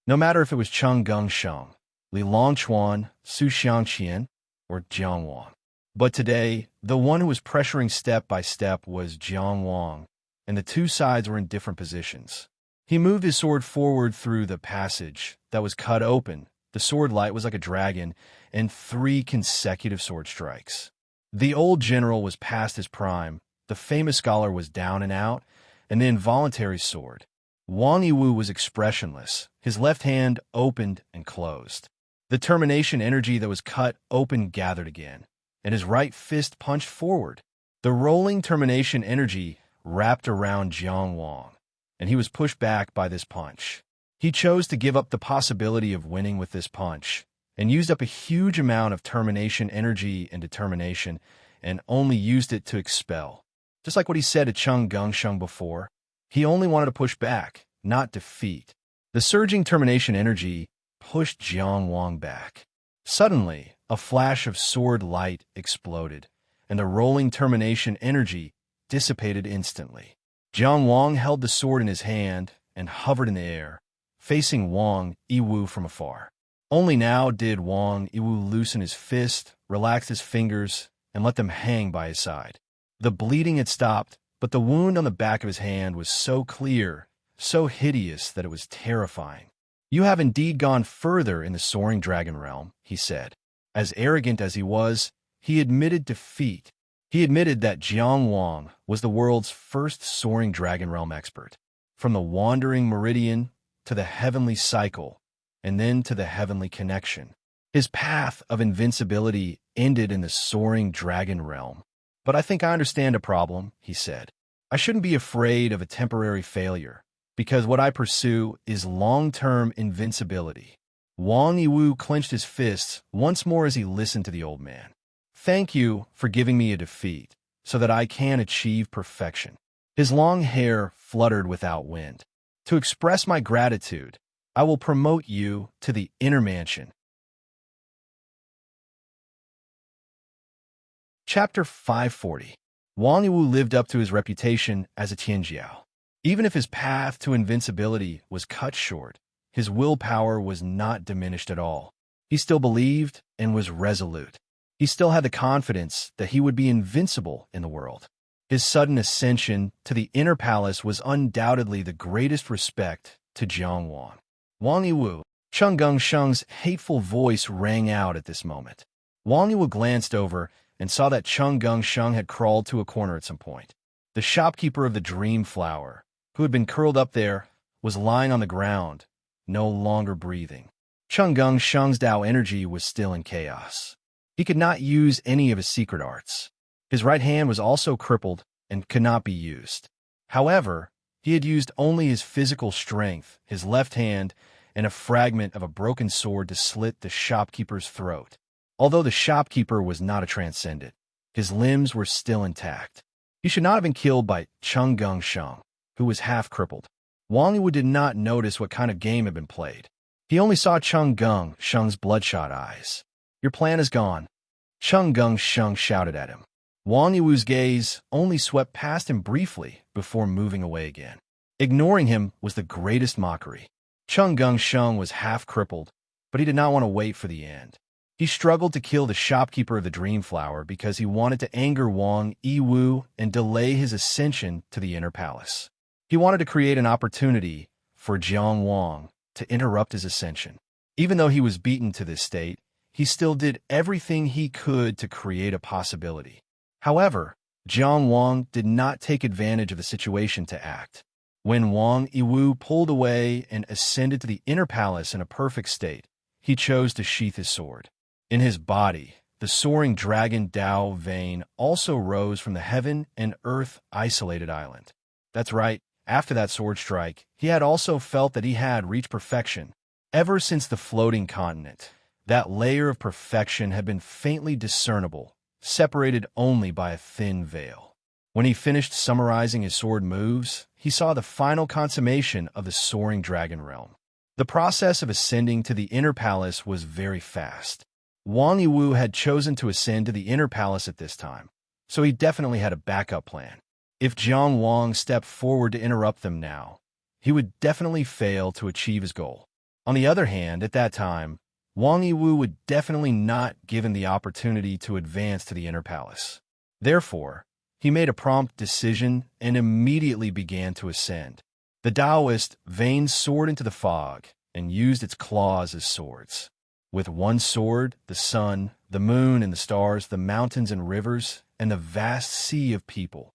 No matter if it was Cheng Gongsheng, Li Longquan, Su Xiangqian, or Jiang Wang. But today, the one who was pressuring step by step was Jiang Wang, and the two sides were in different positions. He moved his sword forward through the passage that was cut open. The sword light was like a dragon, and 3 consecutive sword strikes. The old general was past his prime, the famous scholar was down and out, and the involuntary sword. Wang Yiwu was expressionless, his left hand opened and closed. The termination energy that was cut open gathered again, and his right fist punched forward. The rolling termination energy wrapped around Jiang Wang, and he was pushed back by this punch. He chose to give up the possibility of winning with this punch, and used up a huge amount of termination energy and determination, and only used it to expel. Just like what he said to Cheng Gongsheng before, He only wanted to push back, not defeat. The surging termination energy pushed Jiang Wang back. Suddenly, a flash of sword light exploded, and the rolling termination energy dissipated instantly. Jiang Wang held the sword in his hand and hovered in the air, facing Wang Yiwu from afar. Only now did Wang Yiwu loosen his fist, relax his fingers, and let them hang by his side. The bleeding had stopped, but the wound on the back of his hand was so clear, so hideous that it was terrifying. "You have indeed gone further in the soaring dragon realm," he said. As arrogant as he was, he admitted defeat. He admitted that Jiang Wang was the world's first soaring dragon realm expert. From the wandering meridian to the heavenly cycle, and then to the heavenly connection. His path of invincibility ended in the soaring dragon realm. "But I think I understand a problem," he said. "I shouldn't be afraid of a temporary failure, because what I pursue is long-term invincibility." Wang Yiwu clenched his fists once more as he listened to the old man. "Thank you for giving me a defeat, so that I can achieve perfection." His long hair fluttered without wind. "To express my gratitude, I will promote you to the inner mansion." Chapter 540. Wang Yiwu lived up to his reputation as a Tianjiao. Even if his path to invincibility was cut short, his willpower was not diminished at all. He still believed and was resolute. He still had the confidence that he would be invincible in the world. His sudden ascension to the inner palace was undoubtedly the greatest respect to Jiang Wang. "Wang Yiwu," Cheng Gengsheng's hateful voice rang out at this moment. Wang Yiwu glanced over and saw that Cheng Gengsheng had crawled to a corner at some point. The shopkeeper of the Dream Flower, who had been curled up there, was lying on the ground, no longer breathing. Cheng Gengsheng's Dao energy was still in chaos. He could not use any of his secret arts. His right hand was also crippled and could not be used. However, he had used only his physical strength, his left hand, and a fragment of a broken sword to slit the shopkeeper's throat. Although the shopkeeper was not a transcendent, his limbs were still intact. He should not have been killed by Cheng Gengsheng, who was half-crippled. Wang Yiwu did not notice what kind of game had been played. He only saw Cheng Gengsheng's bloodshot eyes. "Your plan is gone," Cheng Gengsheng shouted at him. Wang Yiwu's gaze only swept past him briefly before moving away again. Ignoring him was the greatest mockery. Cheng Gengsheng was half-crippled, but he did not want to wait for the end. He struggled to kill the shopkeeper of the Dream Flower because he wanted to anger Wang Yiwu and delay his ascension to the inner palace. He wanted to create an opportunity for Jiang Wang to interrupt his ascension. Even though he was beaten to this state, he still did everything he could to create a possibility. However, Jiang Wang did not take advantage of the situation to act. When Wang Yiwu pulled away and ascended to the inner palace in a perfect state, he chose to sheath his sword. In his body, the soaring dragon Dao vein also rose from the heaven and earth isolated island. That's right, after that sword strike, he had also felt that he had reached perfection. Ever since the floating continent, that layer of perfection had been faintly discernible, separated only by a thin veil. When he finished summarizing his sword moves, he saw the final consummation of the soaring dragon realm. The process of ascending to the inner palace was very fast. Wang Yiwu had chosen to ascend to the inner palace at this time, so he definitely had a backup plan. If Jiang Wang stepped forward to interrupt them now, he would definitely fail to achieve his goal. On the other hand, at that time, Wang Yiwu would definitely not give him the opportunity to advance to the inner palace. Therefore, he made a prompt decision and immediately began to ascend. The Taoist vein soared into the fog and used its claws as swords. With one sword, the sun, the moon and the stars, the mountains and rivers, and the vast sea of people.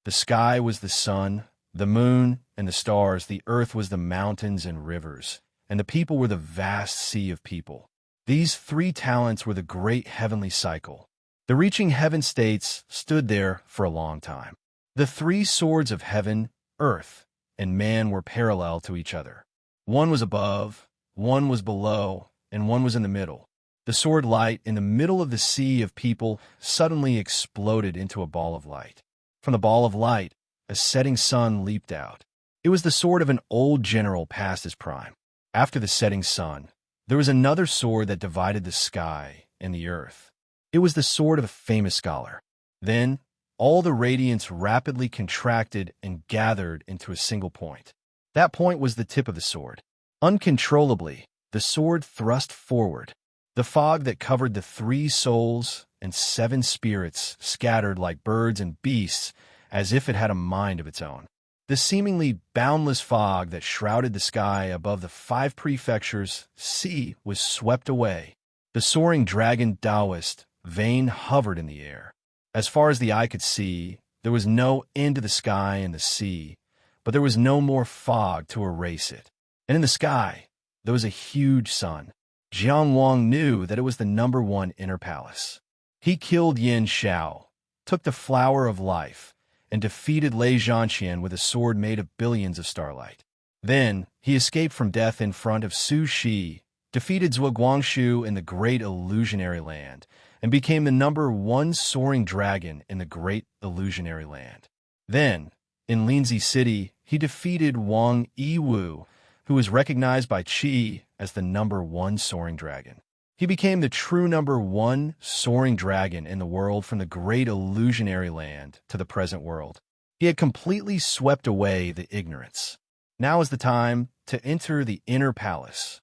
The sky was the sun, the moon, and the stars. The earth was the mountains and rivers, and the people were the vast sea of people. These three talents were the great heavenly cycle. The reaching heaven states stood there for a long time. The three swords of heaven, earth, and man were parallel to each other. One was above, one was below, and one was in the middle. The sword light in the middle of the sea of people suddenly exploded into a ball of light. From the ball of light, a setting sun leaped out. It was the sword of an old general past his prime. After the setting sun, there was another sword that divided the sky and the earth. It was the sword of a famous scholar. Then, all the radiance rapidly contracted and gathered into a single point. That point was the tip of the sword. Uncontrollably, the sword thrust forward. The fog that covered the 3 souls and 7 spirits scattered like birds and beasts as if it had a mind of its own. The seemingly boundless fog that shrouded the sky above the 5 prefectures' sea was swept away. The soaring dragon Taoist vane hovered in the air. As far as the eye could see, there was no end to the sky and the sea, but there was no more fog to erase it. And in the sky, there was a huge sun. Jiang Wang knew that it was the number 1 inner palace. He killed Yin Xiao, took the flower of life, and defeated Lei Zhanqian with a sword made of billions of starlight. Then, he escaped from death in front of Su Shi, defeated Zhuo Guangshu in the great illusionary land, and became the number 1 soaring dragon in the great illusionary land. Then, in Linzi City, he defeated Wang Yiwu, who was recognized by Qi as the number 1 soaring dragon. He became the true number 1 soaring dragon in the world from the great illusionary land to the present world. He had completely swept away the ignorance. Now is the time to enter the inner palace.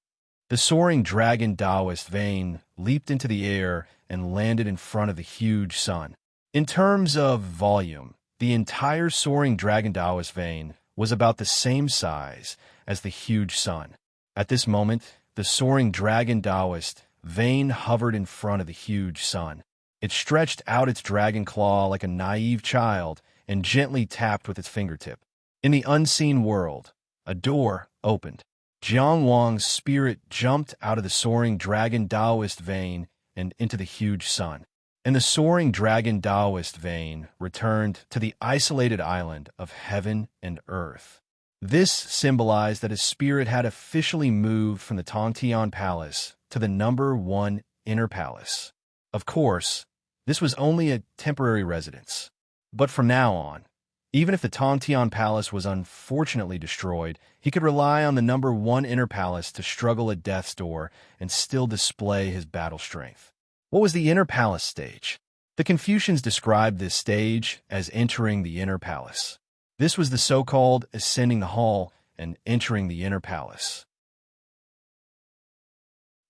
The soaring dragon Taoist vane leaped into the air and landed in front of the huge sun. In terms of volume, the entire soaring dragon Taoist vane was about the same size as the huge sun. At this moment, the soaring dragon Taoist vane hovered in front of the huge sun. It stretched out its dragon claw like a naive child and gently tapped with its fingertip. In the unseen world, a door opened. Jiang Wang's spirit jumped out of the soaring dragon Taoist vane and into the huge sun. And the soaring dragon Taoist vane returned to the isolated island of heaven and earth. This symbolized that his spirit had officially moved from the Tongtian Palace to the number 1 inner palace. Of course, this was only a temporary residence. But from now on, even if the Tongtian Palace was unfortunately destroyed, he could rely on the number 1 inner palace to struggle at death's door and still display his battle strength. What was the inner palace stage? The Confucians described this stage as entering the inner palace. This was the so-called ascending the hall and entering the inner palace.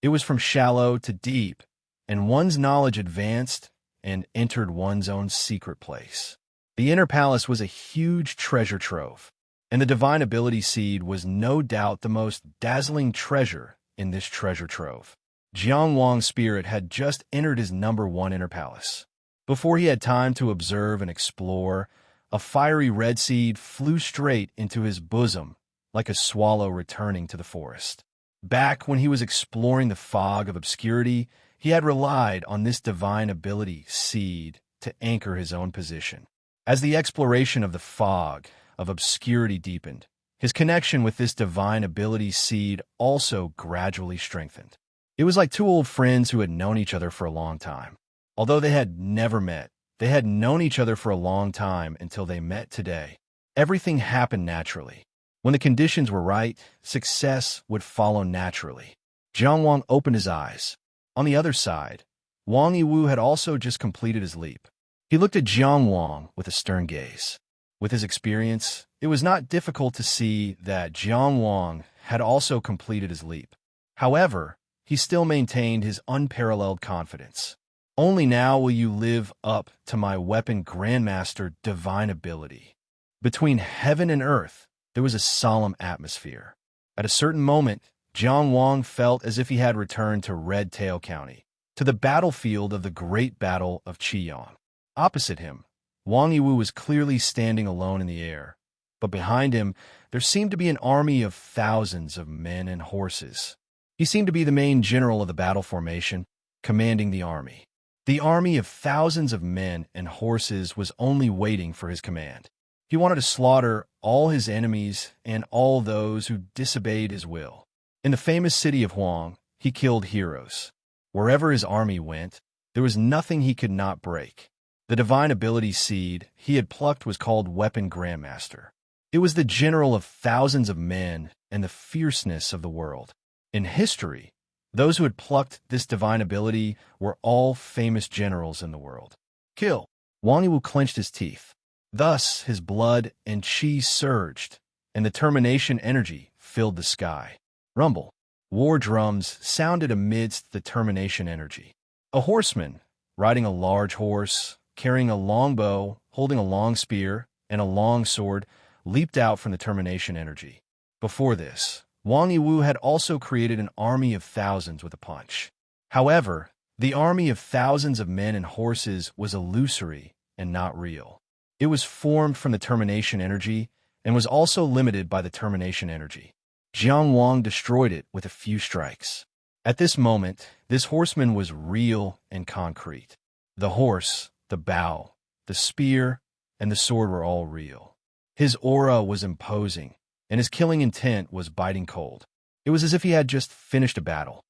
It was from shallow to deep, and one's knowledge advanced and entered one's own secret place. The inner palace was a huge treasure trove, and the divine ability seed was no doubt the most dazzling treasure in this treasure trove. Jiang Wang's spirit had just entered his number 1 inner palace. Before he had time to observe and explore, a fiery red seed flew straight into his bosom like a swallow returning to the forest. Back when he was exploring the fog of obscurity, he had relied on this divine ability seed to anchor his own position. As the exploration of the fog of obscurity deepened, his connection with this divine ability seed also gradually strengthened. It was like 2 old friends who had known each other for a long time. Although they had never met, they had known each other for a long time until they met today. Everything happened naturally. When the conditions were right, success would follow naturally. Jiang Wang opened his eyes. On the other side, Wang Yiwu had also just completed his leap. He looked at Jiang Wang with a stern gaze. With his experience, it was not difficult to see that Jiang Wang had also completed his leap. However, he still maintained his unparalleled confidence. Only now will you live up to my weapon Grandmaster divine ability. Between heaven and earth, there was a solemn atmosphere. At a certain moment, Jiang Wang felt as if he had returned to Red Tail County, to the battlefield of the Great Battle of Qiyang. Opposite him, Wang Yiwu was clearly standing alone in the air, but behind him there seemed to be an army of thousands of men and horses. He seemed to be the main general of the battle formation, commanding the army. The army of thousands of men and horses was only waiting for his command. He wanted to slaughter all his enemies and all those who disobeyed his will. In the famous city of Huang, he killed heroes. Wherever his army went, there was nothing he could not break. The divine ability seed he had plucked was called Weapon Grandmaster. It was the general of thousands of men and the fierceness of the world. In history, those who had plucked this divine ability were all famous generals in the world. Kill! Wang Yiwu clenched his teeth. Thus, his blood and qi surged, and the termination energy filled the sky. Rumble. War drums sounded amidst the termination energy. A horseman, riding a large horse, carrying a long bow, holding a long spear, and a long sword, leaped out from the termination energy. Before this, Wang Yiwu had also created an army of thousands with a punch. However, the army of thousands of men and horses was illusory and not real. It was formed from the termination energy and was also limited by the termination energy. Jiang Wang destroyed it with a few strikes. At this moment, this horseman was real and concrete. The horse, the bow, the spear, and the sword were all real. His aura was imposing, and his killing intent was biting cold. It was as if he had just finished a battle.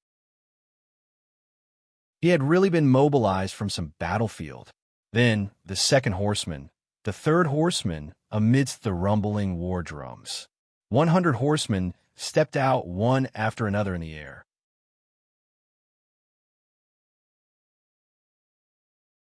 He had really been mobilized from some battlefield. Then, the second horseman, the third horseman, amidst the rumbling war drums. 100 horsemen stepped out one after another in the air.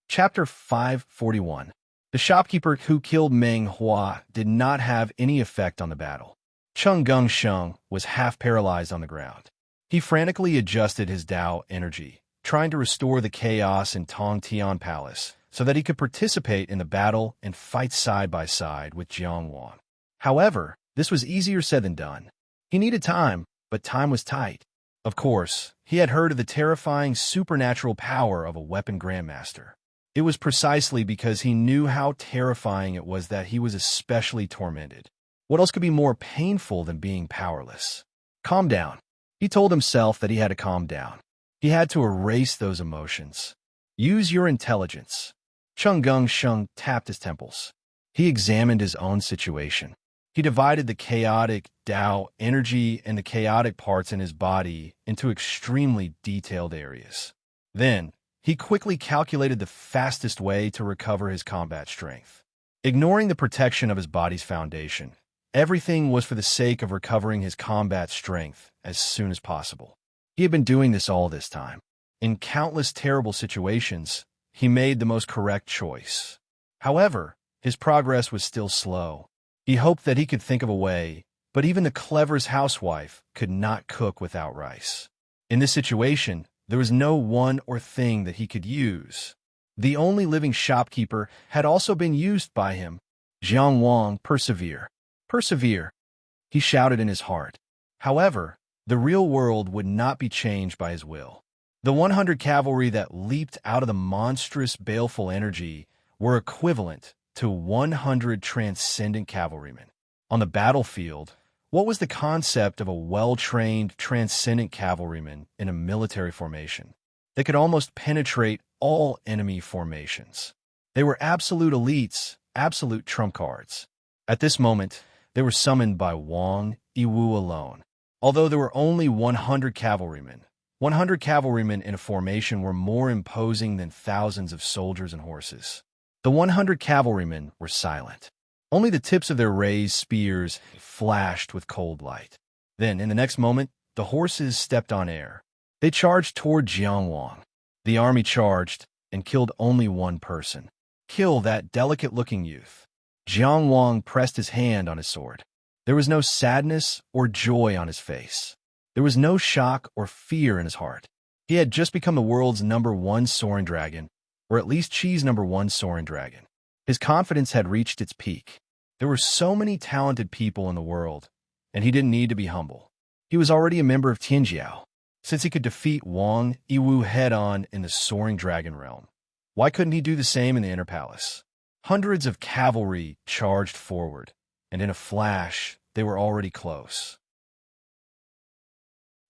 Chapter 541. The shopkeeper who killed Meng Hua did not have any effect on the battle. Cheng Gongsheng was half paralyzed on the ground. He frantically adjusted his Dao energy, trying to restore the chaos in Tong Tian Palace so that he could participate in the battle and fight side by side with Jiang Wang. However, this was easier said than done. He needed time, but time was tight. Of course, he had heard of the terrifying supernatural power of a weapon grandmaster. It was precisely because he knew how terrifying it was that he was especially tormented. What else could be more painful than being powerless? Calm down. He told himself that he had to calm down. He had to erase those emotions. Use your intelligence. Cheng Gongsheng tapped his temples. He examined his own situation. He divided the chaotic Dao energy and the chaotic parts in his body into extremely detailed areas. Then, he quickly calculated the fastest way to recover his combat strength. Ignoring the protection of his body's foundation, everything was for the sake of recovering his combat strength as soon as possible. He had been doing this all this time. In countless terrible situations, he made the most correct choice. However, his progress was still slow. He hoped that he could think of a way, but even the cleverest housewife could not cook without rice. In this situation, there was no one or thing that he could use. The only living shopkeeper had also been used by him. Jiang Wang, persevere. Persevere, he shouted in his heart. However, the real world would not be changed by his will. The 100 cavalry that leaped out of the monstrous, baleful energy were equivalent to 100 transcendent cavalrymen. On the battlefield, what was the concept of a well-trained, transcendent cavalryman in a military formation? They could almost penetrate all enemy formations. They were absolute elites, absolute trump cards. At this moment, they were summoned by Wang Yiwu alone. Although there were only 100 cavalrymen, 100 cavalrymen in a formation were more imposing than thousands of soldiers and horses. The 100 cavalrymen were silent. Only the tips of their raised spears flashed with cold light. Then, in the next moment, the horses stepped on air. They charged toward Jiang Wang. The army charged and killed only one person. Kill that delicate-looking youth. Jiang Wang pressed his hand on his sword. There was no sadness or joy on his face. There was no shock or fear in his heart. He had just become the world's #1 soaring dragon, or at least Qi's #1 soaring dragon. His confidence had reached its peak. There were so many talented people in the world, and he didn't need to be humble. He was already a member of Tianjiao. Since he could defeat Wang Yiwu head-on in the soaring dragon realm, why couldn't he do the same in the inner palace? Hundreds of cavalry charged forward, and in a flash, they were already close.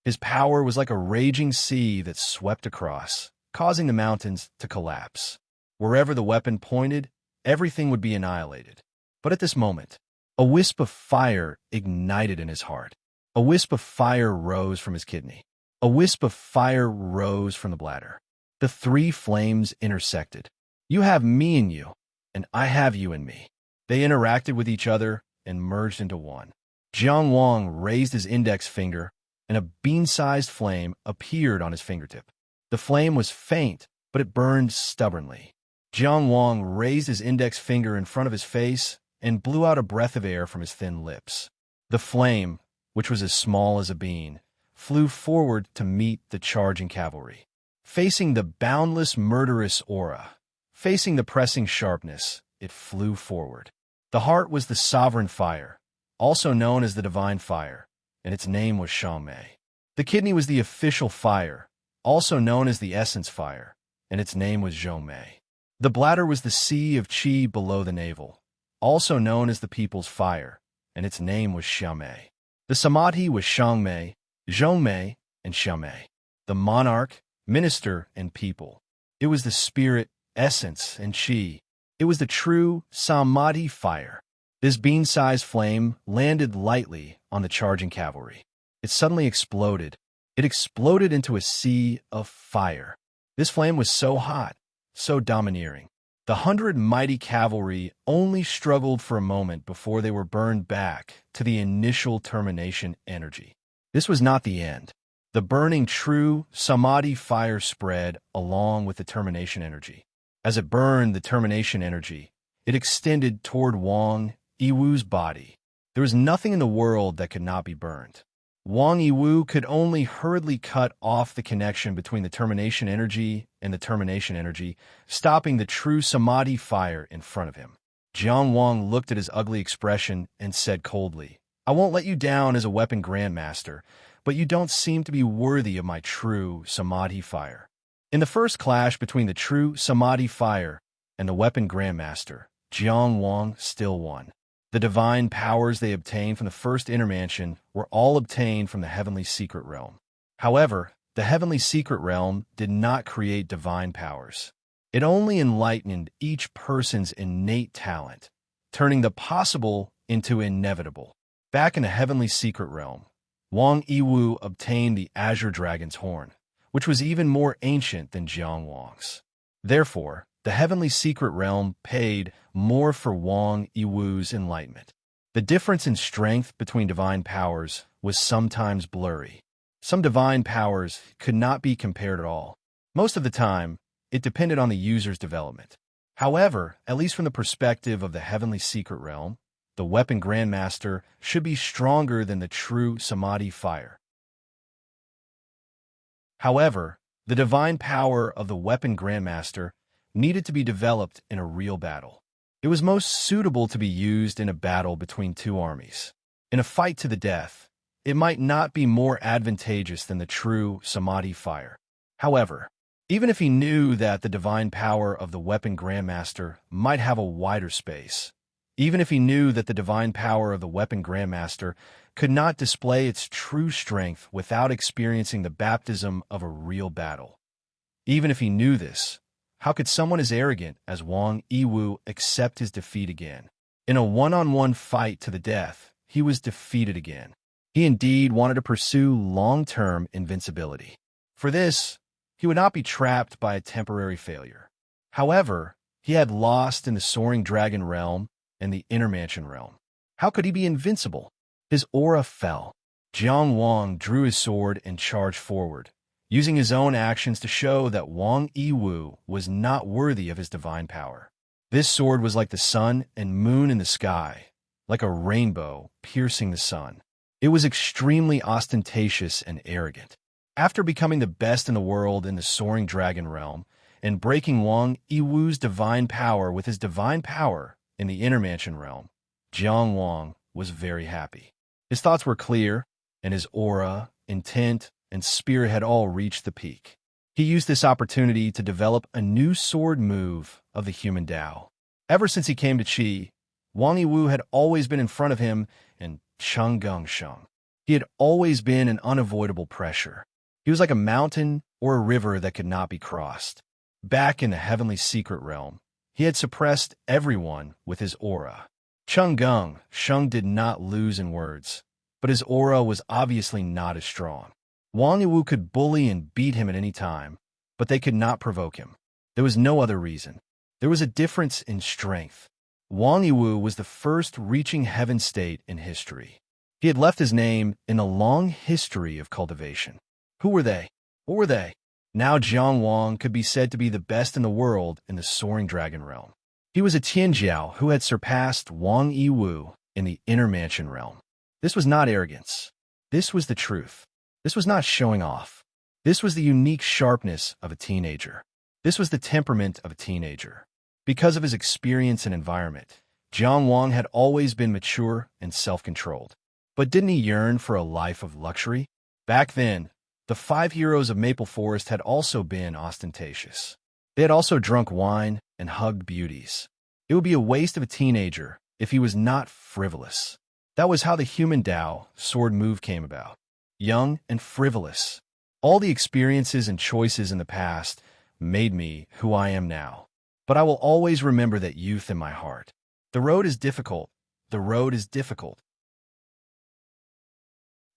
His power was like a raging sea that swept across, causing the mountains to collapse. Wherever the weapon pointed, everything would be annihilated. But at this moment, a wisp of fire ignited in his heart. A wisp of fire rose from his kidney. A wisp of fire rose from the bladder. The three flames intersected. You have me in you, and I have you in me. They interacted with each other and merged into one. Jiang Wang raised his index finger, and a bean-sized flame appeared on his fingertip. The flame was faint, but it burned stubbornly. Jiang Wang raised his index finger in front of his face and blew out a breath of air from his thin lips. The flame, which was as small as a bean, flew forward to meet the charging cavalry. Facing the boundless, murderous aura, facing the pressing sharpness, it flew forward. The heart was the sovereign fire, also known as the divine fire, and its name was Shangmei. The kidney was the official fire, also known as the essence fire, and its name was Zhongmei. The bladder was the sea of qi below the navel, also known as the people's fire, and its name was Xiaomei. The samadhi was Shangmei, Zhongmei, and Xiaomei. The monarch, minister, and people. It was the spirit, essence, and qi. It was the true samadhi fire. This bean-sized flame landed lightly on the charging cavalry. It suddenly exploded. It exploded into a sea of fire. This flame was so hot, so domineering. The 100 mighty cavalry only struggled for a moment before they were burned back to the initial termination energy. This was not the end. The burning true samadhi fire spread along with the termination energy. As it burned the termination energy, it extended toward Wang Yiwu's body. There was nothing in the world that could not be burned. Wang Yiwu could only hurriedly cut off the connection between the termination energy and the termination energy, stopping the true samadhi fire in front of him. Jiang Wang looked at his ugly expression and said coldly, "I won't let you down as a weapon grandmaster, but you don't seem to be worthy of my true samadhi fire." In the first clash between the true samadhi fire and the weapon grandmaster, Jiang Wang still won. The divine powers they obtained from the first inner mansion were all obtained from the heavenly secret realm. However, the heavenly secret realm did not create divine powers. It only enlightened each person's innate talent, turning the possible into inevitable. Back in the heavenly secret realm, Wang Yiwu obtained the azure dragon's horn, which was even more ancient than Jiang Wang's. Therefore, the heavenly secret realm paid more for Wang Yiwu's enlightenment. The difference in strength between divine powers was sometimes blurry. Some divine powers could not be compared at all. Most of the time, it depended on the user's development. However, at least from the perspective of the heavenly secret realm, the weapon grandmaster should be stronger than the true samadhi fire. However, the divine power of the weapon grandmaster needed to be developed in a real battle. It was most suitable to be used in a battle between two armies. In a fight to the death, it might not be more advantageous than the true samadhi fire. However, even if he knew that the divine power of the weapon grandmaster might have a wider space, even if he knew that the divine power of the weapon grandmaster could not display its true strength without experiencing the baptism of a real battle, even if he knew this, how could someone as arrogant as Wang Yiwu accept his defeat again? In a one-on-one fight to the death, he was defeated again. He indeed wanted to pursue long-term invincibility. For this, he would not be trapped by a temporary failure. However, he had lost in the soaring dragon realm and the inner mansion realm. How could he be invincible? His aura fell. Jiang Wang drew his sword and charged forward, using his own actions to show that Wang Yiwu was not worthy of his divine power. This sword was like the sun and moon in the sky, like a rainbow piercing the sun. It was extremely ostentatious and arrogant. After becoming the best in the world in the soaring dragon realm and breaking Wang Yiwu's divine power with his divine power in the inner mansion realm, Jiang Wang was very happy. His thoughts were clear, and his aura, intent, and spirit had all reached the peak. He used this opportunity to develop a new sword move of the human Tao. Ever since he came to Qi, Wang Yiwu had always been in front of him and Chenggung Sheng. He had always been an unavoidable pressure. He was like a mountain or a river that could not be crossed. Back in the heavenly secret realm, he had suppressed everyone with his aura. Chenggung Sheng did not lose in words, but his aura was obviously not as strong. Wang Yiwu could bully and beat him at any time, but they could not provoke him. There was no other reason. There was a difference in strength. Wang Yiwu was the first reaching heaven state in history. He had left his name in a long history of cultivation. Who were they? What were they? Now Jiang Wang could be said to be the best in the world in the soaring dragon realm. He was a Tianjiao who had surpassed Wang Yiwu in the inner mansion realm. This was not arrogance. This was the truth. This was not showing off. This was the unique sharpness of a teenager. This was the temperament of a teenager. Because of his experience and environment, Jiang Wang had always been mature and self-controlled. But didn't he yearn for a life of luxury? Back then, the 5 heroes of Maple Forest had also been ostentatious. They had also drunk wine and hugged beauties. It would be a waste of a teenager if he was not frivolous. That was how the human Tao sword move came about. Young and frivolous. All the experiences and choices in the past made me who I am now. But I will always remember that youth in my heart. The road is difficult. The road is difficult.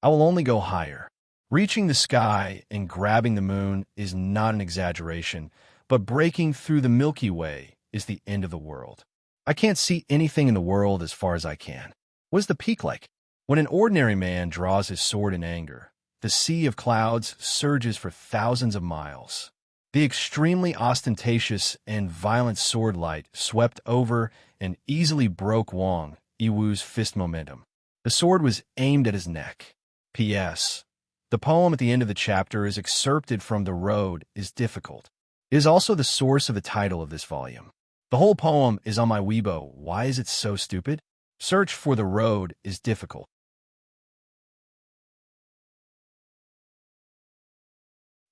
I will only go higher. Reaching the sky and grabbing the moon is not an exaggeration, but breaking through the Milky Way is the end of the world. I can't see anything in the world as far as I can. What is the peak like? When an ordinary man draws his sword in anger, the sea of clouds surges for thousands of miles. The extremely ostentatious and violent sword light swept over and easily broke Wang Yiwu's fist momentum. The sword was aimed at his neck. P.S. The poem at the end of the chapter is excerpted from The Road is Difficult. It is also the source of the title of this volume. The whole poem is on my Weibo. Why is it so stupid? Search for The Road is Difficult.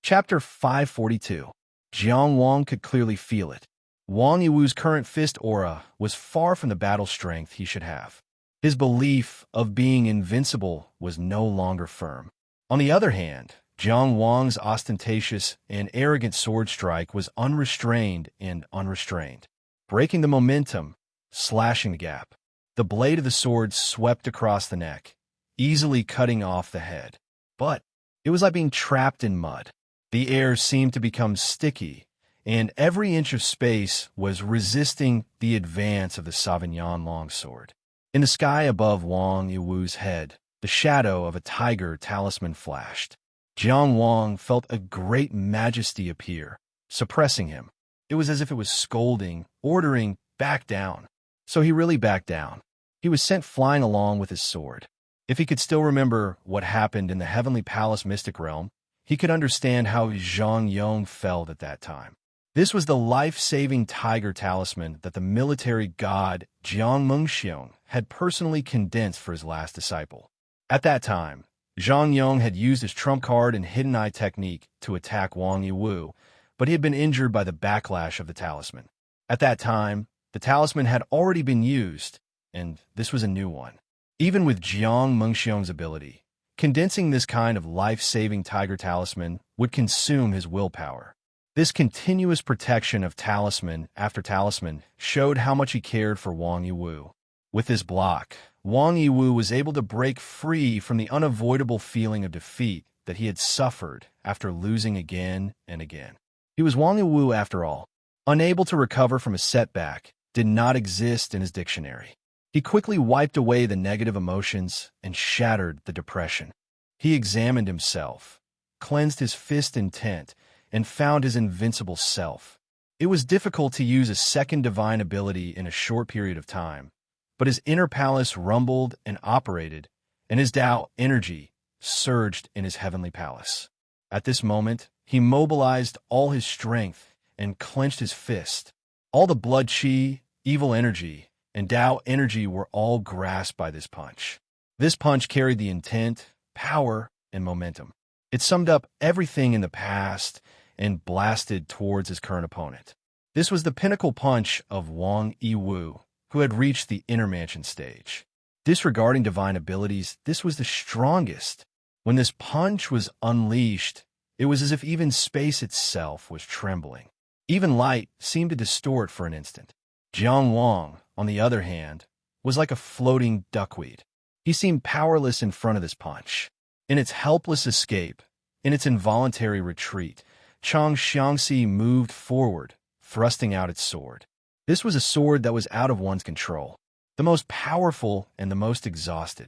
Chapter 542. Jiang Wang could clearly feel it. Wang Yiwu's current fist aura was far from the battle strength he should have. His belief of being invincible was no longer firm. On the other hand, Jiang Wang's ostentatious and arrogant sword strike was unrestrained and unrestrained, breaking the momentum, slashing the gap. The blade of the sword swept across the neck, easily cutting off the head. But it was like being trapped in mud. The air seemed to become sticky, and every inch of space was resisting the advance of the Sauvignon longsword. In the sky above Wang Yiwu's head, the shadow of a tiger talisman flashed. Jiang Wang felt a great majesty appear, suppressing him. It was as if it was scolding, ordering, back down. So he really backed down. He was sent flying along with his sword. If he could still remember what happened in the Heavenly Palace mystic realm, he could understand how Zhang Yong felt at that time. This was the life-saving tiger talisman that the military god Jiang Mengxiong had personally condensed for his last disciple. At that time, Zhang Yong had used his trump card and hidden eye technique to attack Wang Yiwu, but he had been injured by the backlash of the talisman. At that time, the talisman had already been used, and this was a new one. Even with Jiang Mengxiong's ability, condensing this kind of life-saving tiger talisman would consume his willpower. This continuous protection of talisman after talisman showed how much he cared for Wang Yiwu. With this block, Wang Yiwu was able to break free from the unavoidable feeling of defeat that he had suffered after losing again and again. He was Wang Yiwu after all. Unable to recover from a setback did not exist in his dictionary. He quickly wiped away the negative emotions and shattered the depression. He examined himself, cleansed his fist intent, and found his invincible self. It was difficult to use a second divine ability in a short period of time, but his inner palace rumbled and operated, and his Tao energy surged in his heavenly palace. At this moment, he mobilized all his strength and clenched his fist. All the blood chi, evil energy, and Tao energy were all grasped by this punch. This punch carried the intent, power, and momentum. It summed up everything in the past and blasted towards his current opponent. This was the pinnacle punch of Wang Yiwu, who had reached the inner mansion stage. Disregarding divine abilities, this was the strongest. When this punch was unleashed, it was as if even space itself was trembling. Even light seemed to distort for an instant. Jiang Wang, on the other hand, was like a floating duckweed. He seemed powerless in front of this punch. In its helpless escape, in its involuntary retreat, Chang Xiangxi moved forward, thrusting out its sword. This was a sword that was out of one's control, the most powerful and the most exhausted.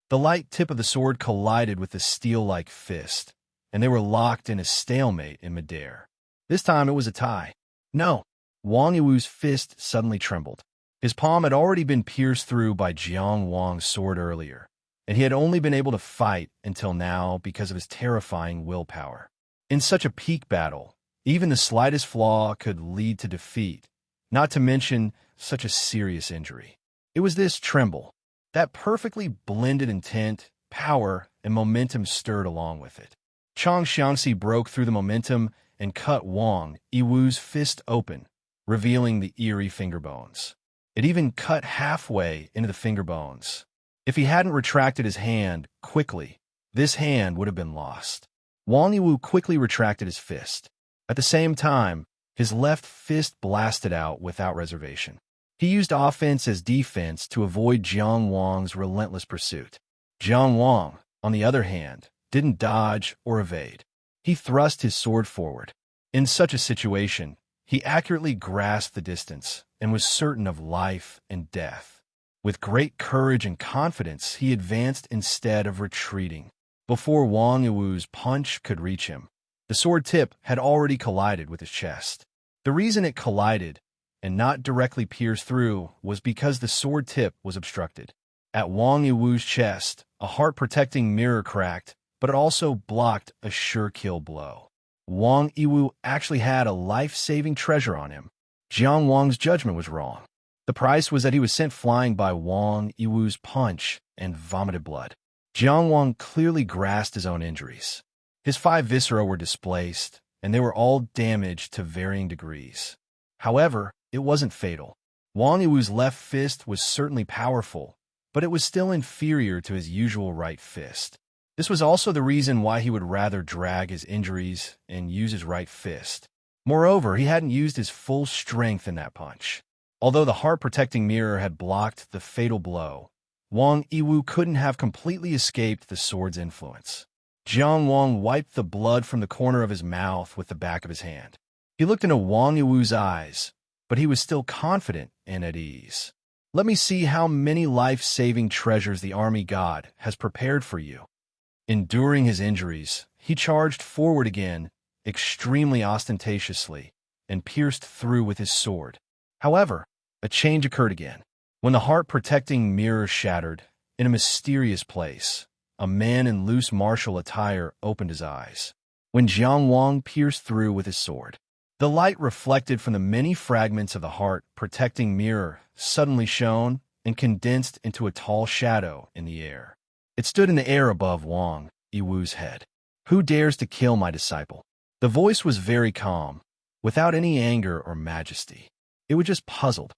The light tip of the sword collided with the steel-like fist, and they were locked in a stalemate in midair. This time it was a tie. No, Wang Yiwu's fist suddenly trembled. His palm had already been pierced through by Jiang Wang's sword earlier, and he had only been able to fight until now because of his terrifying willpower. In such a peak battle, even the slightest flaw could lead to defeat, not to mention such a serious injury. It was this tremble that perfectly blended intent, power, and momentum stirred along with it. Chang Xiangxi broke through the momentum and cut Wang Yiwu's fist open, revealing the eerie finger bones. It even cut halfway into the finger bones. If he hadn't retracted his hand quickly, this hand would have been lost. Wang Yiwu quickly retracted his fist. At the same time, his left fist blasted out without reservation. He used offense as defense to avoid Jiang Wang's relentless pursuit. Jiang Wang, on the other hand, didn't dodge or evade. He thrust his sword forward. In such a situation, he accurately grasped the distance and was certain of life and death. With great courage and confidence, he advanced instead of retreating. Before Wang Yiwu's punch could reach him, the sword tip had already collided with his chest. The reason it collided and not directly pierced through was because the sword tip was obstructed. At Wang Yiwu's chest, a heart-protecting mirror cracked, but it also blocked a sure-kill blow. Wang Yiwu actually had a life-saving treasure on him. Jiang Wang's judgment was wrong. The price was that he was sent flying by Wang Yiwu's punch and vomited blood. Jiang Wang clearly grasped his own injuries. His 5 viscera were displaced, and they were all damaged to varying degrees. However, it wasn't fatal. Wang Yiwu's left fist was certainly powerful, but it was still inferior to his usual right fist. This was also the reason why he would rather drag his injuries and use his right fist. Moreover, he hadn't used his full strength in that punch. Although the heart-protecting mirror had blocked the fatal blow, Wang Yiwu couldn't have completely escaped the sword's influence. Jiang Wang wiped the blood from the corner of his mouth with the back of his hand. He looked into Wang Yiwu's eyes, but he was still confident and at ease. "Let me see how many life-saving treasures the army god has prepared for you." Enduring his injuries, he charged forward again, extremely ostentatiously, and pierced through with his sword. However, a change occurred again. When the heart-protecting mirror shattered, in a mysterious place, a man in loose martial attire opened his eyes. When Jiang Wang pierced through with his sword, the light reflected from the many fragments of the heart-protecting mirror suddenly shone and condensed into a tall shadow in the air. It stood in the air above Wang Yiwu's head. "Who dares to kill my disciple?" The voice was very calm, without any anger or majesty. It was just puzzled,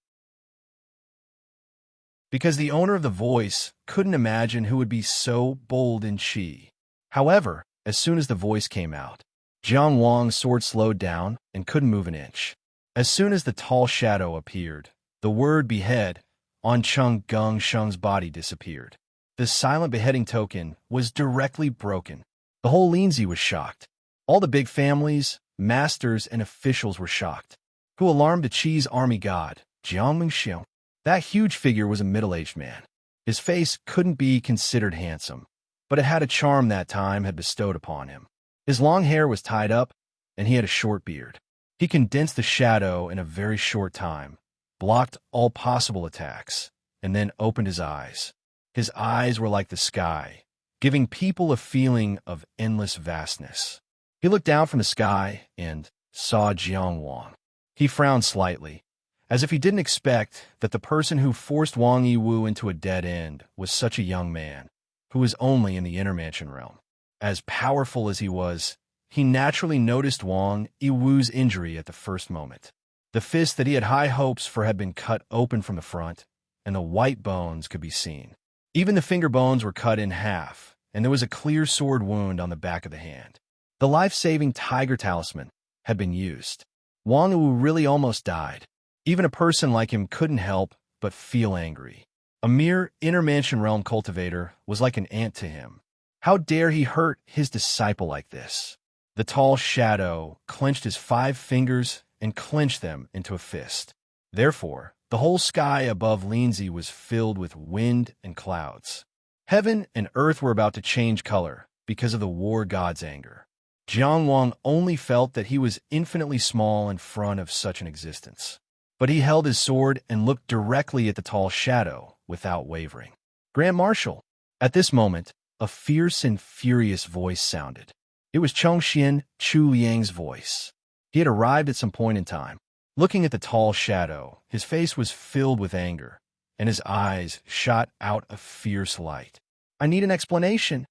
because the owner of the voice couldn't imagine who would be so bold and chi. However, as soon as the voice came out, Jiang Wang's sword slowed down and couldn't move an inch. As soon as the tall shadow appeared, the word behead on Cheng Gung Sheng's body disappeared. The silent beheading token was directly broken. The whole Linzi was shocked. All the big families, masters, and officials were shocked. Who alarmed the Qi's army god, Jiang Mingxiu? That huge figure was a middle-aged man. His face couldn't be considered handsome, but it had a charm that time had bestowed upon him. His long hair was tied up, and he had a short beard. He condensed the shadow in a very short time, blocked all possible attacks, and then opened his eyes. His eyes were like the sky, giving people a feeling of endless vastness. He looked down from the sky and saw Jiang Wang. He frowned slightly, as if he didn't expect that the person who forced Wang Yiwu into a dead end was such a young man, who was only in the inner mansion realm. As powerful as he was, he naturally noticed Wang Yiwu's injury at the first moment. The fist that he had high hopes for had been cut open from the front, and the white bones could be seen. Even the finger bones were cut in half, and there was a clear sword wound on the back of the hand. The life-saving tiger talisman had been used. Wang Yiwu really almost died. Even a person like him couldn't help but feel angry. A mere inner mansion realm cultivator was like an ant to him. How dare he hurt his disciple like this? The tall shadow clenched his 5 fingers and clenched them into a fist. Therefore, the whole sky above Lindsay was filled with wind and clouds. Heaven and earth were about to change color because of the war god's anger. Jiang Wang only felt that he was infinitely small in front of such an existence. But he held his sword and looked directly at the tall shadow without wavering. Grand Marshal! At this moment, a fierce and furious voice sounded. It was Chongxian Chu Liang's voice. He had arrived at some point in time. Looking at the tall shadow, his face was filled with anger, and his eyes shot out a fierce light. I need an explanation.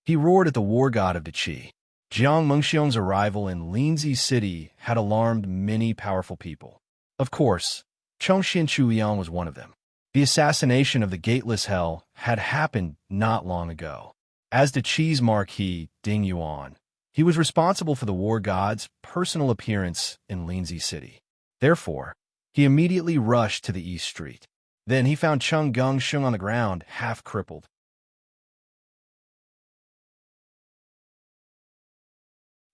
He roared at the war god of the Qi. Jiang Mengxiong's arrival in Linzi City had alarmed many powerful people. Of course, Chongxian Chuliang was one of them. The assassination of the Gateless Hell had happened not long ago. As the Qi's marquis, Ding Yuan, he was responsible for the war god's personal appearance in Linzi City. Therefore, he immediately rushed to the East Street. Then he found Cheng Gengsheng on the ground, half crippled.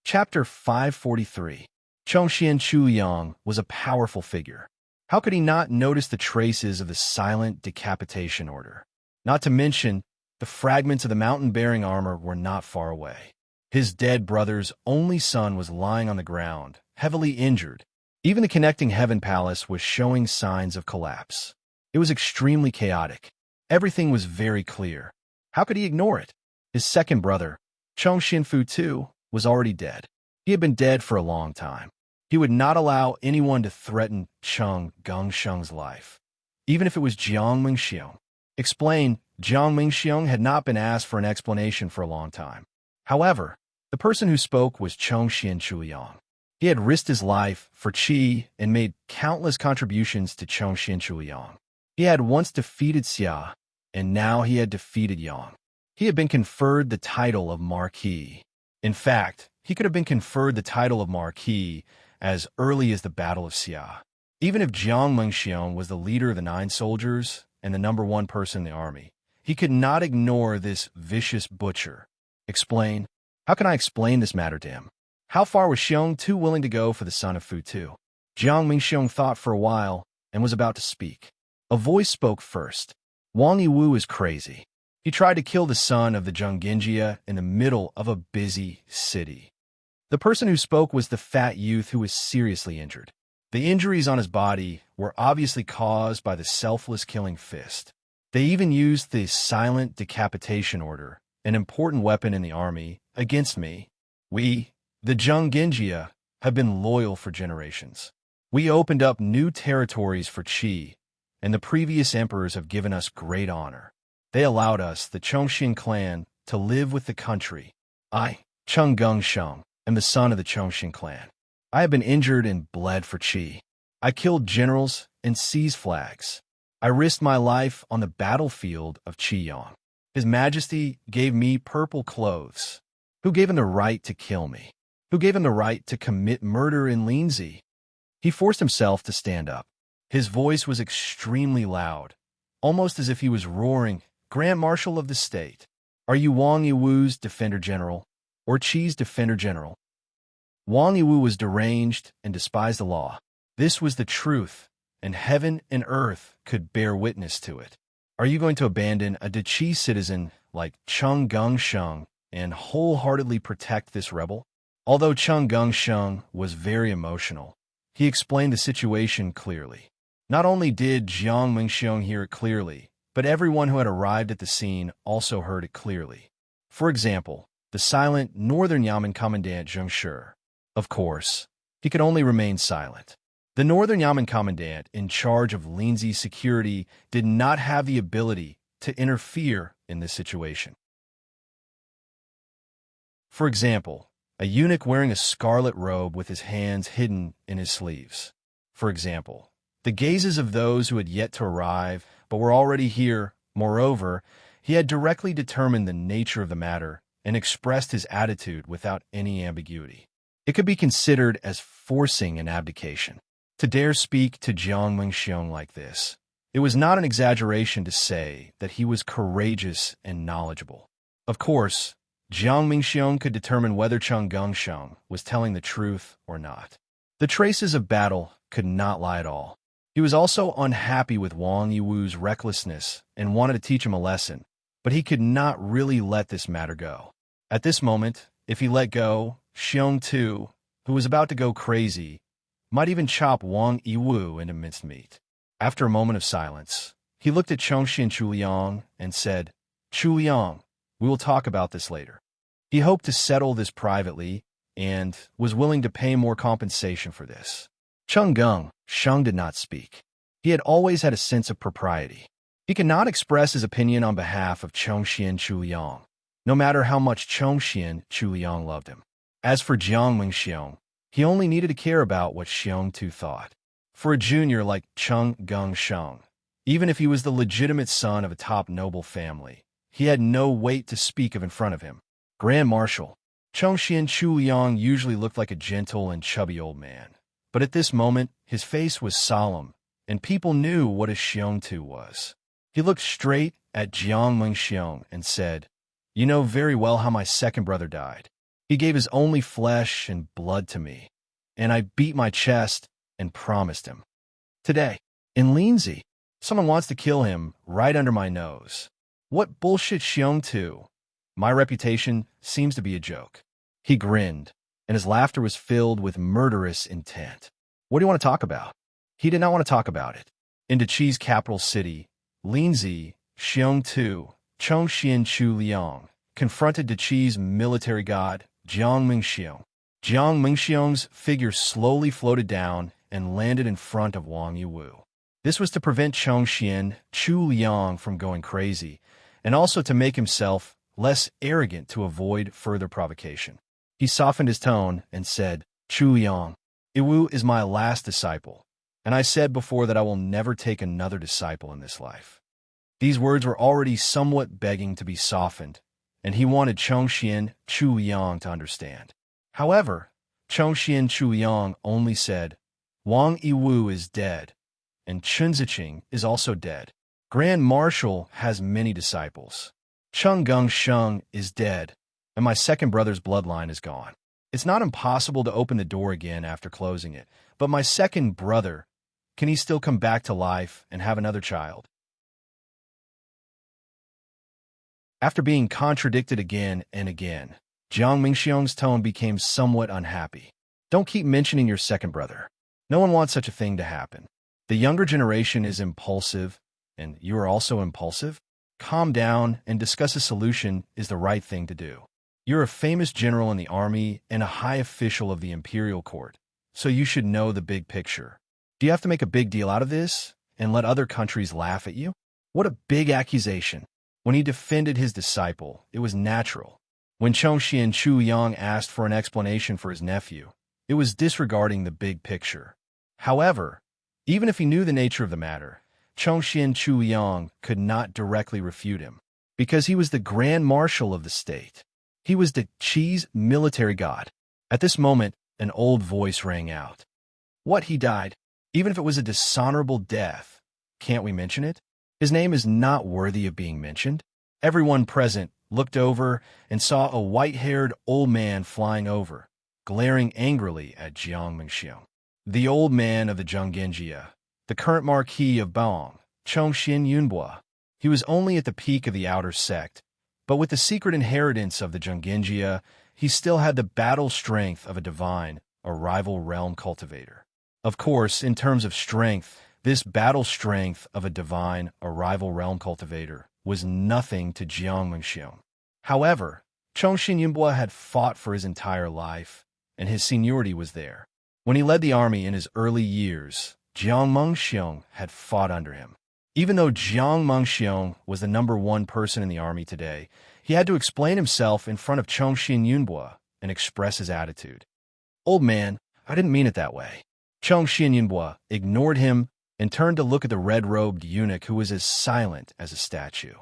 Chapter 543. Chongxian Chuliang was a powerful figure. How could he not notice the traces of the silent decapitation order? Not to mention, the fragments of the mountain-bearing armor were not far away. His dead brother's only son was lying on the ground, heavily injured. Even the connecting heaven palace was showing signs of collapse. It was extremely chaotic. Everything was very clear. How could he ignore it? His second brother, Chongxian Fu too, was already dead. He had been dead for a long time. He would not allow anyone to threaten Cheng Gengsheng's life, even if it was Jiang Mengxiong. Explain, Jiang Mengxiong had not been asked for an explanation for a long time. However, the person who spoke was Chongxian Chuliang. He had risked his life for Qi and made countless contributions to Chongxian Chuliang. He had once defeated Xia, and now he had defeated Yang. He had been conferred the title of Marquis. In fact, he could have been conferred the title of Marquis as early as the Battle of Xia. Even if Jiang Mengxiong was the leader of the 9 soldiers and the #1 person in the army, he could not ignore this vicious butcher. Explain. How can I explain this matter to him? How far was Xiong too willing to go for the son of Fu Tu? Jiang Mengxiong thought for a while and was about to speak. A voice spoke first. Wang Yiwu is crazy. He tried to kill the son of the Zhongjinjia in the middle of a busy city. The person who spoke was the fat youth who was seriously injured. The injuries on his body were obviously caused by the selfless killing fist. They even used the silent decapitation order, an important weapon in the army, against me. We, the Zhongjinjia, have been loyal for generations. We opened up new territories for Qi, and the previous emperors have given us great honor. They allowed us, the Chongxian clan, to live with the country. I, Cheng Gengsheng, am the son of the Chongxian clan. I have been injured and bled for Qi. I killed generals and seized flags. I risked my life on the battlefield of Qiyang. His Majesty gave me purple clothes. Who gave him the right to kill me? Who gave him the right to commit murder in Linzi? He forced himself to stand up. His voice was extremely loud, almost as if he was roaring, Grand Marshal of the state. Are you Wang Yiwu's Defender General, or Qi's Defender General? Wang Yiwu was deranged and despised the law. This was the truth, and heaven and earth could bear witness to it. Are you going to abandon a De Qi citizen like Cheng Gengsheng and wholeheartedly protect this rebel? Although Cheng Gengsheng was very emotional, he explained the situation clearly. Not only did Jiang Mengxiong hear it clearly, but everyone who had arrived at the scene also heard it clearly. For example, the silent Northern Yamen Commandant Zheng Shi. Of course, he could only remain silent. The Northern Yamen Commandant in charge of Linzi's security did not have the ability to interfere in this situation. For example, a eunuch wearing a scarlet robe with his hands hidden in his sleeves. For example, the gazes of those who had yet to arrive but were already here. Moreover, he had directly determined the nature of the matter and expressed his attitude without any ambiguity. It could be considered as forcing an abdication. To dare speak to Jiang Mengxiong like this, it was not an exaggeration to say that he was courageous and knowledgeable. Of course, Jiang Mengxiong could determine whether Cheng Gengsheng was telling the truth or not. The traces of battle could not lie at all. He was also unhappy with Wang Yiwu's recklessness and wanted to teach him a lesson, but he could not really let this matter go. At this moment, if he let go, Xiong Tu, who was about to go crazy, might even chop Wang Yiwu into minced meat. After a moment of silence, he looked at Chongxi and Chuliang and said, "Chuliang, we will talk about this later." He hoped to settle this privately and was willing to pay more compensation for this. Sheng did not speak. He had always had a sense of propriety. He could not express his opinion on behalf of Chongxi and Chuliang, no matter how much Chongxi and Chuliang loved him. As for Jiang Mingxiong, he only needed to care about what Xiong Tu thought. For a junior like Sheng, even if he was the legitimate son of a top noble family, he had no weight to speak of in front of him. Grand Marshal Chongxi and Chuliang usually looked like a gentle and chubby old man, but at this moment his face was solemn, and people knew what a Xiong Tu was. He looked straight at Jiang Mingxiong and said, "You know very well how my second brother died. He gave his only flesh and blood to me, and I beat my chest and promised him. Today, in Linzi, someone wants to kill him right under my nose. What bullshit, Xiong Tu? My reputation seems to be a joke." He grinned, and his laughter was filled with murderous intent. "What do you want to talk about?" He did not want to talk about it. In Daqi's capital city, Linzi, Xiong Tu, Chongxi and Chu Liang confronted Daqi's military god, Jiang Mingxiong. Jiang Mingxiong's figure slowly floated down and landed in front of Wang Yiwu. This was to prevent Chongxi and Chu Liang from going crazy, and also to make himself less arrogant to avoid further provocation. He softened his tone and said, "Chu Liang, Yiwu is my last disciple, and I said before that I will never take another disciple in this life." These words were already somewhat begging to be softened, and he wanted Chongxi and Chu Liang to understand. However, Chongxi and Chu Liang only said, "Wang Yiwu is dead, and Chun Ziqing is also dead. Grand Marshal has many disciples. Cheng Sheng is dead, and my second brother's bloodline is gone. It's not impossible to open the door again after closing it, but my second brother, can he still come back to life and have another child?" After being contradicted again and again, Jiang Mingxiong's tone became somewhat unhappy. "Don't keep mentioning your second brother. No one wants such a thing to happen. The younger generation is impulsive, and you are also impulsive. Calm down and discuss a solution is the right thing to do. You're a famous general in the army and a high official of the imperial court, so you should know the big picture. Do you have to make a big deal out of this and let other countries laugh at you? What a big accusation." When he defended his disciple, it was natural. When Chongxi and Chu Yang asked for an explanation for his nephew, it was disregarding the big picture. However, even if he knew the nature of the matter, Chongxi and Chu Yang could not directly refute him, because he was the Grand Marshal of the state. He was the Qi's military god. At this moment, an old voice rang out. "What, he died? Even if it was a dishonorable death, can't we mention it? His name is not worthy of being mentioned." Everyone present looked over and saw a white-haired old man flying over, glaring angrily at Jiang Mingxiong. The old man of the Zhonggenjia, the current Marquis of Baong, Chongxin Yunbua. He was only at the peak of the outer sect, but with the secret inheritance of the Zhonggenjia, he still had the battle strength of a divine, a rival realm cultivator. Of course, in terms of strength, this battle strength of a divine, a rival realm cultivator, was nothing to Jiang Mingxiong. However, Chongxin Yunbua had fought for his entire life, and his seniority was there. When he led the army in his early years, Jiang Mingxiong had fought under him. Even though Jiang Mingxiong was the #1 person in the army today, he had to explain himself in front of Chongxin Yunbua and express his attitude. "Old man, I didn't mean it that way." Chongxin Yunbua ignored him and turned to look at the red-robed eunuch who was as silent as a statue.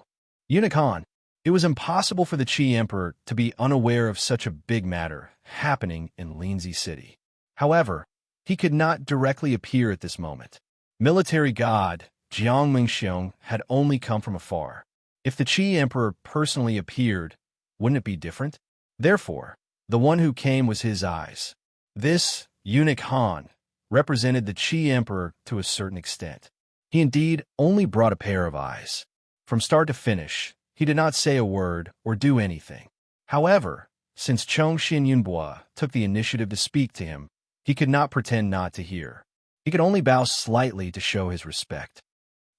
"Eunuch Han, it was impossible for the Qi Emperor to be unaware of such a big matter happening in Linzi City. However, he could not directly appear at this moment. Military god Jiang Mingxiong had only come from afar. If the Qi Emperor personally appeared, wouldn't it be different? Therefore, the one who came was his eyes. This eunuch Han, represented the Qi Emperor to a certain extent. He indeed only brought a pair of eyes. From start to finish, he did not say a word or do anything. However, since Chongqing Yunbua took the initiative to speak to him, he could not pretend not to hear. He could only bow slightly to show his respect.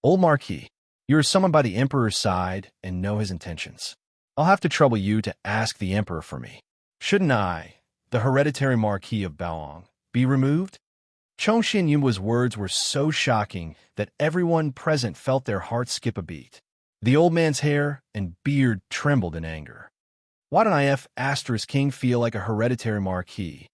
Old Marquis, you are summoned by the Emperor's side and know his intentions. I'll have to trouble you to ask the Emperor for me. Shouldn't I, the hereditary Marquis of Baoang, be removed? Chongqing Yunbua's words were so shocking that everyone present felt their hearts skip a beat. The old man's hair and beard trembled in anger. Why don't I *King feel like a hereditary marquis?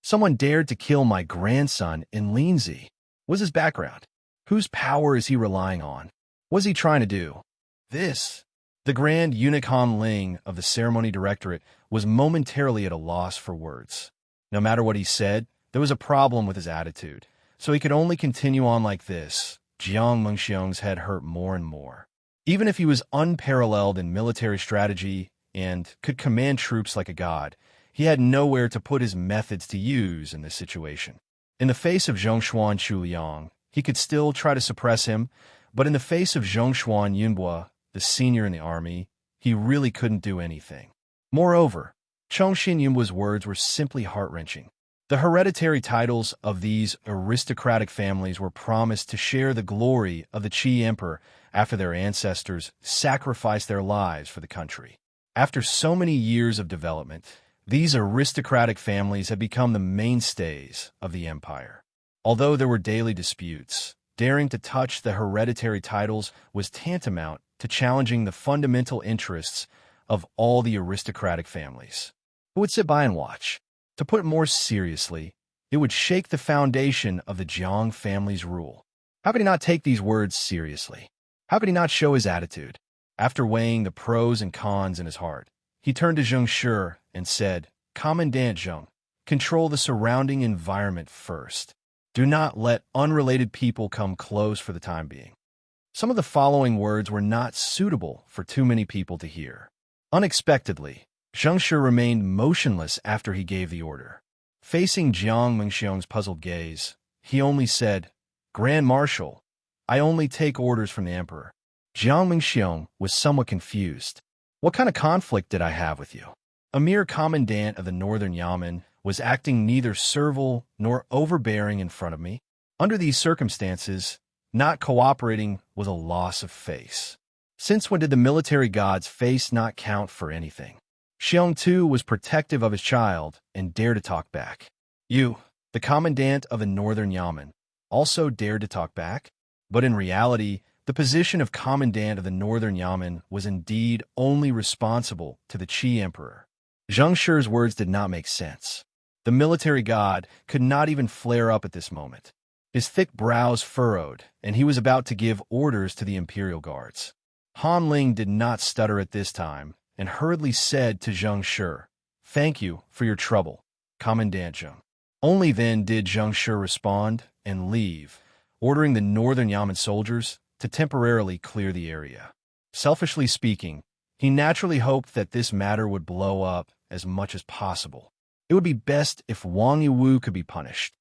Someone dared to kill my grandson in Linzi. What's his background? Whose power is he relying on? What's he trying to do? This. The Grand Eunuch Han Ling of the Ceremony Directorate was momentarily at a loss for words. No matter what he said, there was a problem with his attitude, so he could only continue on like this. Jiang Mengxiong's head hurt more and more. Even if he was unparalleled in military strategy and could command troops like a god, he had nowhere to put his methods to use in this situation. In the face of Zhongshuan Chuliang, he could still try to suppress him, but in the face of Zhongshuan Yunbua, the senior in the army, he really couldn't do anything. Moreover, Chongqing Yunbua's words were simply heart-wrenching. The hereditary titles of these aristocratic families were promised to share the glory of the Qi Emperor after their ancestors sacrificed their lives for the country. After so many years of development, these aristocratic families had become the mainstays of the empire. Although there were daily disputes, daring to touch the hereditary titles was tantamount to challenging the fundamental interests of all the aristocratic families. Who would sit by and watch? To put it more seriously, it would shake the foundation of the Jiang family's rule. How could he not take these words seriously? How could he not show his attitude? After weighing the pros and cons in his heart, he turned to Zheng Shi and said, Commandant Zheng, control the surrounding environment first. Do not let unrelated people come close for the time being. Some of the following words were not suitable for too many people to hear. Unexpectedly, Zheng Shi remained motionless after he gave the order. Facing Jiang Mengxiong's puzzled gaze, he only said, Grand Marshal, I only take orders from the Emperor. Jiang Mengxiong was somewhat confused. What kind of conflict did I have with you? A mere commandant of the Northern Yamen was acting neither servile nor overbearing in front of me. Under these circumstances, not cooperating was a loss of face. Since when did the military god's face not count for anything? Xiong too was protective of his child and dared to talk back. You, the commandant of the Northern Yamen, also dared to talk back? But in reality, the position of commandant of the Northern Yamen was indeed only responsible to the Qi Emperor. Zheng Shi's words did not make sense. The military god could not even flare up at this moment. His thick brows furrowed, and he was about to give orders to the Imperial Guards. Han Ling did not stutter at this time, and hurriedly said to Zheng Shi, Thank you for your trouble, Commandant Zheng. Only then did Zheng Shi respond and leave, ordering the Northern Yamen soldiers to temporarily clear the area. Selfishly speaking, he naturally hoped that this matter would blow up as much as possible. It would be best if Wang Yiwu could be punished.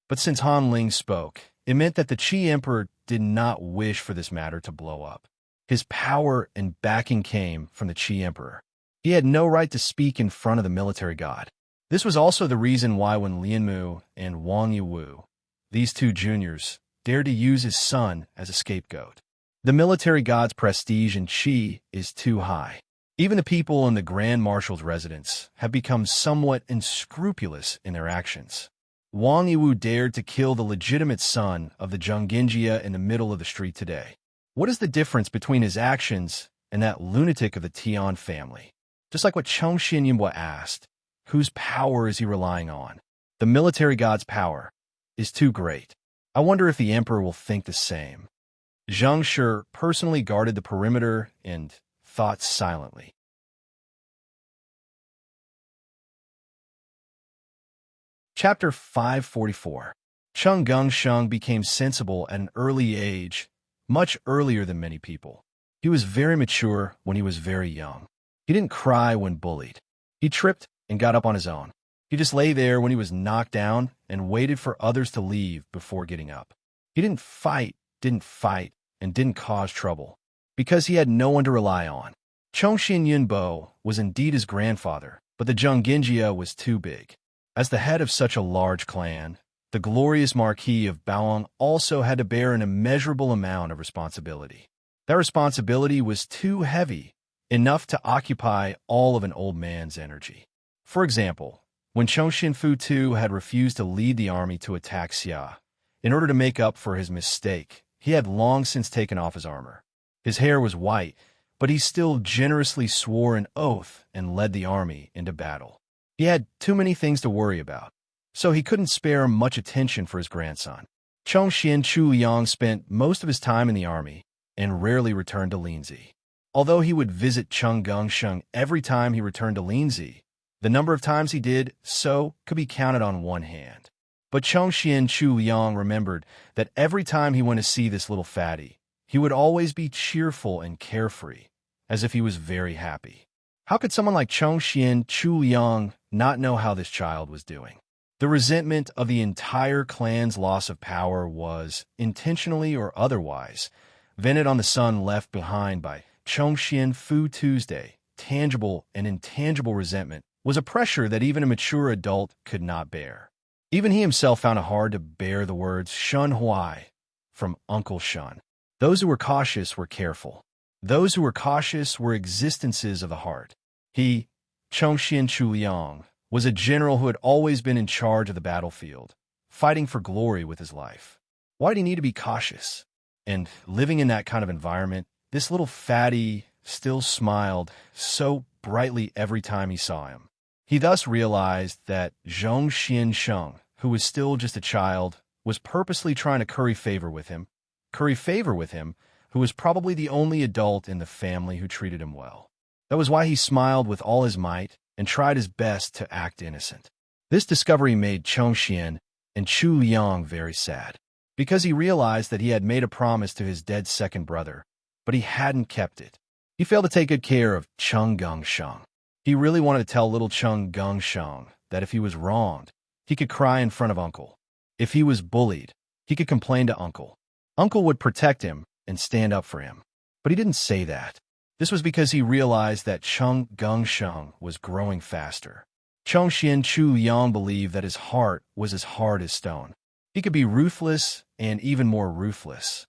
But since Han Ling spoke, it meant that the Qi Emperor did not wish for this matter to blow up. His power and backing came from the Qi Emperor. He had no right to speak in front of the military god. This was also the reason why when Lianmu and Wang Yiwu, these two juniors, dared to use his son as a scapegoat. The military god's prestige in Qi is too high. Even the people in the Grand Marshal's residence have become somewhat unscrupulous in their actions. Wang Yiwu dared to kill the legitimate son of the Zhonggenjia in the middle of the street today. What is the difference between his actions and that lunatic of the Tian family? Just like what Chongqing Yunbua asked, whose power is he relying on? The military god's power is too great. I wonder if the emperor will think the same. Zheng Shi personally guarded the perimeter and thought silently. Chapter 544. Cheng Gengsheng became sensible at an early age, much earlier than many people. He was very mature when he was very young. He didn't cry when bullied. He tripped and got up on his own. He just lay there when he was knocked down and waited for others to leave before getting up. He didn't fight, and didn't cause trouble, because he had no one to rely on. Chongxin Yunbo was indeed his grandfather, but the Zhonginjia was too big. As the head of such a large clan, the glorious Marquis of Baoang also had to bear an immeasurable amount of responsibility. That responsibility was too heavy, enough to occupy all of an old man's energy. For example, when Chongxin Fu Tu had refused to lead the army to attack Xia, in order to make up for his mistake, he had long since taken off his armor. His hair was white, but he still generously swore an oath and led the army into battle. He had too many things to worry about, so he couldn't spare much attention for his grandson. Chongxian Chuyang spent most of his time in the army and rarely returned to Linzi. Although he would visit Cheng Gongsheng every time he returned to Linzi, the number of times he did so could be counted on one hand. But Chongxian Chuyang remembered that every time he went to see this little fatty, he would always be cheerful and carefree, as if he was very happy. How could someone like Chongxian Chuyang not know how this child was doing? The resentment of the entire clan's loss of power was, intentionally or otherwise, vented on the son left behind by Chongxian Fu Tuesday. Tangible and intangible resentment was a pressure that even a mature adult could not bear. Even he himself found it hard to bear the words Shun Huai from Uncle Shun. Those who were cautious were careful. Those who were cautious were existences of the heart. He, Chongxian Chuyang, was a general who had always been in charge of the battlefield, fighting for glory with his life. Why did he need to be cautious? And living in that kind of environment, this little fatty still smiled so brightly every time he saw him. He thus realized that Zhong Xiansheng, who was still just a child, was purposely trying to curry favor with him, who was probably the only adult in the family who treated him well. That was why he smiled with all his might and tried his best to act innocent. This discovery made Chongxian and Chu Liang very sad, because he realized that he had made a promise to his dead second brother, but he hadn't kept it. He failed to take good care of Cheng Gongsheng. He really wanted to tell little Cheng Gongsheng that if he was wronged, he could cry in front of Uncle. If he was bullied, he could complain to Uncle. Uncle would protect him and stand up for him. But he didn't say that. This was because he realized that Cheng Gongsheng was growing faster. Chongxian Chuyang believed that his heart was as hard as stone. He could be ruthless and even more ruthless.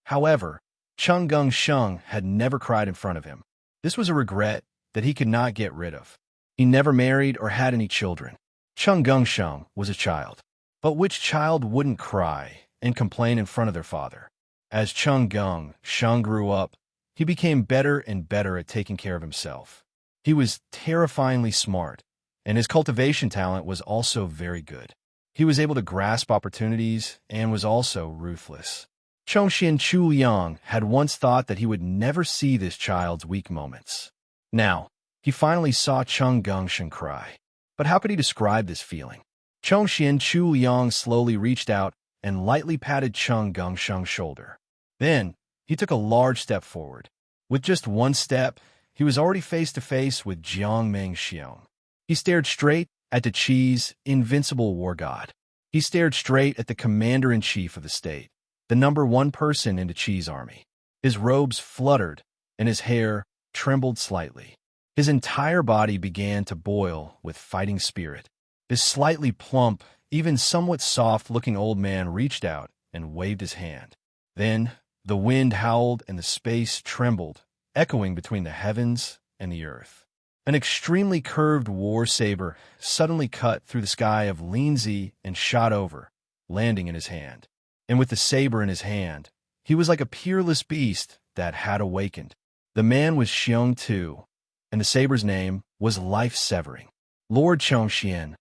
However, Cheng Gongsheng had never cried in front of him. This was a regret that he could not get rid of. He never married or had any children. Cheng Gongsheng was a child. But which child wouldn't cry and complain in front of their father? As Cheng Gongsheng grew up, he became better and better at taking care of himself. He was terrifyingly smart, and his cultivation talent was also very good. He was able to grasp opportunities and was also ruthless. Chongxian Chuyang had once thought that he would never see this child's weak moments. Now, he finally saw Cheng Gongsheng cry. But how could he describe this feeling? Chongxian Chuyang slowly reached out and lightly patted Cheng Gongsheng's shoulder. Then, he took a large step forward. With just one step, he was already face to face with Jiang Mengxiong. He stared straight at the Qi's invincible war god. He stared straight at the commander-in-chief of the state, the #1 person in the Qi's army. His robes fluttered, and his hair trembled slightly. His entire body began to boil with fighting spirit. This slightly plump, even somewhat soft-looking old man reached out and waved his hand. Then, the wind howled and the space trembled, echoing between the heavens and the earth. An extremely curved war saber suddenly cut through the sky of Linzi and shot over, landing in his hand. And with the saber in his hand, he was like a peerless beast that had awakened. The man was Xiong Tu, and the saber's name was Life-Severing. Lord Chongxian.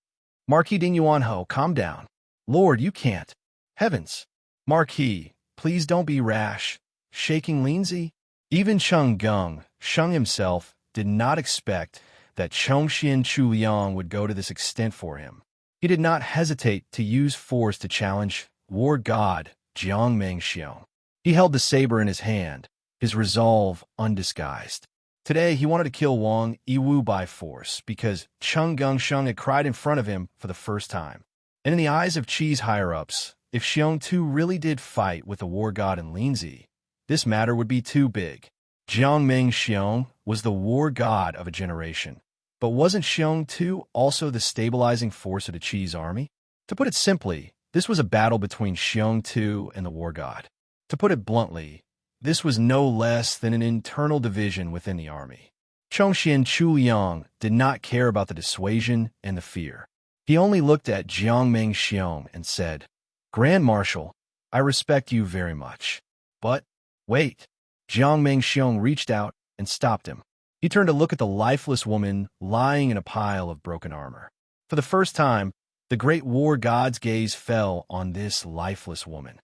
Marquis Dingyuanho, calm down. Lord, you can't. Heavens. Marquis, please don't be rash. Shaking Linzi? Even Cheng Gongsheng himself did not expect that Chongxian Chuyang would go to this extent for him. He did not hesitate to use force to challenge war god Jiang Mengxiong. He held the saber in his hand, his resolve undisguised. Today, he wanted to kill Wang Yiwu by force because Cheng Gengsheng had cried in front of him for the first time. And in the eyes of Qi's higher-ups, if Xiong Tu really did fight with the war god in Linzi, this matter would be too big. Jiangming Xiong was the war god of a generation. But wasn't Xiong Tu also the stabilizing force of the Qi's army? To put it simply, this was a battle between Xiong Tu and the war god. To put it bluntly, this was no less than an internal division within the army. Chongxian Chuliang did not care about the dissuasion and the fear. He only looked at Jiangming Xiong and said, "Grand Marshal, I respect you very much. But, wait." Jiangming Xiong reached out and stopped him. He turned to look at the lifeless woman lying in a pile of broken armor. For the first time, the great war god's gaze fell on this lifeless woman.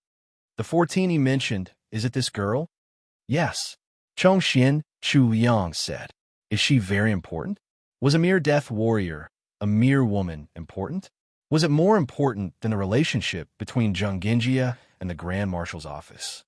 "The 14 he mentioned, is it this girl?" "Yes." Chongxian Chuliang said. "Is she very important? Was a mere death warrior, a mere woman, important? Was it more important than the relationship between Zheng Genjia and the Grand Marshal's office?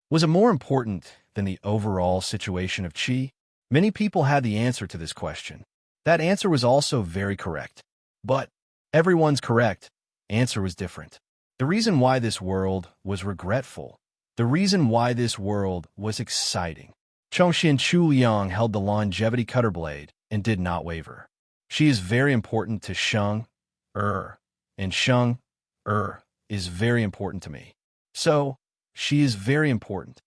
Was it more important than the overall situation of Qi?" Many people had the answer to this question. That answer was also very correct. But everyone's correct answer was different. The reason why this world was regretful, the reason why this world was exciting. Chongxian Chuliang held the longevity cutter blade and did not waver. "She is very important to Sheng, and Sheng, is very important to me. So, she is very important."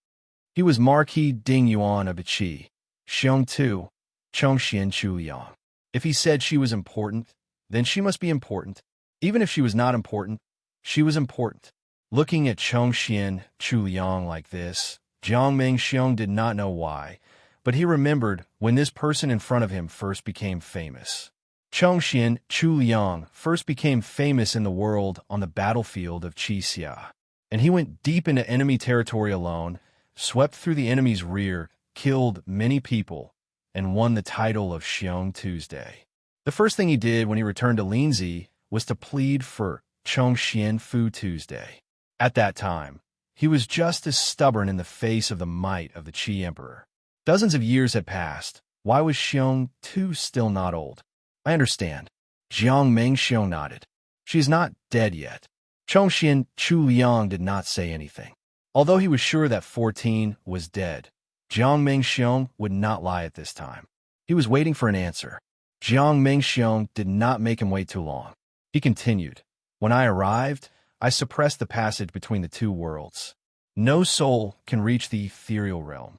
He was Marquis Ding Yuan of Qi, Xiong Tu, Chongxian Chuliang. If he said she was important, then she must be important. Even if she was not important, she was important. Looking at Chongxian Chuliang like this, Jiangming Xiong did not know why, but he remembered when this person in front of him first became famous. Chongxian Chuliang first became famous in the world on the battlefield of Qixia, and he went deep into enemy territory alone, swept through the enemy's rear, killed many people, and won the title of Xiong Tuesday. The first thing he did when he returned to Linzi was to plead for Chongxian Fu Tuesday. At that time, he was just as stubborn in the face of the might of the Qi Emperor. Dozens of years had passed. Why was Xiong Tu still not old? "I understand." Jiangming Xiong nodded. "She is not dead yet." Chongxian Chuliang did not say anything. Although he was sure that 14 was dead, Jiangming Xiong would not lie at this time. He was waiting for an answer. Jiangming Xiong did not make him wait too long. He continued, "When I arrived, I suppressed the passage between the two worlds. No soul can reach the ethereal realm."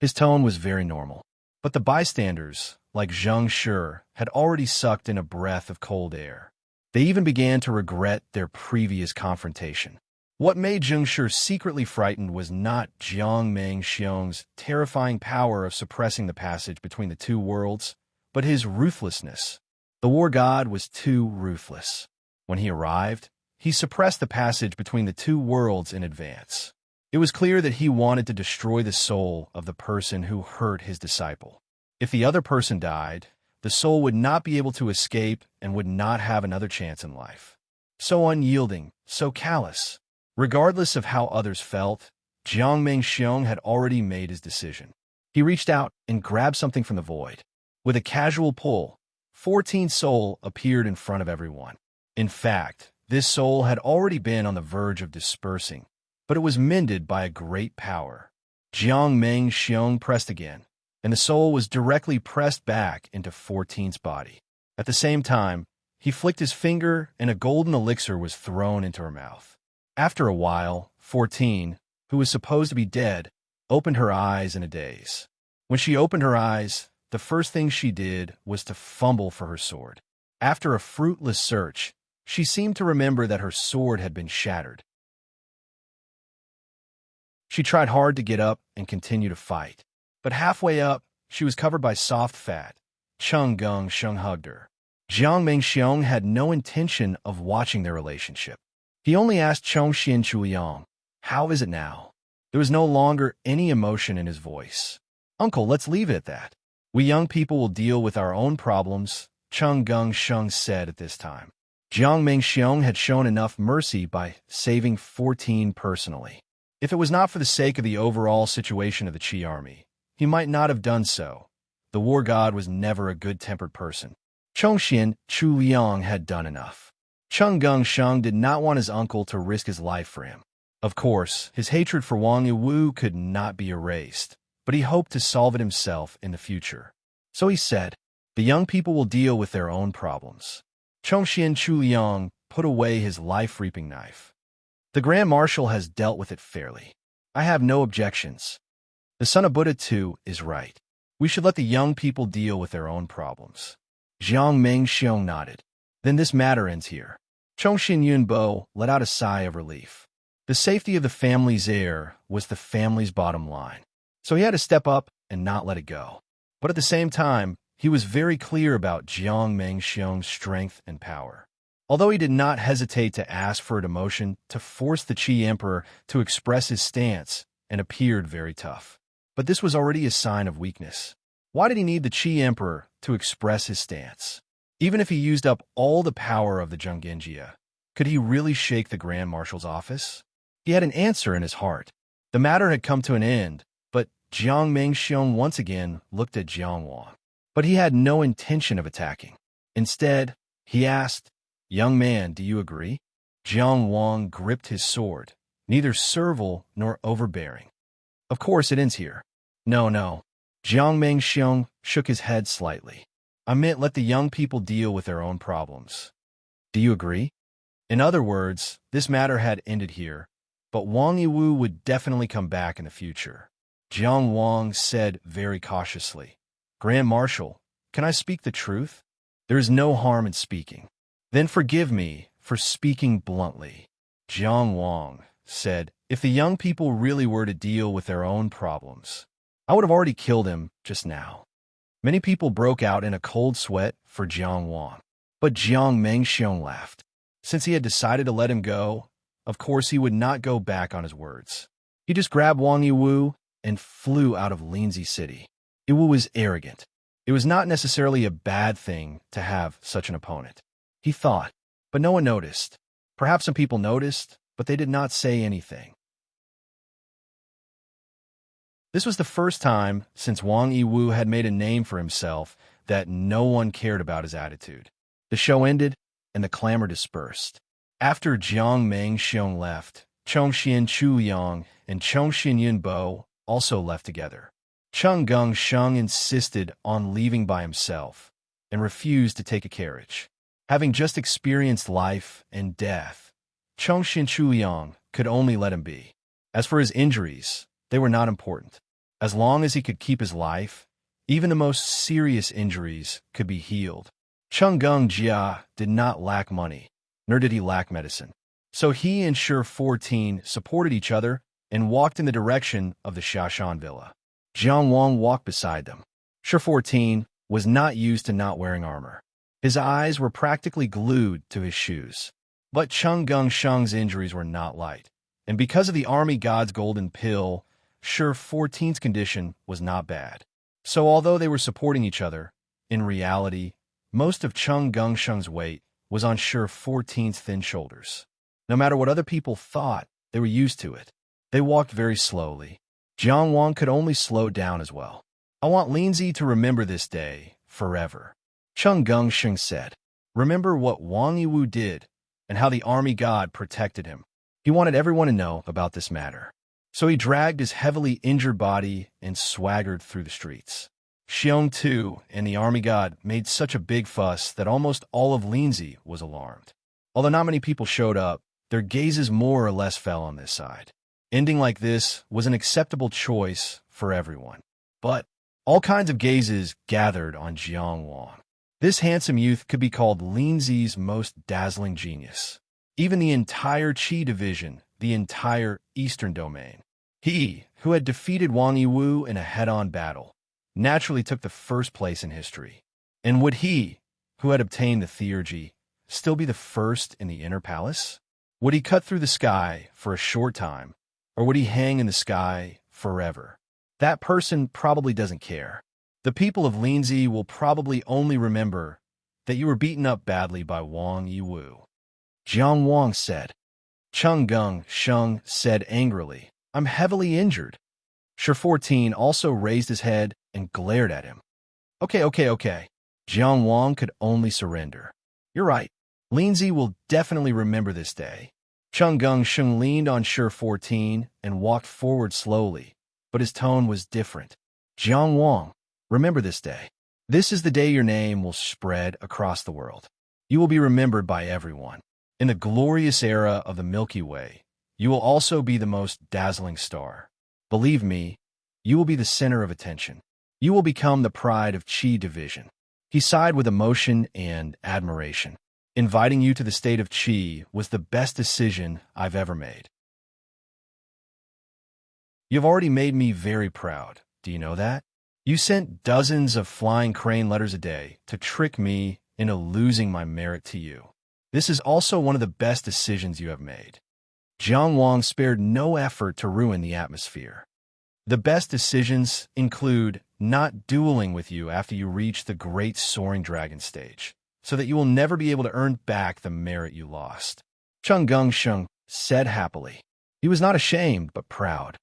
His tone was very normal. But the bystanders, like Zheng Shi, had already sucked in a breath of cold air. They even began to regret their previous confrontation. What made Zheng Shi secretly frightened was not Jiangming Xiong's terrifying power of suppressing the passage between the two worlds, but his ruthlessness. The war god was too ruthless. When he arrived, he suppressed the passage between the two worlds in advance. It was clear that he wanted to destroy the soul of the person who hurt his disciple. If the other person died, the soul would not be able to escape and would not have another chance in life. So unyielding, so callous. Regardless of how others felt, Jiangming Xiong had already made his decision. He reached out and grabbed something from the void. With a casual pull, 14 soul appeared in front of everyone. In fact, this soul had already been on the verge of dispersing, but it was mended by a great power. Jiangming Xiong pressed again, and the soul was directly pressed back into 14's body. At the same time, he flicked his finger and a golden elixir was thrown into her mouth. After a while, 14, who was supposed to be dead, opened her eyes in a daze. When she opened her eyes, the first thing she did was to fumble for her sword. After a fruitless search, she seemed to remember that her sword had been shattered. She tried hard to get up and continue to fight, but halfway up, she was covered by soft fat. Cheng Gengsheng hugged her. Jiangming Xiong had no intention of watching their relationship. He only asked Chongxian Chuliang, "How is it now?" There was no longer any emotion in his voice. "Uncle, let's leave it at that. We young people will deal with our own problems," Cheng Gengsheng said at this time. Jiangming Xiong had shown enough mercy by saving 14 personally. If it was not for the sake of the overall situation of the Qi army, he might not have done so. The war god was never a good-tempered person. Chongxian Chu Liang had done enough. Cheng Gongsheng did not want his uncle to risk his life for him. Of course, his hatred for Wang Yiwu could not be erased, but he hoped to solve it himself in the future. So he said, "The young people will deal with their own problems." Chongxian Chu Liang put away his life-reaping knife. "The Grand Marshal has dealt with it fairly. I have no objections. The son of Buddha, too, is right. We should let the young people deal with their own problems." Jiang Mengxiong nodded. "Then this matter ends here." Chongxian Yunbo let out a sigh of relief. The safety of the family's heir was the family's bottom line. So he had to step up and not let it go. But at the same time, he was very clear about Jiang Mengxiong's strength and power. Although he did not hesitate to ask for a demotion to force the Qi Emperor to express his stance and appeared very tough. But this was already a sign of weakness. Why did he need the Qi Emperor to express his stance? Even if he used up all the power of the Zhonggenjia, could he really shake the Grand Marshal's office? He had an answer in his heart. The matter had come to an end, but Jiang Mengxiong once again looked at Jiang Wang. But he had no intention of attacking. Instead, he asked, "Young man, do you agree?" Jiang Wang gripped his sword, neither servile nor overbearing. "Of course it ends here." No. Jiang Mengxiong shook his head slightly. "I meant let the young people deal with their own problems. Do you agree?" In other words, this matter had ended here, but Wang Yiwu would definitely come back in the future. Jiang Wang said very cautiously, "Grand Marshal, can I speak the truth? There is no harm in speaking." "Then forgive me for speaking bluntly." Jiang Wang said, "If the young people really were to deal with their own problems, I would have already killed him just now." Many people broke out in a cold sweat for Jiang Wang. But Jiang Mengxiong laughed. Since he had decided to let him go, of course he would not go back on his words. He just grabbed Wang Yiwu and flew out of Linzi City. Yiwu was arrogant. It was not necessarily a bad thing to have such an opponent, he thought, but no one noticed. Perhaps some people noticed, but they did not say anything. This was the first time since Wang Yiwu had made a name for himself that no one cared about his attitude. The show ended, and the clamor dispersed. After Jiang Mengxiong left, Chongxian Chu Yang and Chongxian Yunbo also left together. Cheng Gongsheng insisted on leaving by himself and refused to take a carriage. Having just experienced life and death, Chongxian Chu Yang could only let him be. As for his injuries, they were not important. As long as he could keep his life, even the most serious injuries could be healed. Cheng Gongjia did not lack money, nor did he lack medicine. So he and Shi 14 supported each other and walked in the direction of the Shashan villa. Jiang Wang walked beside them. Shi 14 was not used to not wearing armor. His eyes were practically glued to his shoes. But Cheng Gongsheng's injuries were not light, and because of the army god's golden pill, Shi 14's condition was not bad. So although they were supporting each other, in reality, most of Cheng Gongsheng's weight was on Shi 14's thin shoulders. No matter what other people thought, they were used to it. They walked very slowly. Jiang Wang could only slow down as well. "I want Linzi to remember this day forever," Cheng Gongsheng said. "Remember what Wang Yiwu did and how the army god protected him." He wanted everyone to know about this matter. So he dragged his heavily injured body and swaggered through the streets. Xiong Tu and the army god made such a big fuss that almost all of Linzi was alarmed. Although not many people showed up, their gazes more or less fell on this side. Ending like this was an acceptable choice for everyone. But all kinds of gazes gathered on Jiang Wang. This handsome youth could be called Linzi's most dazzling genius. Even the entire Qi division, the entire Eastern domain. He, who had defeated Wang Yiwu in a head-on battle, naturally took the first place in history. And would he, who had obtained the theurgy, still be the first in the inner palace? Would he cut through the sky for a short time, or would he hang in the sky forever? That person probably doesn't care. The people of Linzi will probably only remember that you were beaten up badly by Wang Yiwu. Jiang Wang said. Cheng Gongsheng said angrily, I'm heavily injured. Sure 14 also raised his head and glared at him. Okay. Jiang Wang could only surrender. You're right. Lindsay will definitely remember this day. Chung Gung Sheng leaned on Sure 14 and walked forward slowly, but his tone was different. Jiang Wang, remember this day. This is the day your name will spread across the world. You will be remembered by everyone. In the glorious era of the Milky Way, you will also be the most dazzling star. Believe me, you will be the center of attention. You will become the pride of Qi division. He sighed with emotion and admiration. Inviting you to the state of Qi was the best decision I've ever made. You've already made me very proud. Do you know that? You sent dozens of flying crane letters a day to trick me into losing my merit to you. This is also one of the best decisions you have made. Jiang Wang spared no effort to ruin the atmosphere. The best decisions include not dueling with you after you reach the great soaring dragon stage, so that you will never be able to earn back the merit you lost. Chung Gung Sheng said happily. He was not ashamed, but proud.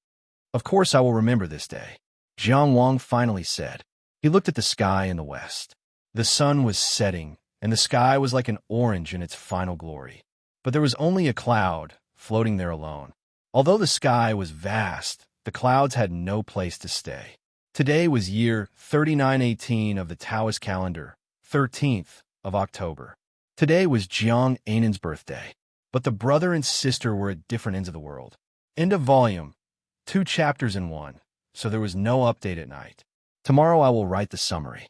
Of course I will remember this day, Jiang Wang finally said. He looked at the sky in the west. The sun was setting, and the sky was like an orange in its final glory. But there was only a cloud floating there alone. Although the sky was vast, the clouds had no place to stay. Today was year 3918 of the Taoist calendar, 13th of October. Today was Jiang Ainan's birthday, but the brother and sister were at different ends of the world. End of volume, 2 chapters in one, so there was no update at night. Tomorrow I will write the summary.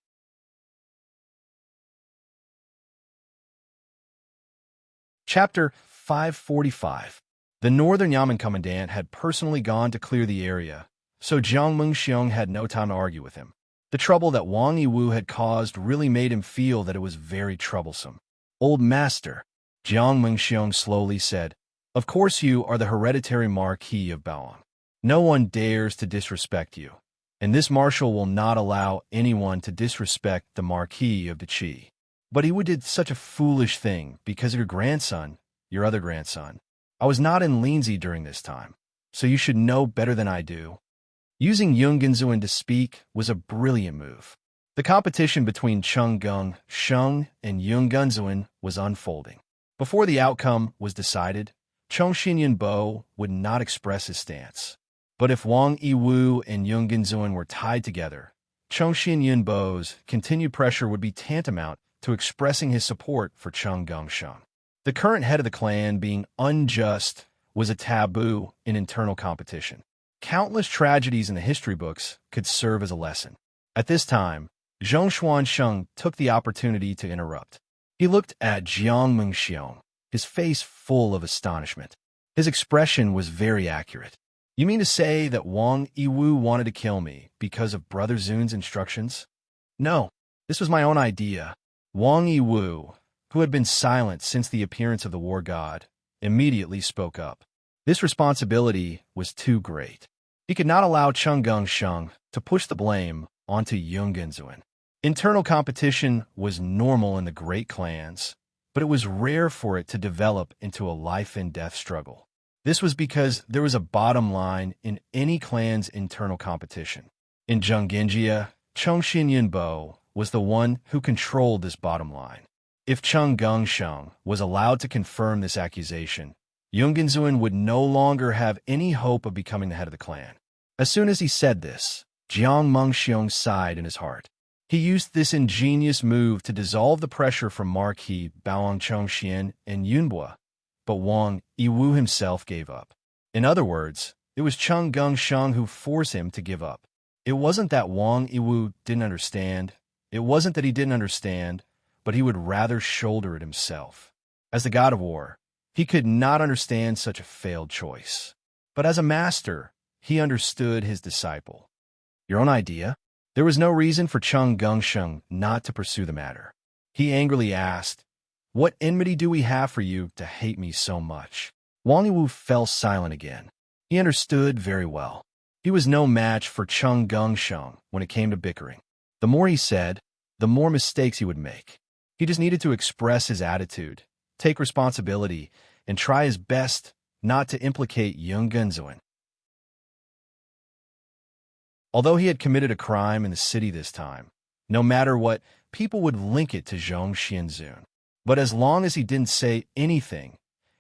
Chapter 545. The Northern Yamen Commandant had personally gone to clear the area, so Jiang Mengxiong had no time to argue with him. The trouble that Wang Yiwu had caused really made him feel that it was very troublesome. Old master, Jiang Mengxiong slowly said, of course you are the hereditary Marquis of Baoang. No one dares to disrespect you, and this marshal will not allow anyone to disrespect the Marquis of the Qi. But he did such a foolish thing because of your grandson, your other grandson. I was not in Lindsay during this time, so you should know better than I do. Using Yungenzuan to speak was a brilliant move. The competition between Chung Gung Sheng and Yungenzuan was unfolding. Before the outcome was decided, Chong Xinyan Bo would not express his stance. But if Wang Yiwu and Yungenzuan were tied together, Chong Xinyan Bo's continued pressure would be tantamount to expressing his support for Chung Gung Sheng. The current head of the clan being unjust was a taboo in internal competition. Countless tragedies in the history books could serve as a lesson. At this time, Zhong Xuansheng took the opportunity to interrupt. He looked at Jiang Mengxiong, his face full of astonishment. His expression was very accurate. You mean to say that Wang Yiwu wanted to kill me because of Brother Zun's instructions? No, this was my own idea. Wang Yiwu, who had been silent since the appearance of the war god, immediately spoke up. This responsibility was too great. He could not allow Chung Gung Sheng to push the blame onto Yungenzuan. Internal competition was normal in the great clans, but it was rare for it to develop into a life-and-death struggle. This was because there was a bottom line in any clan's internal competition. In Zhenggenjia, Chong Xinyan Bo was the one who controlled this bottom line. If Chung Gung Sheng was allowed to confirm this accusation, Yungenzuan would no longer have any hope of becoming the head of the clan. As soon as he said this, Jiang Mengxiong sighed in his heart. He used this ingenious move to dissolve the pressure from Marquis Baoang Chongxian and Yunbua, but Wang Yiwu himself gave up. In other words, it was Chung Gung Sheng who forced him to give up. It wasn't that Wang Yiwu didn't understand. It wasn't that he didn't understand, but he would rather shoulder it himself. As the god of war, he could not understand such a failed choice. But as a master, he understood his disciple. Your own idea? There was no reason for Chung Gung Sheng not to pursue the matter. He angrily asked, what enmity do we have for you to hate me so much? Wang Yiwu fell silent again. He understood very well. He was no match for Chung Gung Sheng when it came to bickering. The more he said, the more mistakes he would make. He just needed to express his attitude, take responsibility, and try his best not to implicate Yungenzuan. Although he had committed a crime in the city this time, no matter what, people would link it to Zhong Xianzun. But as long as he didn't say anything,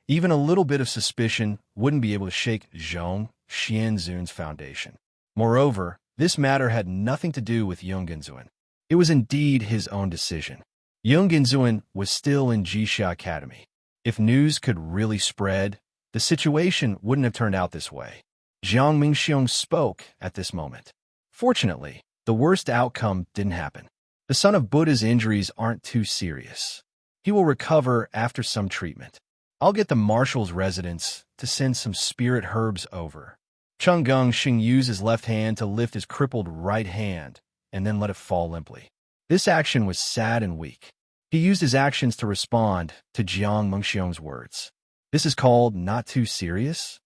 even a little bit of suspicion wouldn't be able to shake Zhong Xianzun's foundation. Moreover, this matter had nothing to do with Yung Ginzun. It was indeed his own decision. Yung Ginzun was still in Jixia Academy. If news could really spread, the situation wouldn't have turned out this way. Jiang Mingxiong spoke at this moment. Fortunately, the worst outcome didn't happen. The son of Buddha's injuries aren't too serious. He will recover after some treatment. I'll get the marshal's residence to send some spirit herbs over. Cheng Gongxing used his left hand to lift his crippled right hand and then let it fall limply. This action was sad and weak. He used his actions to respond to Jiang Mengxiong's words. This is called not too serious?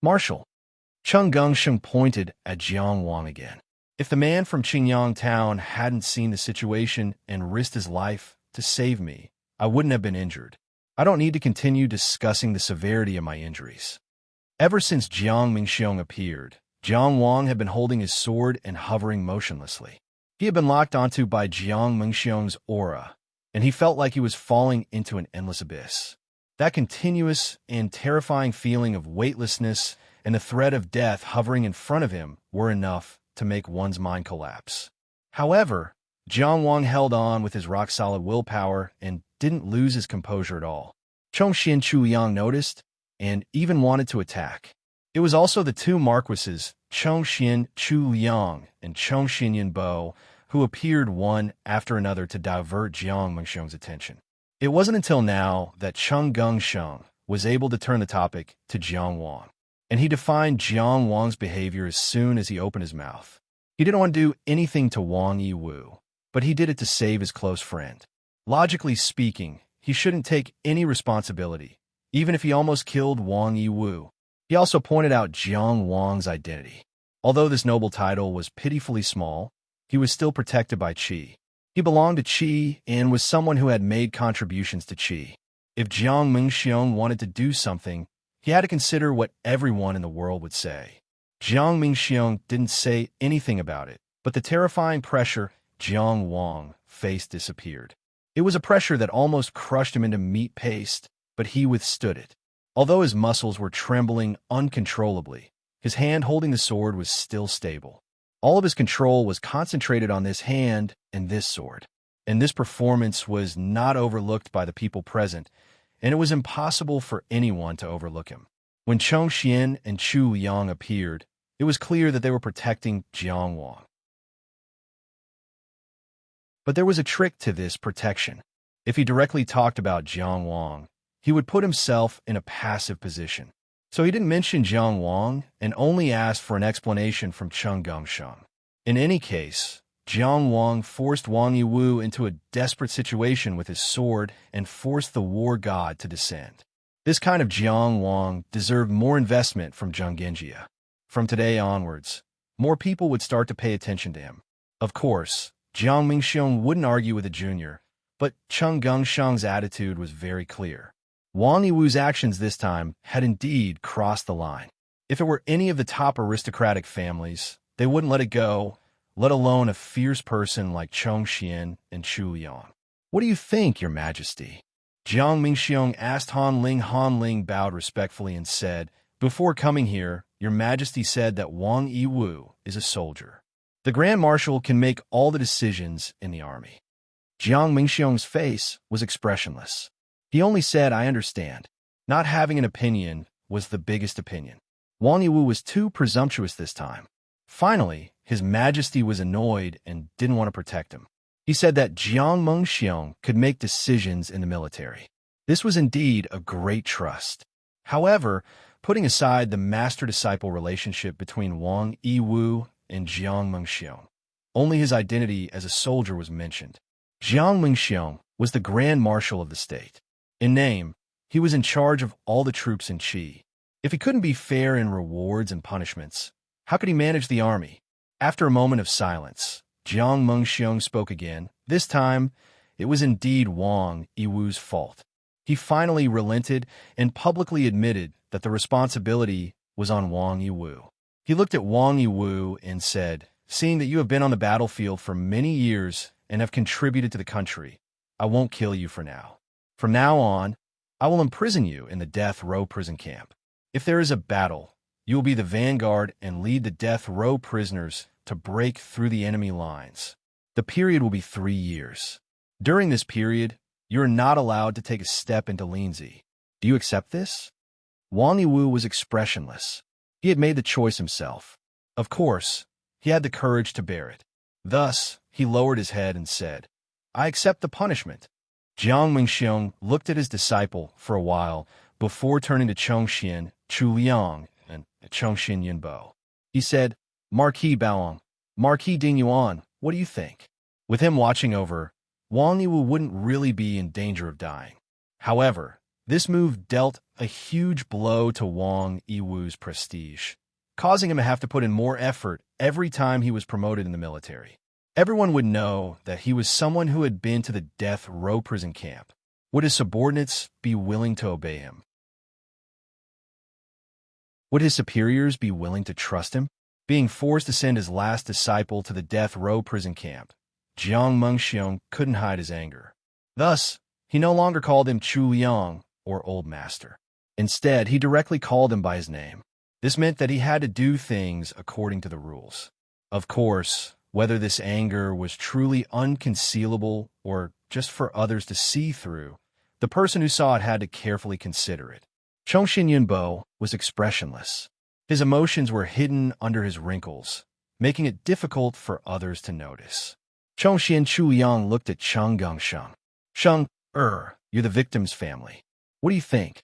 Marshal. Cheng Gongxing pointed at Jiang Wang again. If the man from Qingyang town hadn't seen the situation and risked his life to save me, I wouldn't have been injured. I don't need to continue discussing the severity of my injuries. Ever since Jiang Mingxiong appeared, Jiang Wang had been holding his sword and hovering motionlessly. He had been locked onto by Jiang Mingxiong's aura, and he felt like he was falling into an endless abyss. That continuous and terrifying feeling of weightlessness and the threat of death hovering in front of him were enough to make one's mind collapse. However, Jiang Wang held on with his rock-solid willpower and didn't lose his composure at all. Chongxian Chuyang noticed and even wanted to attack. It was also the two marquises, Chongxian Chuyang and Chongxian Yinbo, who appeared one after another to divert Jiang Mengxiong's attention. It wasn't until now that Cheng Gongsheng was able to turn the topic to Jiang Wang, and he defined Jiang Wang's behavior as soon as he opened his mouth. He didn't want to do anything to Wang Yiwu, but he did it to save his close friend. Logically speaking, he shouldn't take any responsibility, even if he almost killed Wang Yiwu. He also pointed out Jiang Wang's identity. Although this noble title was pitifully small, he was still protected by Qi. He belonged to Qi and was someone who had made contributions to Qi. If Jiang Mingxiong wanted to do something, he had to consider what everyone in the world would say. Jiang Mingxiong didn't say anything about it, but the terrifying pressure Jiang Wang faced disappeared. It was a pressure that almost crushed him into meat paste, but he withstood it. Although his muscles were trembling uncontrollably, his hand holding the sword was still stable. All of his control was concentrated on this hand and this sword. And this performance was not overlooked by the people present, and it was impossible for anyone to overlook him. When Chongxian and Chu Yang appeared, it was clear that they were protecting Jiang Wang. But there was a trick to this protection. If he directly talked about Jiang Wang, he would put himself in a passive position. So he didn't mention Jiang Wang and only asked for an explanation from Cheng Gongsheng. In any case, Jiang Wang forced Wang Yiwu into a desperate situation with his sword and forced the war god to descend. This kind of Jiang Wang deserved more investment from Zheng Genjia. From today onwards, more people would start to pay attention to him. Of course, Jiang Mingxiong wouldn't argue with a junior, but Cheng Gongsheng's attitude was very clear. Wang Yiwu's actions this time had indeed crossed the line. If it were any of the top aristocratic families, they wouldn't let it go, let alone a fierce person like Chongxian and Chu Yang. What do you think, Your Majesty? Jiang Mingxiong asked Han Ling. Han Ling bowed respectfully and said, Before coming here, Your Majesty said that Wang Yiwu is a soldier. The Grand Marshal can make all the decisions in the army. Jiang Mingxiong's face was expressionless. He only said, I understand. Not having an opinion was the biggest opinion. Wang Yiwu was too presumptuous this time. Finally, His Majesty was annoyed and didn't want to protect him. He said that Jiang Mengxiong could make decisions in the military. This was indeed a great trust. However, putting aside the master-disciple relationship between Wang Yiwu and Jiang Mengxiong, only his identity as a soldier was mentioned. Jiang Mengxiong was the Grand Marshal of the state. In name, he was in charge of all the troops in Qi. If he couldn't be fair in rewards and punishments, how could he manage the army? After a moment of silence, Jiang Mengxiong spoke again. This time, it was indeed Wang Yiwu's fault. He finally relented and publicly admitted that the responsibility was on Wang Yiwu. He looked at Wang Yiwu and said, seeing that you have been on the battlefield for many years and have contributed to the country, I won't kill you for now. From now on, I will imprison you in the death row prison camp. If there is a battle, you will be the vanguard and lead the death row prisoners to break through the enemy lines. The period will be 3 years. During this period, you are not allowed to take a step into Linzi. Do you accept this? Wang Yiwu was expressionless. He had made the choice himself. Of course, he had the courage to bear it. Thus, he lowered his head and said, I accept the punishment. Jiang Mingxiong looked at his disciple for a while before turning to Chongxian, Chu Liang, and Chongxian Yinbo. He said, Marquis Baoang, Marquis Ding Yuan, what do you think? With him watching over, Wang Yiwu wouldn't really be in danger of dying. However, this move dealt a huge blow to Wang Yiwu's prestige, causing him to have to put in more effort every time he was promoted in the military. Everyone would know that he was someone who had been to the death row prison camp. Would his subordinates be willing to obey him? Would his superiors be willing to trust him? Being forced to send his last disciple to the death row prison camp, Jiang Mengxiong couldn't hide his anger. Thus, he no longer called him Chu Liang or Old Master. Instead, he directly called him by his name. This meant that he had to do things according to the rules. Of course, whether this anger was truly unconcealable or just for others to see through, the person who saw it had to carefully consider it. Chongxian Yunbo was expressionless. His emotions were hidden under his wrinkles, making it difficult for others to notice. Chongxian Chuyang looked at Cheng Gengsheng. Sheng, you're the victim's family. What do you think?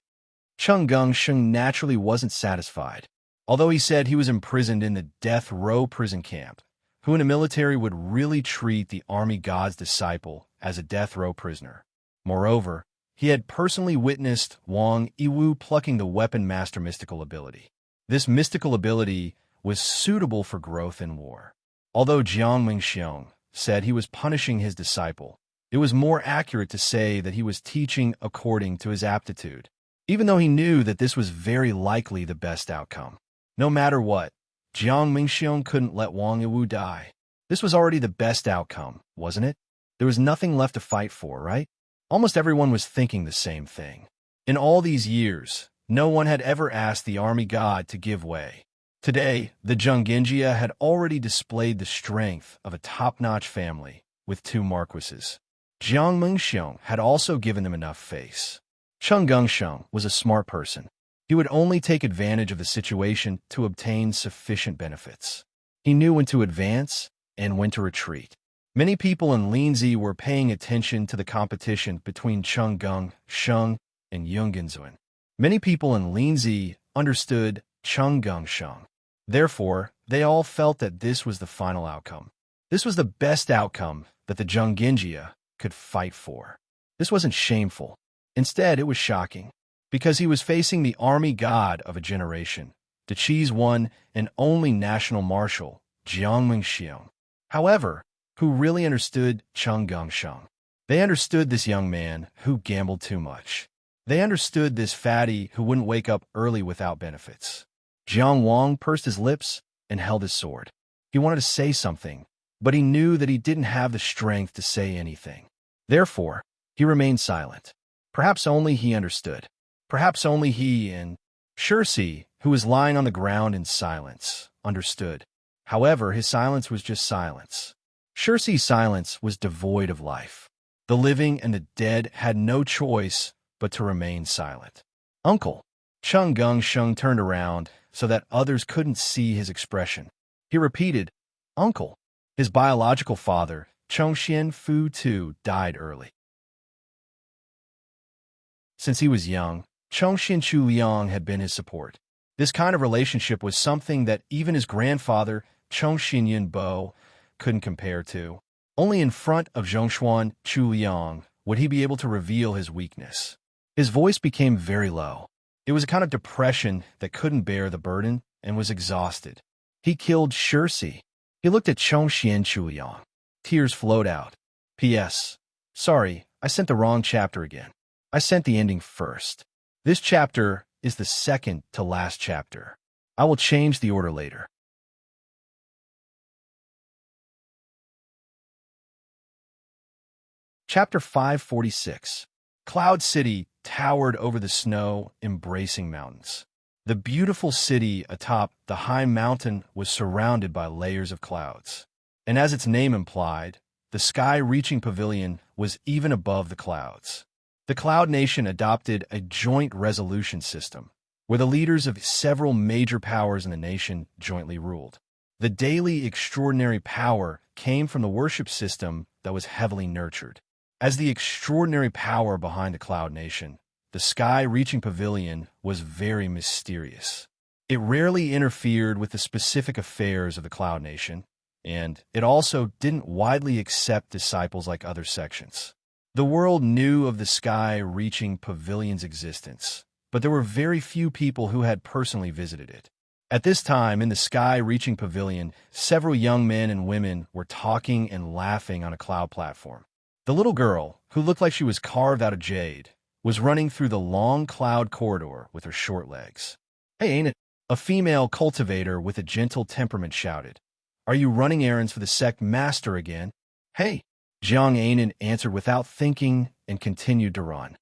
Cheng Gengsheng naturally wasn't satisfied, although he said he was imprisoned in the death row prison camp. Who in the military would really treat the army god's disciple as a death row prisoner? Moreover, he had personally witnessed Wang Yiwu plucking the weapon master mystical ability. This mystical ability was suitable for growth in war. Although Jiang Mingxiong said he was punishing his disciple, it was more accurate to say that he was teaching according to his aptitude, even though he knew that this was very likely the best outcome. No matter what, Jiang Mingxiong couldn't let Wang Yiwu die. This was already the best outcome, wasn't it? There was nothing left to fight for, right? Almost everyone was thinking the same thing. In all these years, no one had ever asked the army god to give way. Today, the Zhenggenjia had already displayed the strength of a top-notch family with 2 marquises. Jiang Mingxiong had also given them enough face. Cheng Gengsheng was a smart person. He would only take advantage of the situation to obtain sufficient benefits. He knew when to advance and when to retreat. Many people in Linzi were paying attention to the competition between Cheng Gengsheng and Yunganzuan. Many people in Linzi understood Cheng Gengsheng. Therefore, they all felt that this was the final outcome. This was the best outcome that the Zhenggenjia could fight for. This wasn't shameful. Instead, it was shocking, because he was facing the army god of a generation, the Qi's one and only national marshal, Jiang Mingxiong. However, who really understood Cheng Gengsheng? They understood this young man who gambled too much. They understood this fatty who wouldn't wake up early without benefits. Jiang Wang pursed his lips and held his sword. He wanted to say something, but he knew that he didn't have the strength to say anything. Therefore, he remained silent. Perhaps only he understood. Perhaps only he and Shirsi, who was lying on the ground in silence, understood. However, his silence was just silence. Shirsi's silence was devoid of life. The living and the dead had no choice but to remain silent. Uncle. Cheng Gengsheng turned around so that others couldn't see his expression. He repeated, Uncle. His biological father, Chongxian Fu too, died early. Since he was young, Chongxian Chu Liang had been his support. This kind of relationship was something that even his grandfather, Chongxian Yinbo, couldn't compare to. Only in front of Zhongshuan Chu Liang would he be able to reveal his weakness. His voice became very low. It was a kind of depression that couldn't bear the burden and was exhausted. He killed Shirsi. He looked at Chongxian Chu Liang. Tears flowed out. P.S. Sorry, I sent the wrong chapter again. I sent the ending first. This chapter is the second to last chapter. I will change the order later. Chapter 546. Cloud City towered over the snow-embracing mountains. The beautiful city atop the high mountain was surrounded by layers of clouds. And as its name implied, the sky-reaching pavilion was even above the clouds. The Cloud Nation adopted a joint resolution system, where the leaders of several major powers in the nation jointly ruled. The daily extraordinary power came from the worship system that was heavily nurtured. As the extraordinary power behind the Cloud Nation, the sky-reaching pavilion was very mysterious. It rarely interfered with the specific affairs of the Cloud Nation, and it also didn't widely accept disciples like other sections. The world knew of the sky-reaching pavilion's existence, but there were very few people who had personally visited it. At this time, in the sky-reaching pavilion, several young men and women were talking and laughing on a cloud platform. The little girl, who looked like she was carved out of jade, was running through the long cloud corridor with her short legs. "Hey, ain't it?" A female cultivator with a gentle temperament shouted. "Are you running errands for the sect master again?" "Hey," Jiang Anan answered without thinking and continued to run.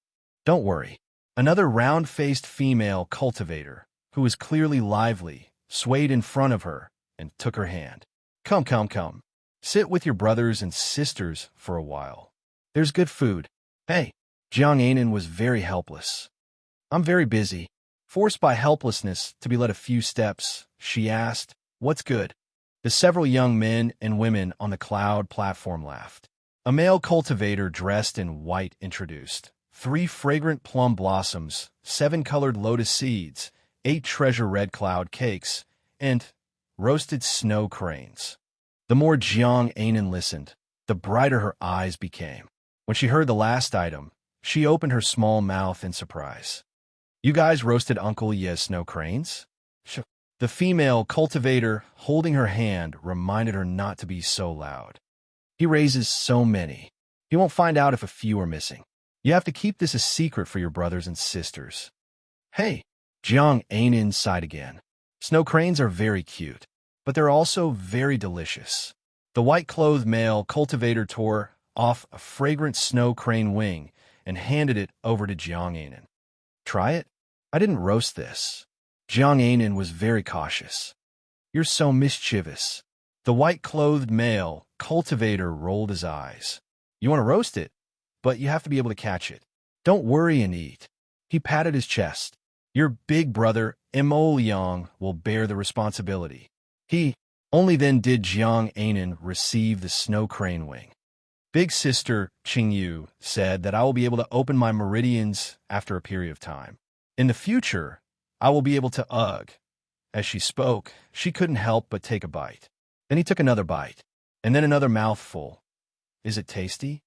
"Don't worry." Another round-faced female cultivator, who was clearly lively, swayed in front of her and took her hand. Come, come, come. Sit with your brothers and sisters for a while. There's good food." "Hey." Jiang Anan was very helpless. "I'm very busy." Forced by helplessness to be led a few steps, she asked, "What's good?" The several young men and women on the cloud platform laughed. A male cultivator dressed in white introduced 3 fragrant plum blossoms, 7 colored lotus seeds, 8 treasure red cloud cakes, and roasted snow cranes. The more Jiang Anan listened, the brighter her eyes became. When she heard the last item, she opened her small mouth in surprise. "You guys roasted Uncle Ye's snow cranes?" The female cultivator holding her hand reminded her not to be so loud. "He raises so many. He won't find out if a few are missing. You have to keep this a secret for your brothers and sisters." "Hey," Jiang Anan sighed again. "Snow cranes are very cute, but they're also very delicious." The white-clothed male cultivator tore off a fragrant snow crane wing and handed it over to Jiang Anan. "Try it? I didn't roast this." Jiang Anan was very cautious. "You're so mischievous." The white-clothed male cultivator rolled his eyes. "You want to roast it, but you have to be able to catch it. Don't worry and eat." He patted his chest. "Your big brother, Mo Liang, will bear the responsibility." Only then did Jiang Anan receive the snow crane wing. "Big sister Qing Yu said that I will be able to open my meridians after a period of time. In the future, I will be able to ugh." As she spoke, she couldn't help but take a bite. Then he took another bite, and then another mouthful. "Is it tasty?"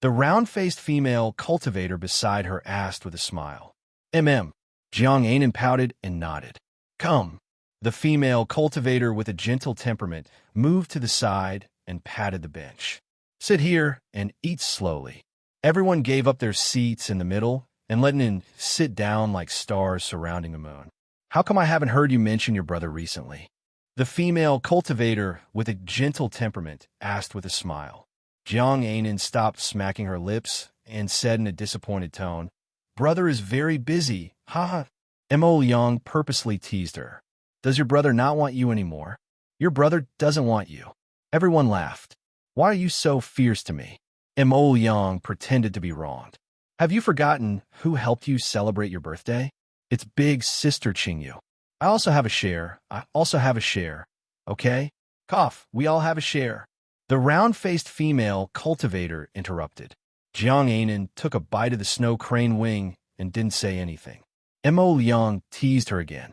The round-faced female cultivator beside her asked with a smile. Jiang Anan pouted and nodded. "Come." The female cultivator with a gentle temperament moved to the side and patted the bench. "Sit here and eat slowly." Everyone gave up their seats in the middle and let in sit down like stars surrounding the moon. "How come I haven't heard you mention your brother recently?" The female cultivator with a gentle temperament asked with a smile. Jiang Anan stopped smacking her lips and said in a disappointed tone, "Brother is very busy, haha." Mo Liang purposely teased her. "Does your brother not want you anymore?" "Your brother doesn't want you." Everyone laughed. "Why are you so fierce to me?" Mo Liang pretended to be wronged. "Have you forgotten who helped you celebrate your birthday? It's big sister Qingyu. I also have a share. Okay? Cough, we all have a share." The round-faced female cultivator interrupted. Jiang Anan took a bite of the snow crane wing and didn't say anything. Mo Liang teased her again.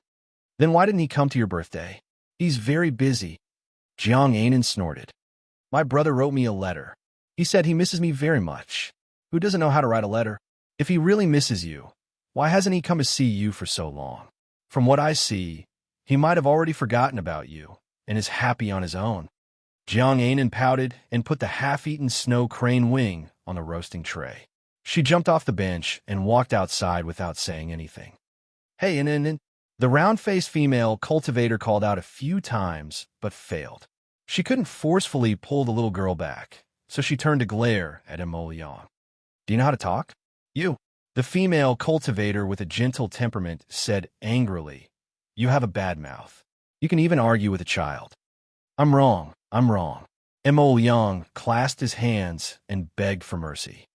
"Then why didn't he come to your birthday?" "He's very busy." Jiang Anan snorted. "My brother wrote me a letter. He said he misses me very much." "Who doesn't know how to write a letter?" "If he really misses you, why hasn't he come to see you for so long?" "From what I see, he might have already forgotten about you and is happy on his own." Jiang Anan pouted and put the half-eaten snow crane wing on the roasting tray. She jumped off the bench and walked outside without saying anything. "Hey, the round-faced female cultivator called out a few times, but failed. She couldn't forcefully pull the little girl back, so she turned to glare at Emollient. Do you know how to talk? You. The female cultivator with a gentle temperament said angrily, You have a bad mouth. You can even argue with a child. I'm wrong. I'm wrong. Emollient clasped his hands and begged for mercy.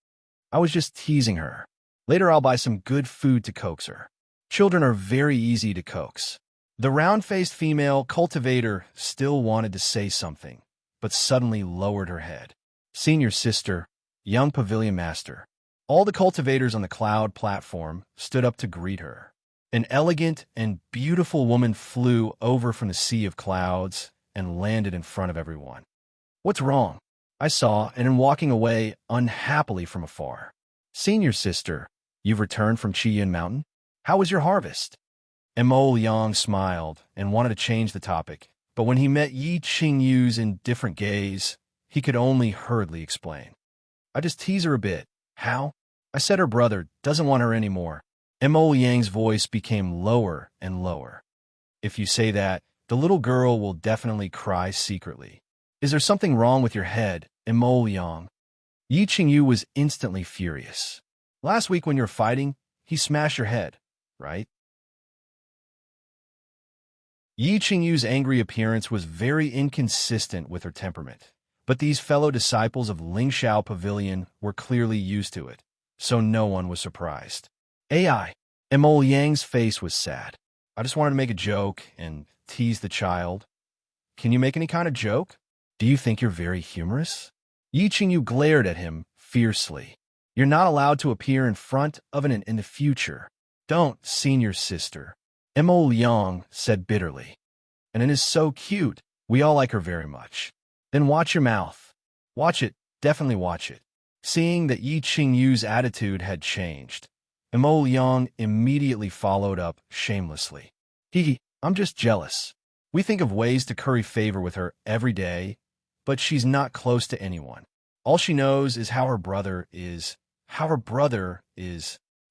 I was just teasing her. Later I'll buy some good food to coax her. Children are very easy to coax. The round-faced female cultivator still wanted to say something, but suddenly lowered her head. Senior sister, young pavilion master. All the cultivators on the cloud platform stood up to greet her. An elegant and beautiful woman flew over from the sea of clouds and landed in front of everyone. What's wrong? I saw, and in walking away unhappily from afar. Senior sister, you've returned from Chiyin Mountain? How was your harvest? Emollient smiled and wanted to change the topic, but when he met Yi Qingyu's indifferent gaze, he could only hurriedly explain. I just tease her a bit. How? I said her brother doesn't want her anymore. Emollient's voice became lower and lower. If you say that, the little girl will definitely cry secretly. Is there something wrong with your head, Emollient? Yi Qingyu was instantly furious. Last week when you were fighting, he smashed your head, right? Yi Qingyu's angry appearance was very inconsistent with her temperament, but these fellow disciples of Lingxiao Pavilion were clearly used to it, so no one was surprised. AI. Emollient's face was sad. I just wanted to make a joke and tease the child. Can you make any kind of joke? Do you think you're very humorous? Yi Qingyu glared at him fiercely. You're not allowed to appear in front of an in the future. Don't, senior sister. Emollient said bitterly. And it is so cute. We all like her very much. Then watch your mouth. Watch it. Definitely watch it. Seeing that Yi Qingyu's attitude had changed, Emollient immediately followed up shamelessly. I'm just jealous. We think of ways to curry favor with her every day, but she's not close to anyone. All she knows is how her brother is.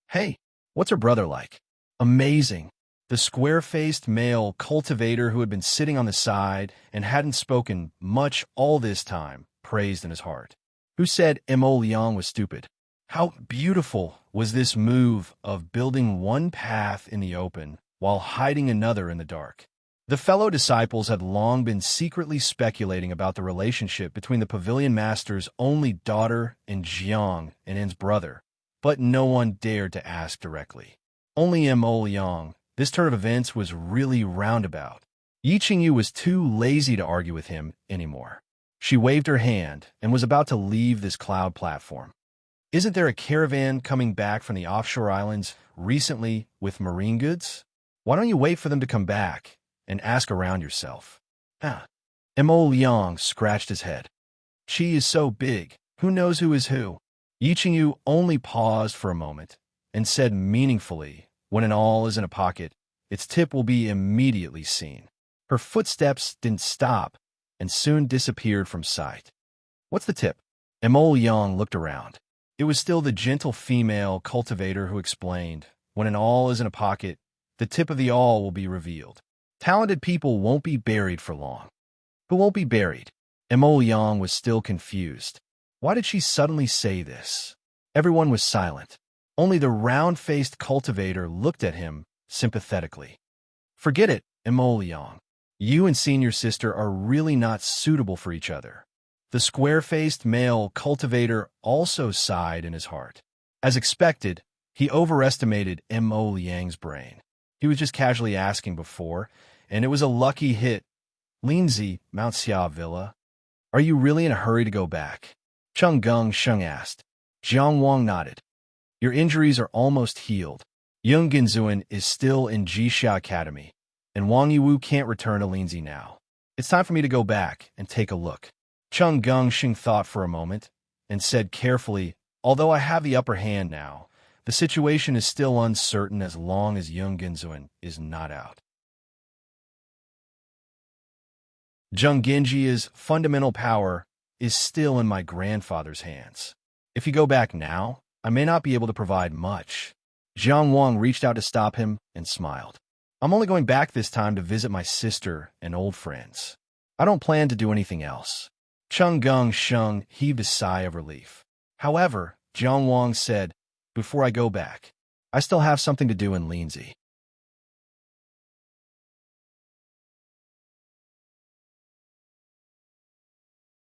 Hey, what's her brother like? Amazing. The square-faced male cultivator who had been sitting on the side and hadn't spoken much all this time praised in his heart. Who said Emollient was stupid? How beautiful was this move of building one path in the open while hiding another in the dark. The fellow disciples had long been secretly speculating about the relationship between the pavilion master's only daughter and Jiang and In's brother, but no one dared to ask directly. Only Emollient. This turn of events was really roundabout. Yi Qingyu was too lazy to argue with him anymore. She waved her hand and was about to leave this cloud platform. Isn't there a caravan coming back from the offshore islands recently with marine goods? Why don't you wait for them to come back and ask around yourself? Emollient scratched his head. She is so big. Who knows who is who? Yi Qingyu only paused for a moment and said meaningfully, when an awl is in a pocket, its tip will be immediately seen. Her footsteps didn't stop and soon disappeared from sight. What's the tip? Emollient looked around. It was still the gentle female cultivator who explained, when an awl is in a pocket, the tip of the awl will be revealed. Talented people won't be buried for long. Who won't be buried? Emollient was still confused. Why did she suddenly say this? Everyone was silent. Only the round-faced cultivator looked at him sympathetically. Forget it, Emollient. You and senior sister are really not suitable for each other. The square-faced male cultivator also sighed in his heart. As expected, he overestimated Emollient's brain. He was just casually asking before, and it was a lucky hit. Lindsay, Mount Xia Villa. Are you really in a hurry to go back? Cheng Gung Sheng asked. Jiang Wang nodded. Your injuries are almost healed. Yung Genzuan is still in Jixia Academy, and Wang Yiwu can't return to Lindsay now. It's time for me to go back and take a look. Cheng Gung Sheng thought for a moment and said carefully, although I have the upper hand now, the situation is still uncertain as long as Yung Genzuan is not out. Zheng Genjia's fundamental power is still in my grandfather's hands. If you go back now, I may not be able to provide much. Jiang Wang reached out to stop him and smiled. I'm only going back this time to visit my sister and old friends. I don't plan to do anything else. Chung Gung Sheng heaved a sigh of relief. However, Jiang Wang said, before I go back, I still have something to do in Linzi.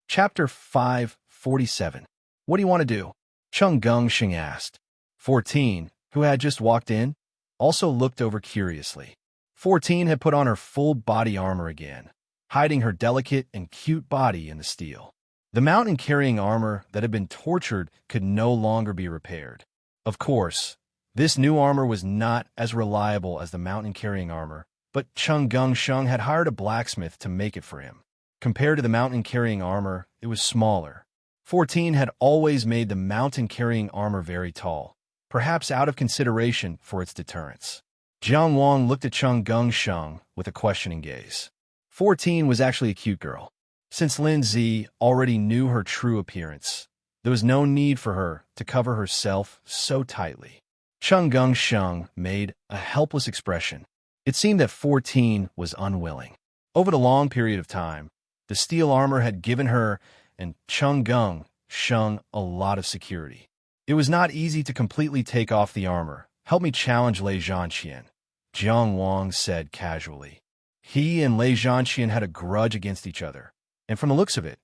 Chapter 547. What do you want to do? Chung Gung Sheng asked. 14, who had just walked in, also looked over curiously. 14 had put on her full body armor again, hiding her delicate and cute body in the steel. The mountain-carrying armor that had been tortured could no longer be repaired. Of course, this new armor was not as reliable as the mountain-carrying armor, but Chung Gung Sheng had hired a blacksmith to make it for him. Compared to the mountain-carrying armor, it was smaller. 14 had always made the mountain-carrying armor very tall, perhaps out of consideration for its deterrence. Jiang Wang looked at Chung Gung Sheng with a questioning gaze. 14 was actually a cute girl. Since Lin Zi already knew her true appearance, there was no need for her to cover herself so tightly. Chung Gung Sheng made a helpless expression. It seemed that 14 was unwilling. Over the long period of time, the steel armor had given her and Chung Gung Sheng a lot of security. It was not easy to completely take off the armor. Help me challenge Lei Zhanqian, Jiang Wang said casually. He and Lei Zhanqian had a grudge against each other, and from the looks of it,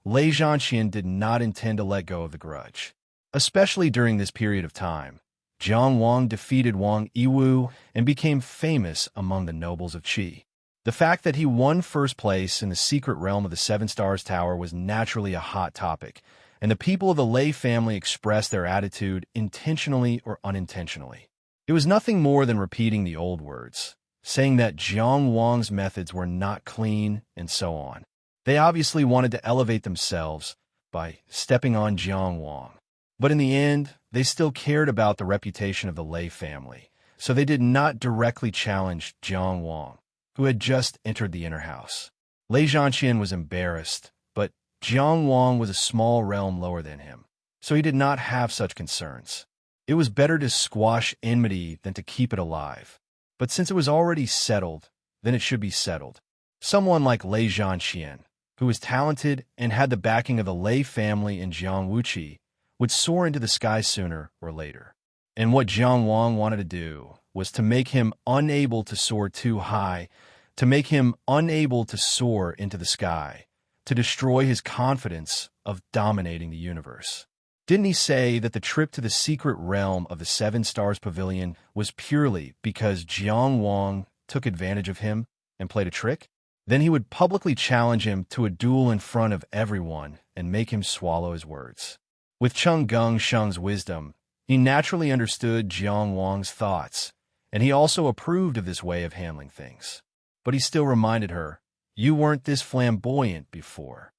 Lei Zhanqian did not intend to let go of the grudge. Especially during this period of time, Jiang Wang defeated Wang Yiwu and became famous among the nobles of Qi. The fact that he won first place in the secret realm of the Seven Stars Tower was naturally a hot topic, and the people of the Lei family expressed their attitude intentionally or unintentionally. It was nothing more than repeating the old words, saying that Jiang Wang's methods were not clean and so on. They obviously wanted to elevate themselves by stepping on Jiang Wang. But in the end, they still cared about the reputation of the Lei family, so they did not directly challenge Jiang Wang, who had just entered the inner house. Lei Zhanqian was embarrassed, but Jiang Wang was a small realm lower than him, so he did not have such concerns. It was better to squash enmity than to keep it alive. But since it was already settled, then it should be settled. Someone like Lei Zhanqian, who was talented and had the backing of the Lei family in Jiang Wuqi, would soar into the sky sooner or later. And what Jiang Wang wanted to do was to make him unable to soar too high, to make him unable to soar into the sky, to destroy his confidence of dominating the universe. Didn't he say that the trip to the secret realm of the Seven Stars Pavilion was purely because Jiang Wang took advantage of him and played a trick? Then he would publicly challenge him to a duel in front of everyone and make him swallow his words. With Chung Gung Sheng's wisdom, he naturally understood Jiang Wang's thoughts, and he also approved of this way of handling things. But he still reminded her, "You weren't this flamboyant before."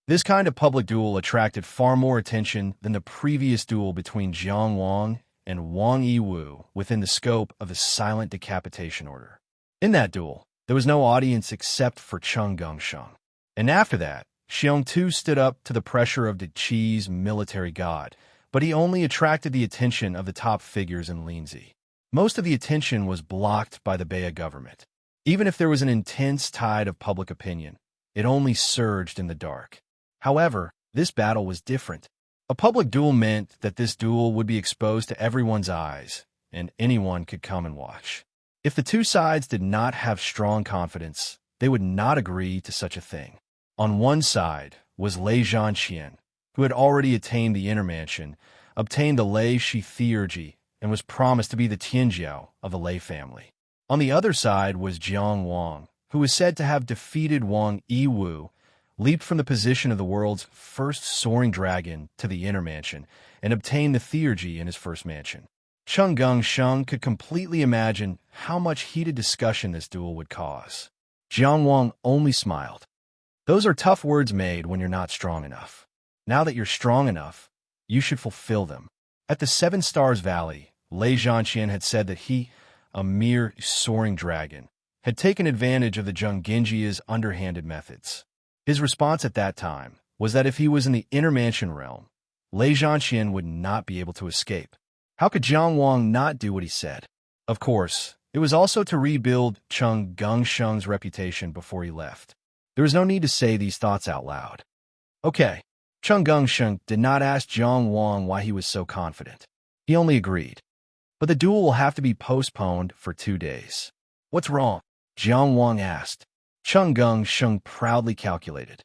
This kind of public duel attracted far more attention than the previous duel between Jiang Wang and Wang Yiwu within the scope of the silent decapitation order. In that duel, there was no audience except for Chung Gung Sheng. And after that, Xiong too stood up to the pressure of the Qi's military god, but he only attracted the attention of the top figures in Linzi. Most of the attention was blocked by the Baya government. Even if there was an intense tide of public opinion, it only surged in the dark. However, this battle was different. A public duel meant that this duel would be exposed to everyone's eyes, and anyone could come and watch. If the two sides did not have strong confidence, they would not agree to such a thing. On one side was Lei Zhanqian, who had already attained the inner mansion, obtained the Lei Shi theurgy, and was promised to be the Tianjiao of the Lei family. On the other side was Jiang Wang, who was said to have defeated Wang Yiwu, leaped from the position of the world's first soaring dragon to the inner mansion, and obtained the theurgy in his first mansion. Chung Gung Sheng could completely imagine how much heated discussion this duel would cause. Jiang Wang only smiled. Those are tough words made when you're not strong enough. Now that you're strong enough, you should fulfill them. At the Seven Stars Valley, Lei Zhanqian had said that he, a mere soaring dragon, had taken advantage of the Zhenggenjia's underhanded methods. His response at that time was that if he was in the inner mansion realm, Lei Zhanqian would not be able to escape. How could Jiang Wang not do what he said? Of course, It was also to rebuild Chung Gungsheng's reputation before he left. There was no need to say these thoughts out loud. Okay, Chung Gungsheng did not ask Jiang Wang why he was so confident. He only agreed. But the duel will have to be postponed for 2 days. What's wrong? Jiang Wang asked. Chung Gungsheng proudly calculated.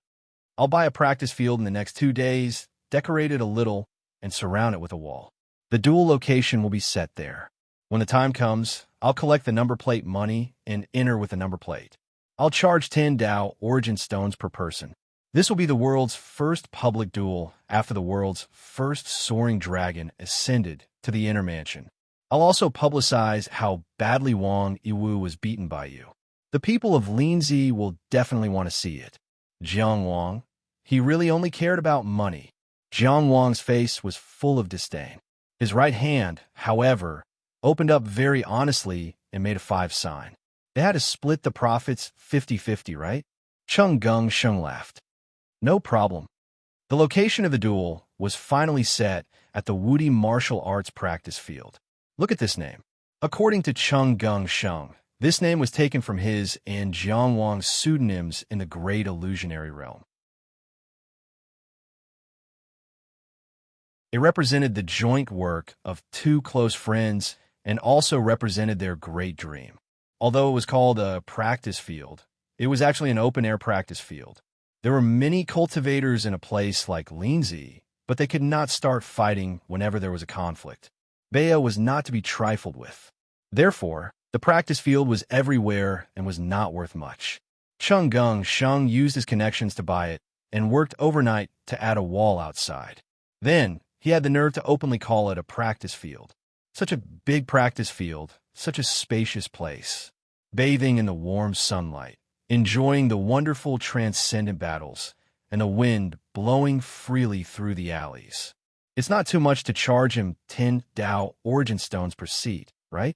I'll buy a practice field in the next 2 days, decorate it a little, and surround it with a wall. The duel location will be set there. When the time comes, I'll collect the number plate money and enter with the number plate. I'll charge 10 Dao origin stones per person. This will be the world's first public duel after the world's first soaring dragon ascended to the inner mansion. I'll also publicize how badly Wang Yiwu was beaten by you. The people of Linzi will definitely want to see it. Jiang Wang, he really only cared about money. Jiang Wang's face was full of disdain. His right hand, however, opened up very honestly and made a 5 sign. They had to split the profits 50-50, right? Chung Gungsheng laughed. No problem. The location of the duel was finally set at the Wudi martial arts practice field. Look at this name. According to Chung Gungsheng, this name was taken from his and Jiang Wang's pseudonyms in the great illusionary realm. It represented the joint work of 2 close friends and also represented their great dream. Although it was called a practice field, it was actually an open-air practice field. There were many cultivators in a place like Linzi, but they could not start fighting whenever there was a conflict. Baya was not to be trifled with. Therefore, the practice field was everywhere and was not worth much. Chung Gungsheng used his connections to buy it and worked overnight to add a wall outside. Then, he had the nerve to openly call it a practice field. Such a big practice field, such a spacious place. Bathing in the warm sunlight, enjoying the wonderful transcendent battles, and the wind blowing freely through the alleys. It's not too much to charge him 10 Dao origin stones per seat, right?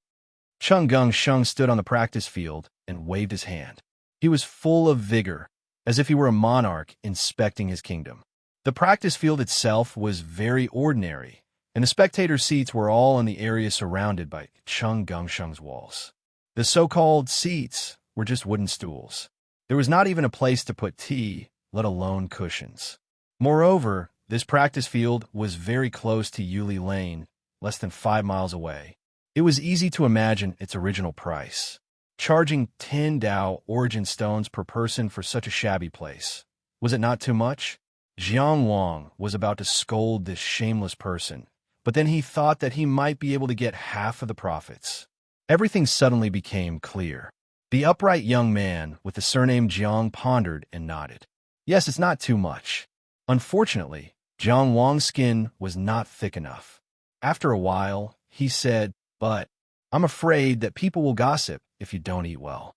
Chung Gungsheng stood on the practice field and waved his hand. He was full of vigor, as if he were a monarch inspecting his kingdom. The practice field itself was very ordinary, and the spectator seats were all in the area surrounded by Chung Gungsheng's walls. The so-called seats were just wooden stools. There was not even a place to put tea, let alone cushions. Moreover, this practice field was very close to Yuli Lane, less than 5 miles away. It was easy to imagine its original price. Charging 10 Dao origin stones per person for such a shabby place. Was it not too much? Jiang Wang was about to scold this shameless person, but then he thought that he might be able to get half of the profits. Everything suddenly became clear. The upright young man with the surname Jiang pondered and nodded. Yes, it's not too much. Unfortunately, Jiang Wang's skin was not thick enough. After a while, he said, "But I'm afraid that people will gossip if you don't eat well."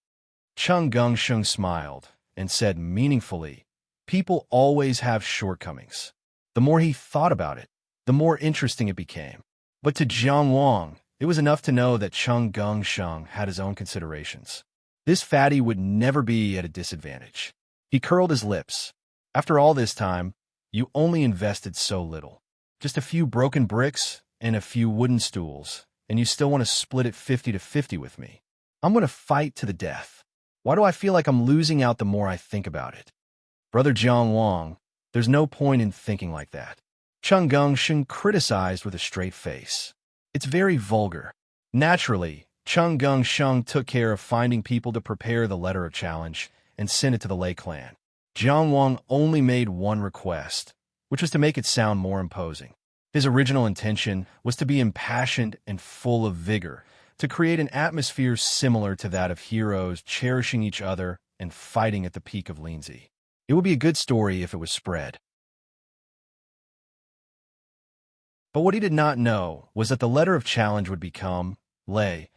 Chung Gungsheng smiled and said meaningfully, "People always have shortcomings." The more he thought about it, the more interesting it became. But to Jiang Wang, it was enough to know that Chung Gungsheng had his own considerations. This fatty would never be at a disadvantage. He curled his lips. After all this time, you only invested so little. Just a few broken bricks and a few wooden stools, and you still want to split it 50-50 with me. I'm going to fight to the death. Why do I feel like I'm losing out the more I think about it? Brother Jiang Wang, there's no point in thinking like that. Chung Gungsheng criticized with a straight face. It's very vulgar. Naturally, Chung Gungsheng took care of finding people to prepare the letter of challenge and send it to the Lei clan. Jiang Wang only made one request, which was to make it sound more imposing. His original intention was to be impassioned and full of vigor, to create an atmosphere similar to that of heroes cherishing each other and fighting at the peak of Linzi. It would be a good story if it was spread. But what he did not know was that the letter of challenge would become, Lei,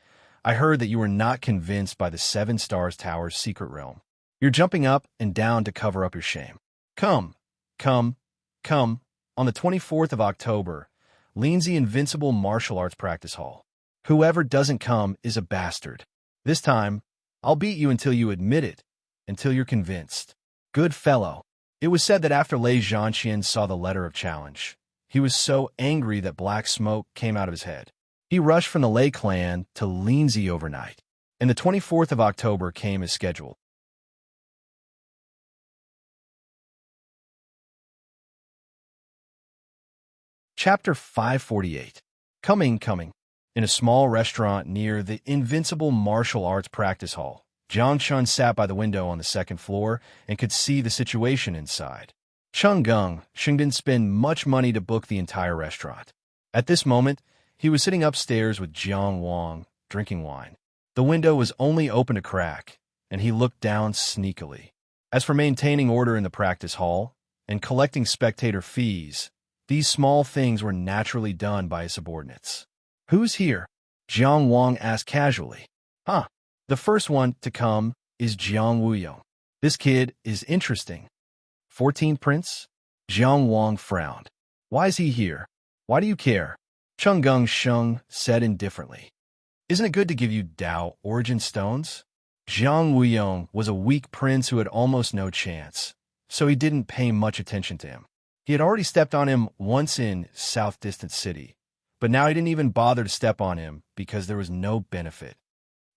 I heard that you were not convinced by the 7 Stars Tower's secret realm. You're jumping up and down to cover up your shame. Come. On the 24th of October, Linzi Invincible Martial Arts Practice Hall. Whoever doesn't come is a bastard. This time, I'll beat you until you admit it, until you're convinced. Good fellow. It was said that after Lei Zhanxian saw the letter of challenge, he was so angry that black smoke came out of his head. He rushed from the Lei clan to Linzi overnight. and the 24th of October came as scheduled. Chapter 548. Coming. In a small restaurant near the invincible martial arts practice hall, Jiang Chun sat by the window on the second floor and could see the situation inside. Sheng didn't spend much money to book the entire restaurant. At this moment, he was sitting upstairs with Jiang Wang, drinking wine. The window was only open a crack, and he looked down sneakily. As for maintaining order in the practice hall and collecting spectator fees, these small things were naturally done by his subordinates. "Who's here?" Jiang Wang asked casually. "Huh. The first one to come is Jiang Wuyong. This kid is interesting." 14th Prince? Jiang Wang frowned. "Why is he here? Why do you care?" Sheng said indifferently. "Isn't it good to give you Dao origin stones?" Jiang Wuyong was a weak prince who had almost no chance, so he didn't pay much attention to him. He had already stepped on him once in South Distant City, but now he didn't even bother to step on him because there was no benefit.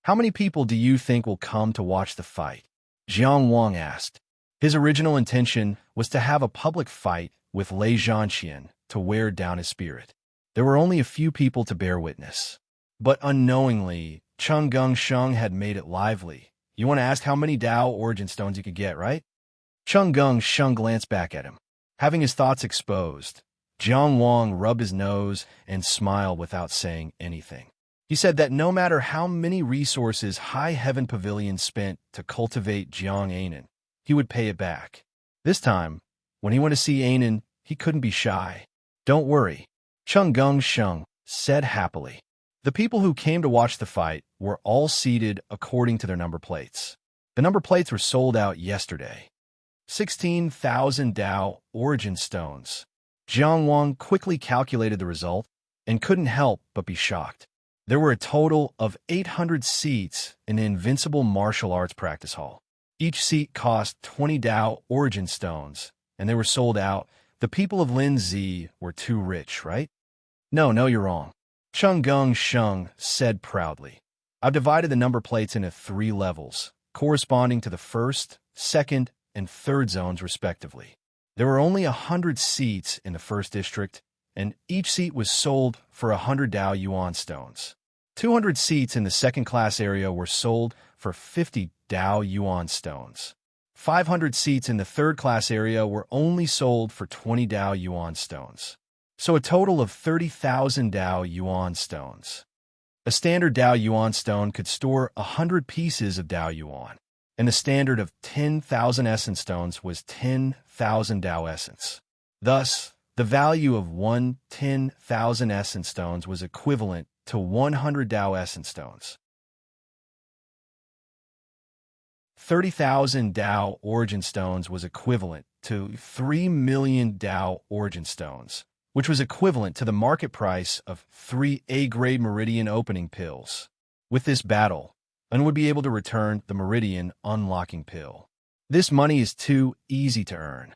"How many people do you think will come to watch the fight?" Jiang Wang asked. His original intention was to have a public fight with Lei Zhanxian to wear down his spirit. There were only a few people to bear witness. But unknowingly, Sheng had made it lively. "You want to ask how many Dao origin stones you could get, right?" Sheng glanced back at him. Having his thoughts exposed, Jiang Wang rubbed his nose and smiled without saying anything. He said that no matter how many resources High Heaven Pavilion spent to cultivate Jiang Anan, he would pay it back. This time, when he went to see Anan, he couldn't be shy. "Don't worry," Sheng said happily. The people who came to watch the fight were all seated according to their number plates. The number plates were sold out yesterday. 16,000 Dao origin stones. Jiang Wang quickly calculated the result and couldn't help but be shocked. There were a total of 800 seats in the invincible martial arts practice hall. Each seat cost 20 Dao origin stones, and they were sold out. The people of Linzi were too rich, right? No, you're wrong. Sheng said proudly. I've divided the number plates into 3 levels, corresponding to the first, second, and third zones respectively. There were only 100 seats in the first district, and each seat was sold for 100 Dao Yuan stones. 200 seats in the second-class area were sold for 50 Dao Yuan stones. 500 seats in the third-class area were only sold for 20 Dao Yuan stones. So a total of 30,000 Dao Yuan stones. A standard Dao Yuan stone could store 100 pieces of Dao Yuan, and the standard of 10,000 essence stones was 10,000 Dao essence. Thus, the value of 10,000 essence stones was equivalent to 100 Dao essence stones. 30,000 Dao origin stones was equivalent to 3 million Dao origin stones, which was equivalent to the market price of 3 A-grade meridian opening pills. With this battle, one would be able to return the meridian unlocking pill. This money is too easy to earn.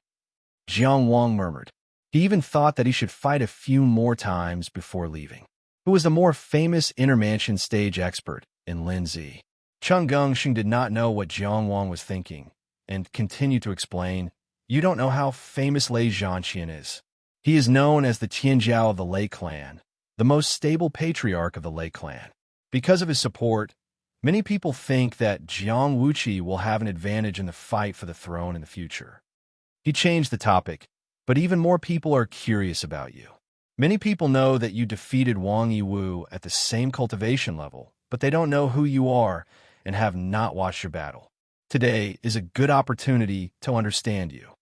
Jiang Wang murmured. He even thought that he should fight a few more times before leaving. Who was the more famous intermansion stage expert in Linzi? Sheng did not know what Jiang Wang was thinking, and continued to explain, "You don't know how famous Lei Zhanxian is. He is known as the Tianjiao of the Lei clan, the most stable patriarch of the Lei clan. Because of his support, many people think that Jiang Wuqi will have an advantage in the fight for the throne in the future." He changed the topic, "But even more people are curious about you. Many people know that you defeated Wang Yiwu at the same cultivation level, but they don't know who you are and have not watched your battle. Today is a good opportunity to understand you."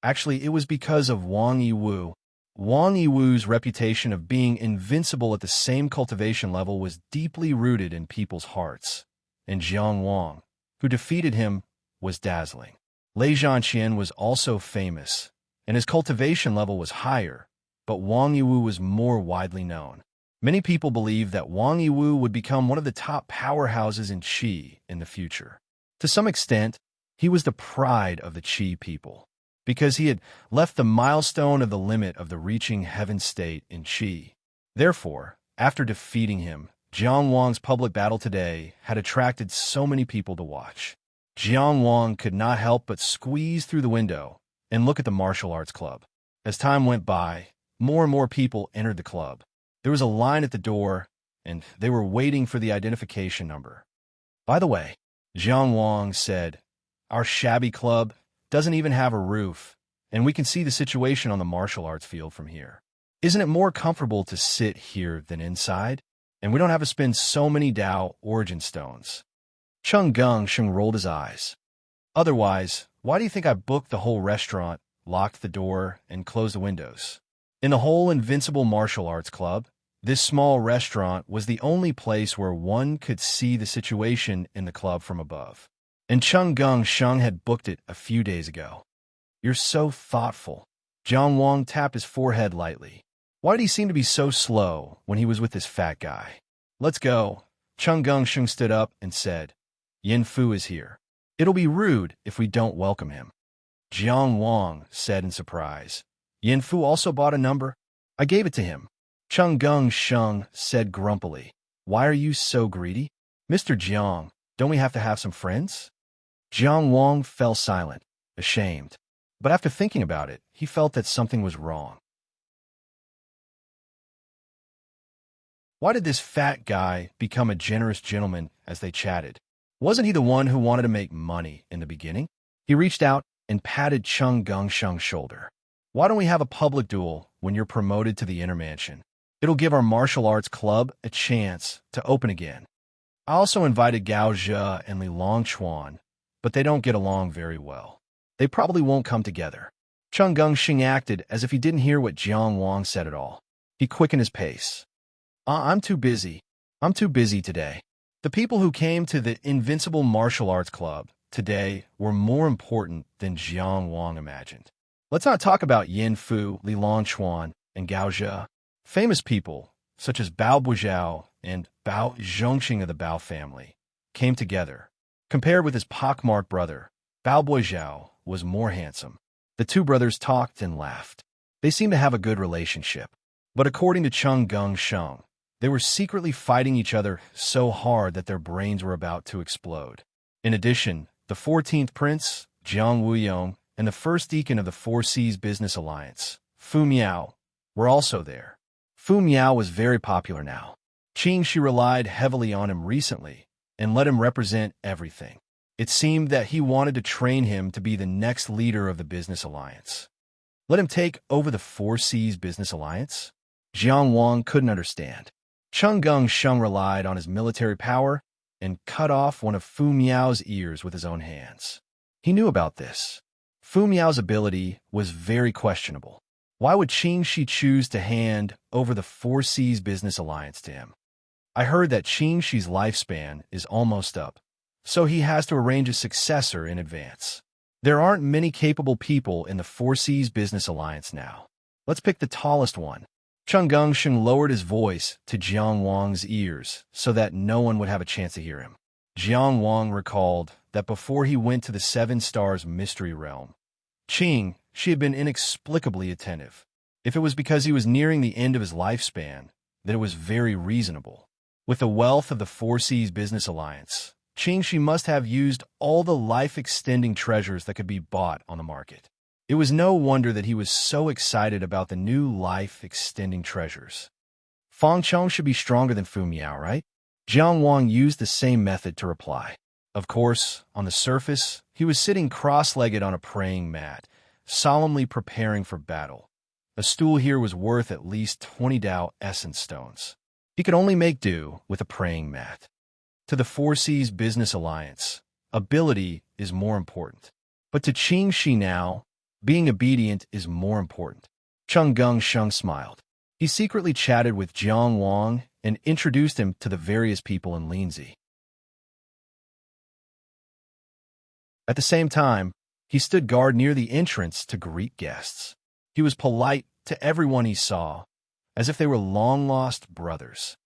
Actually, it was because of Wang Yiwu. Wang Yiwu's reputation of being invincible at the same cultivation level was deeply rooted in people's hearts, and Jiang Wang, who defeated him, was dazzling. Lei Zhanxian was also famous, and his cultivation level was higher, but Wang Yiwu was more widely known. Many people believe that Wang Yiwu would become one of the top powerhouses in Qi in the future. To some extent, he was the pride of the Qi people, because he had left the milestone of the limit of the reaching heaven state in Qi. Therefore, after defeating him, Jiang Wang's public battle today had attracted so many people to watch. Jiang Wang could not help but squeeze through the window and look at the martial arts club. As time went by, more and more people entered the club. There was a line at the door, and they were waiting for the identification number. By the way, Jiang Wang said, "Our shabby club doesn't even have a roof, and we can see the situation on the martial arts field from here. Isn't it more comfortable to sit here than inside? And we don't have to spend so many Dao origin stones." Chung Sheng rolled his eyes. "Otherwise, why do you think I booked the whole restaurant, locked the door, and closed the windows? In the whole Invincible Martial Arts Club, this small restaurant was the only place where one could see the situation in the club from above. And Chung Sheng had booked it a few days ago." "You're so thoughtful." Jiang Wang tapped his forehead lightly. Why did he seem to be so slow when he was with this fat guy? "Let's go." Chung Sheng stood up and said, "Yin Fu is here. It'll be rude if we don't welcome him." Jiang Wang said in surprise, "Yin Fu also bought a number? I gave it to him." Chung Sheng said grumpily, "Why are you so greedy? Mr. Jiang, don't we have to have some friends?" Jiang Wang fell silent, ashamed. But after thinking about it, he felt that something was wrong. Why did this fat guy become a generous gentleman as they chatted? Wasn't he the one who wanted to make money in the beginning? He reached out and patted Chung Sheng's shoulder. "Why don't we have a public duel when you're promoted to the inner mansion? It'll give our martial arts club a chance to open again." I also invited Gao Zhe and Li Longchuan, but they don't get along very well. They probably won't come together. Chung Sheng acted as if he didn't hear what Jiang Wang said at all. He quickened his pace. I'm too busy. I'm too busy today." The people who came to the Invincible Martial Arts Club today were more important than Jiang Wang imagined. Let's not talk about Yin Fu, Li Longchuan, and Gao Zhe. Famous people, such as Bao Buzhao and Bao Zhongxing of the Bao family, came together. Compared with his pockmarked brother, Bao Buzhao was more handsome. The two brothers talked and laughed. They seemed to have a good relationship. But according to Chung Sheng, they were secretly fighting each other so hard that their brains were about to explode. In addition, the 14th Prince, Jiang Wuyong, and the first deacon of the Four Seas Business Alliance, Fu Miao, were also there. Fu Miao was very popular now. Qing Shi relied heavily on him recently and let him represent everything. It seemed that he wanted to train him to be the next leader of the Business Alliance. Let him take over the Four Seas Business Alliance? Jiang Wang couldn't understand. Chung Sheng relied on his military power and cut off one of Fu Miao's ears with his own hands. He knew about this. Fu Miao's ability was very questionable. Why would Qing Shi choose to hand over the Four Seas Business Alliance to him? I heard that Qing Shi's lifespan is almost up, so he has to arrange a successor in advance. There aren't many capable people in the Four Seas Business Alliance now. Let's pick the tallest one. Chung Sheng lowered his voice to Jiang Wang's ears so that no one would have a chance to hear him. Jiang Wang recalled that before he went to the Seven Stars Mystery Realm, Qing Shi had been inexplicably attentive. If it was because he was nearing the end of his lifespan, then it was very reasonable. With the wealth of the Four Seas Business Alliance, Qing Shi must have used all the life-extending treasures that could be bought on the market. It was no wonder that he was so excited about the new life-extending treasures. Fang Chong should be stronger than Fu Miao, right? Jiang Wang used the same method to reply. Of course, on the surface, he was sitting cross-legged on a praying mat, solemnly preparing for battle. A stool here was worth at least 20 Dao essence stones. He could only make do with a praying mat. To the Four Seas Business Alliance, ability is more important. But to Qing Shi now, being obedient is more important. Chung Sheng smiled. He secretly chatted with Jiang Wang and introduced him to the various people in Linzi. At the same time, he stood guard near the entrance to greet guests. He was polite to everyone he saw, as if they were long-lost brothers.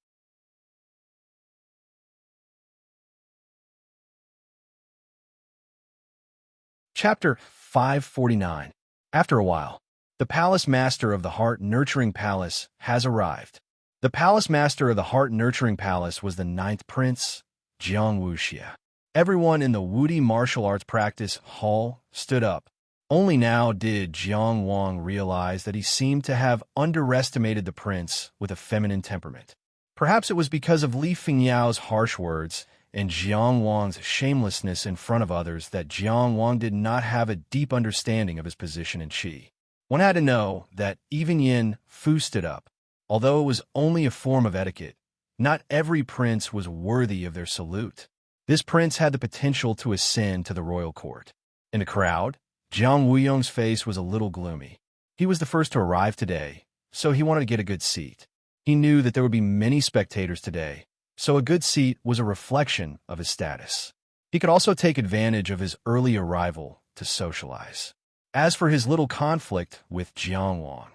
Chapter 549. After a while, the palace master of the heart-nurturing palace has arrived. The palace master of the heart-nurturing palace was the ninth prince, Jiang Wuxia. Everyone in the Wudi martial arts practice hall stood up. Only now did Jiang Wang realize that he seemed to have underestimated the prince with a feminine temperament. Perhaps it was because of Li Fengyao's harsh words and Jiang Wang's shamelessness in front of others that Jiang Wang did not have a deep understanding of his position in Qi. One had to know that even Yin Fu stood up. Although it was only a form of etiquette, not every prince was worthy of their salute. This prince had the potential to ascend to the royal court. In the crowd, Jiang Wuyong's face was a little gloomy. He was the first to arrive today, so he wanted to get a good seat. He knew that there would be many spectators today, so a good seat was a reflection of his status. He could also take advantage of his early arrival to socialize. As for his little conflict with Jiang Wang,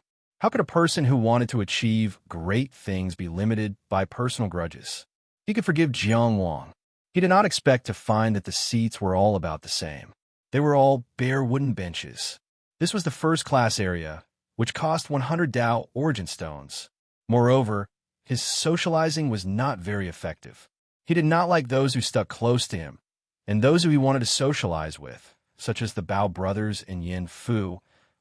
how could a person who wanted to achieve great things be limited by personal grudges? He could forgive Jiang Wang. He did not expect to find that the seats were all about the same. They were all bare wooden benches. This was the first-class area, which cost 100 Dao origin stones. Moreover, his socializing was not very effective. He did not like those who stuck close to him, and those who he wanted to socialize with, such as the Bao brothers and Yin Fu,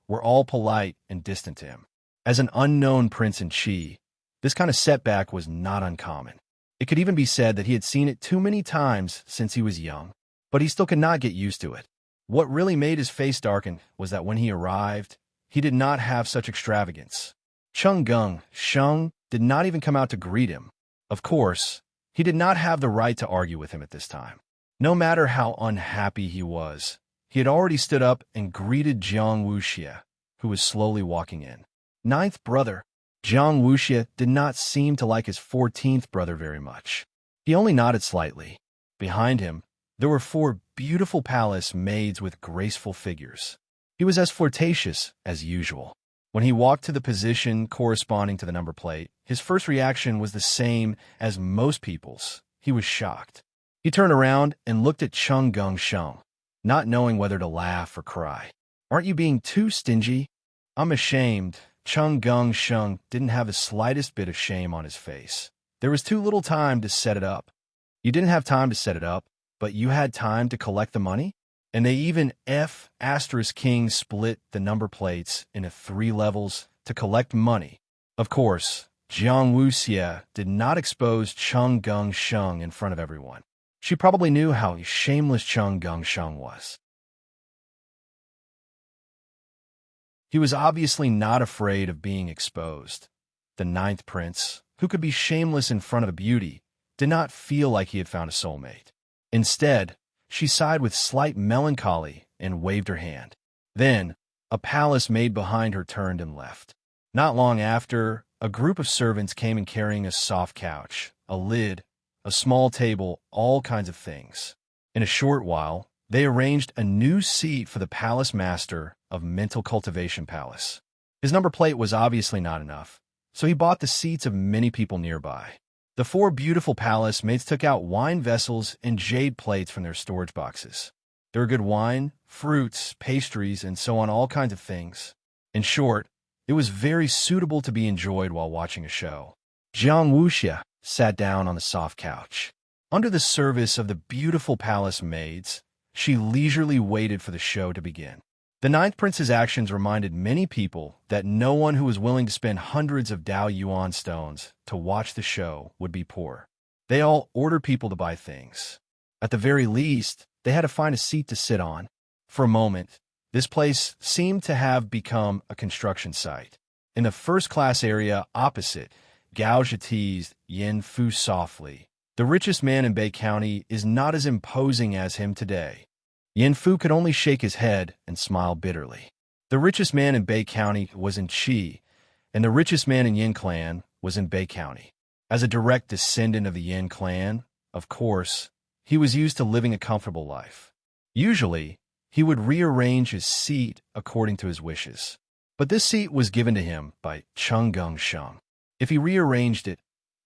were all polite and distant to him. As an unknown prince in Qi, this kind of setback was not uncommon. It could even be said that he had seen it too many times since he was young, but he still could not get used to it. What really made his face darken was that when he arrived, he did not have such extravagance. Cheng Gung Sheng did not even come out to greet him. Of course, he did not have the right to argue with him at this time. No matter how unhappy he was, he had already stood up and greeted Jiang Wuxia, who was slowly walking in. Ninth brother, Jiang Wuxia did not seem to like his 14th brother very much. He only nodded slightly. Behind him, there were 4 beautiful palace maids with graceful figures. He was as flirtatious as usual. When he walked to the position corresponding to the number plate, his first reaction was the same as most people's. He was shocked. He turned around and looked at Cheng Gung Sheng, not knowing whether to laugh or cry. "Aren't you being too stingy?" "I'm ashamed." Cheng Gung Sheng didn't have the slightest bit of shame on his face. There was too little time to set it up. You didn't have time to set it up, but you had time to collect the money? And they even King split the number plates into 3 levels to collect money. Of course, Jiang Wuxia did not expose Cheng Gung Sheng in front of everyone. She probably knew how shameless Cheng Gung Sheng was. He was obviously not afraid of being exposed. The ninth prince, who could be shameless in front of a beauty, did not feel like he had found a soulmate. Instead, she sighed with slight melancholy and waved her hand. Then, a palace maid behind her turned and left. Not long after, a group of servants came in carrying a soft couch, a lid, a small table, all kinds of things. In a short while, they arranged a new seat for the palace master of Mental Cultivation Palace. His number plate was obviously not enough, so he bought the seats of many people nearby. The 4 beautiful palace maids took out wine vessels and jade plates from their storage boxes. There were good wine, fruits, pastries, and so on, all kinds of things. In short, it was very suitable to be enjoyed while watching a show. Jiang Wuxia sat down on the soft couch. Under the service of the beautiful palace maids, she leisurely waited for the show to begin. The ninth prince's actions reminded many people that no one who was willing to spend hundreds of Dao Yuan stones to watch the show would be poor. They all ordered people to buy things. At the very least, they had to find a seat to sit on. For a moment, this place seemed to have become a construction site. In the first-class area opposite, Gao Zhi teased Yin Fu softly. The richest man in Bei County is not as imposing as him today. Yin Fu could only shake his head and smile bitterly. The richest man in Bei County was in Qi, and the richest man in Yin Clan was in Bei County. As a direct descendant of the Yin Clan, of course, he was used to living a comfortable life. Usually, he would rearrange his seat according to his wishes. But this seat was given to him by Cheng Gung Sheng. If he rearranged it,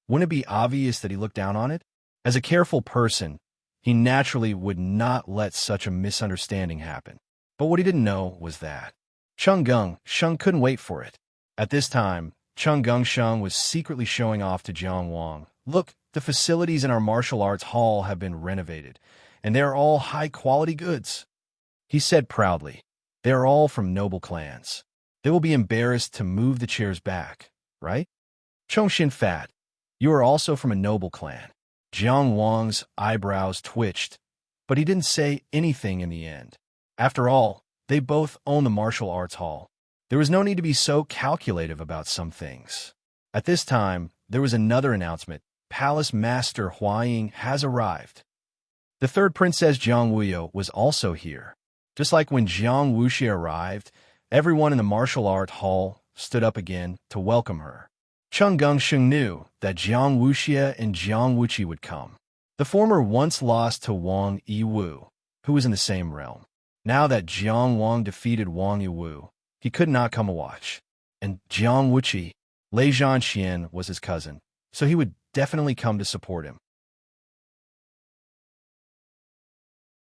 wouldn't it be obvious that he looked down on it? As a careful person, he naturally would not let such a misunderstanding happen. But what he didn't know was that Cheng Gung Sheng couldn't wait for it. At this time, Chung Gungsheng was secretly showing off to Jiang Wang. Look, the facilities in our martial arts hall have been renovated, and they are all high-quality goods. He said proudly, they are all from noble clans. They will be embarrassed to move the chairs back, right? Chongshin Fat, you are also from a noble clan. Jiang Wang's eyebrows twitched, but he didn't say anything in the end. After all, they both own the martial arts hall. There was no need to be so calculative about some things. At this time, there was another announcement. Palace Master Huaying has arrived. The third Princess Jiang Wuyo was also here. Just like when Jiang Wuxia arrived, everyone in the martial art hall stood up again to welcome her. Chung Gungsheng knew that Jiang Wuxia and Jiang Wuqi would come. The former once lost to Wang Yiwu, who was in the same realm. Now that Jiang Wang defeated Wang Yiwu, he could not come a watch. And Jiang Wuqi, Lei Zhanxian, was his cousin, so he would definitely come to support him.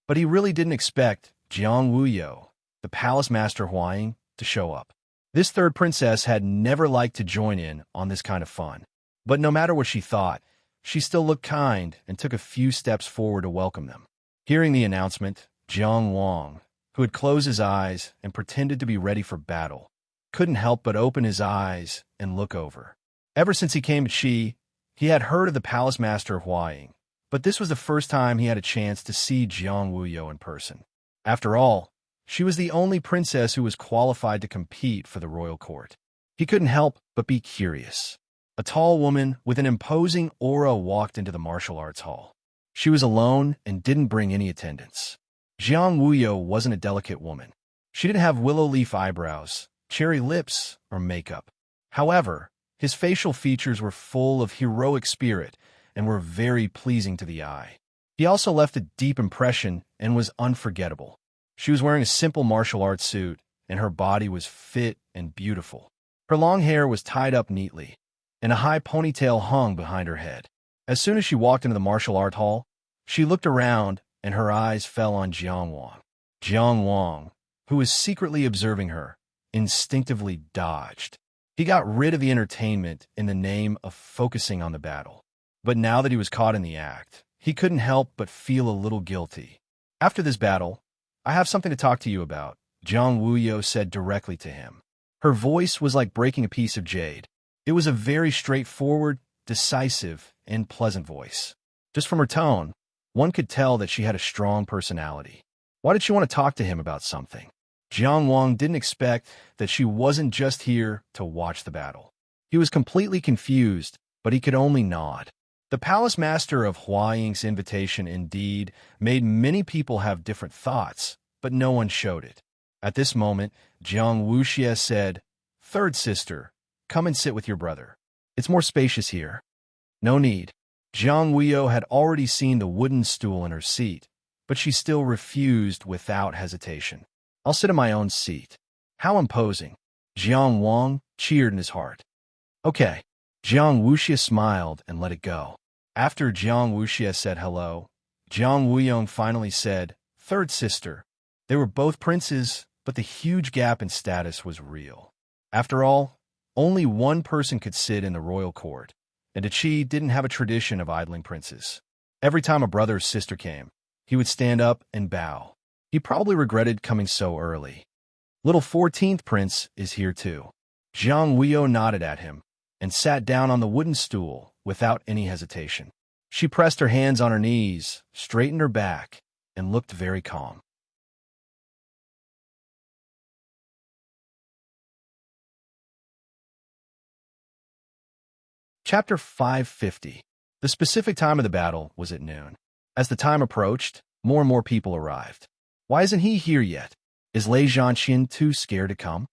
But he really didn't expect Jiang Wuyo, the palace master Huaying, to show up. This third princess had never liked to join in on this kind of fun. But no matter what she thought, she still looked kind and took a few steps forward to welcome them. Hearing the announcement, Jiang Wang, who had closed his eyes and pretended to be ready for battle, couldn't help but open his eyes and look over. Ever since he came to Qi, he had heard of the palace master Huaying, but this was the first time he had a chance to see Jiang Wuyo in person. After all, she was the only princess who was qualified to compete for the royal court. He couldn't help but be curious. A tall woman with an imposing aura walked into the martial arts hall. She was alone and didn't bring any attendants. Jiang Wuyo wasn't a delicate woman. She didn't have willow leaf eyebrows, cherry lips, or makeup. However, his facial features were full of heroic spirit and were very pleasing to the eye. He also left a deep impression and was unforgettable. She was wearing a simple martial arts suit, and her body was fit and beautiful. Her long hair was tied up neatly, and a high ponytail hung behind her head. As soon as she walked into the martial art hall, she looked around, and her eyes fell on Jiang Wang. Jiang Wang, who was secretly observing her, instinctively dodged. He got rid of the entertainment in the name of focusing on the battle. But now that he was caught in the act, he couldn't help but feel a little guilty. After this battle, I have something to talk to you about, Jiang Wuyo said directly to him. Her voice was like breaking a piece of jade. It was a very straightforward, decisive, and pleasant voice. Just from her tone, one could tell that she had a strong personality. Why did she want to talk to him about something? Jiang Wang didn't expect that she wasn't just here to watch the battle. He was completely confused, but he could only nod. The palace master of Huaying's invitation indeed made many people have different thoughts, but no one showed it. At this moment, Jiang Wuxia said, "Third sister, come and sit with your brother. It's more spacious here." No need. Jiang Wuyo had already seen the wooden stool in her seat, but she still refused without hesitation. "I'll sit in my own seat." How imposing. Jiang Wang cheered in his heart. "Okay." Jiang Wuxia smiled and let it go. After Jiang Wuxia said hello, Jiang Wuyong finally said, "Third sister." They were both princes, but the huge gap in status was real. After all, only one person could sit in the royal court, and Qi didn't have a tradition of idling princes. Every time a brother or sister came, he would stand up and bow. He probably regretted coming so early. Little 14th prince is here too. Jiang Wuyo nodded at him and sat down on the wooden stool without any hesitation. She pressed her hands on her knees, straightened her back, and looked very calm. Chapter 550. The specific time of the battle was at noon. As the time approached, more and more people arrived. Why isn't he here yet? Is Lei Zhanxian too scared to come?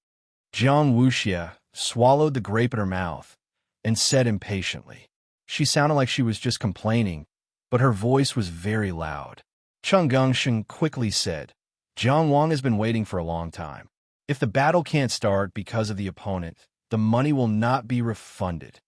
Jiang Wuxia swallowed the grape in her mouth and said impatiently. She sounded like she was just complaining, but her voice was very loud. Chung Gungsheng quickly said, "Jiang Wang has been waiting for a long time. If the battle can't start because of the opponent, the money will not be refunded."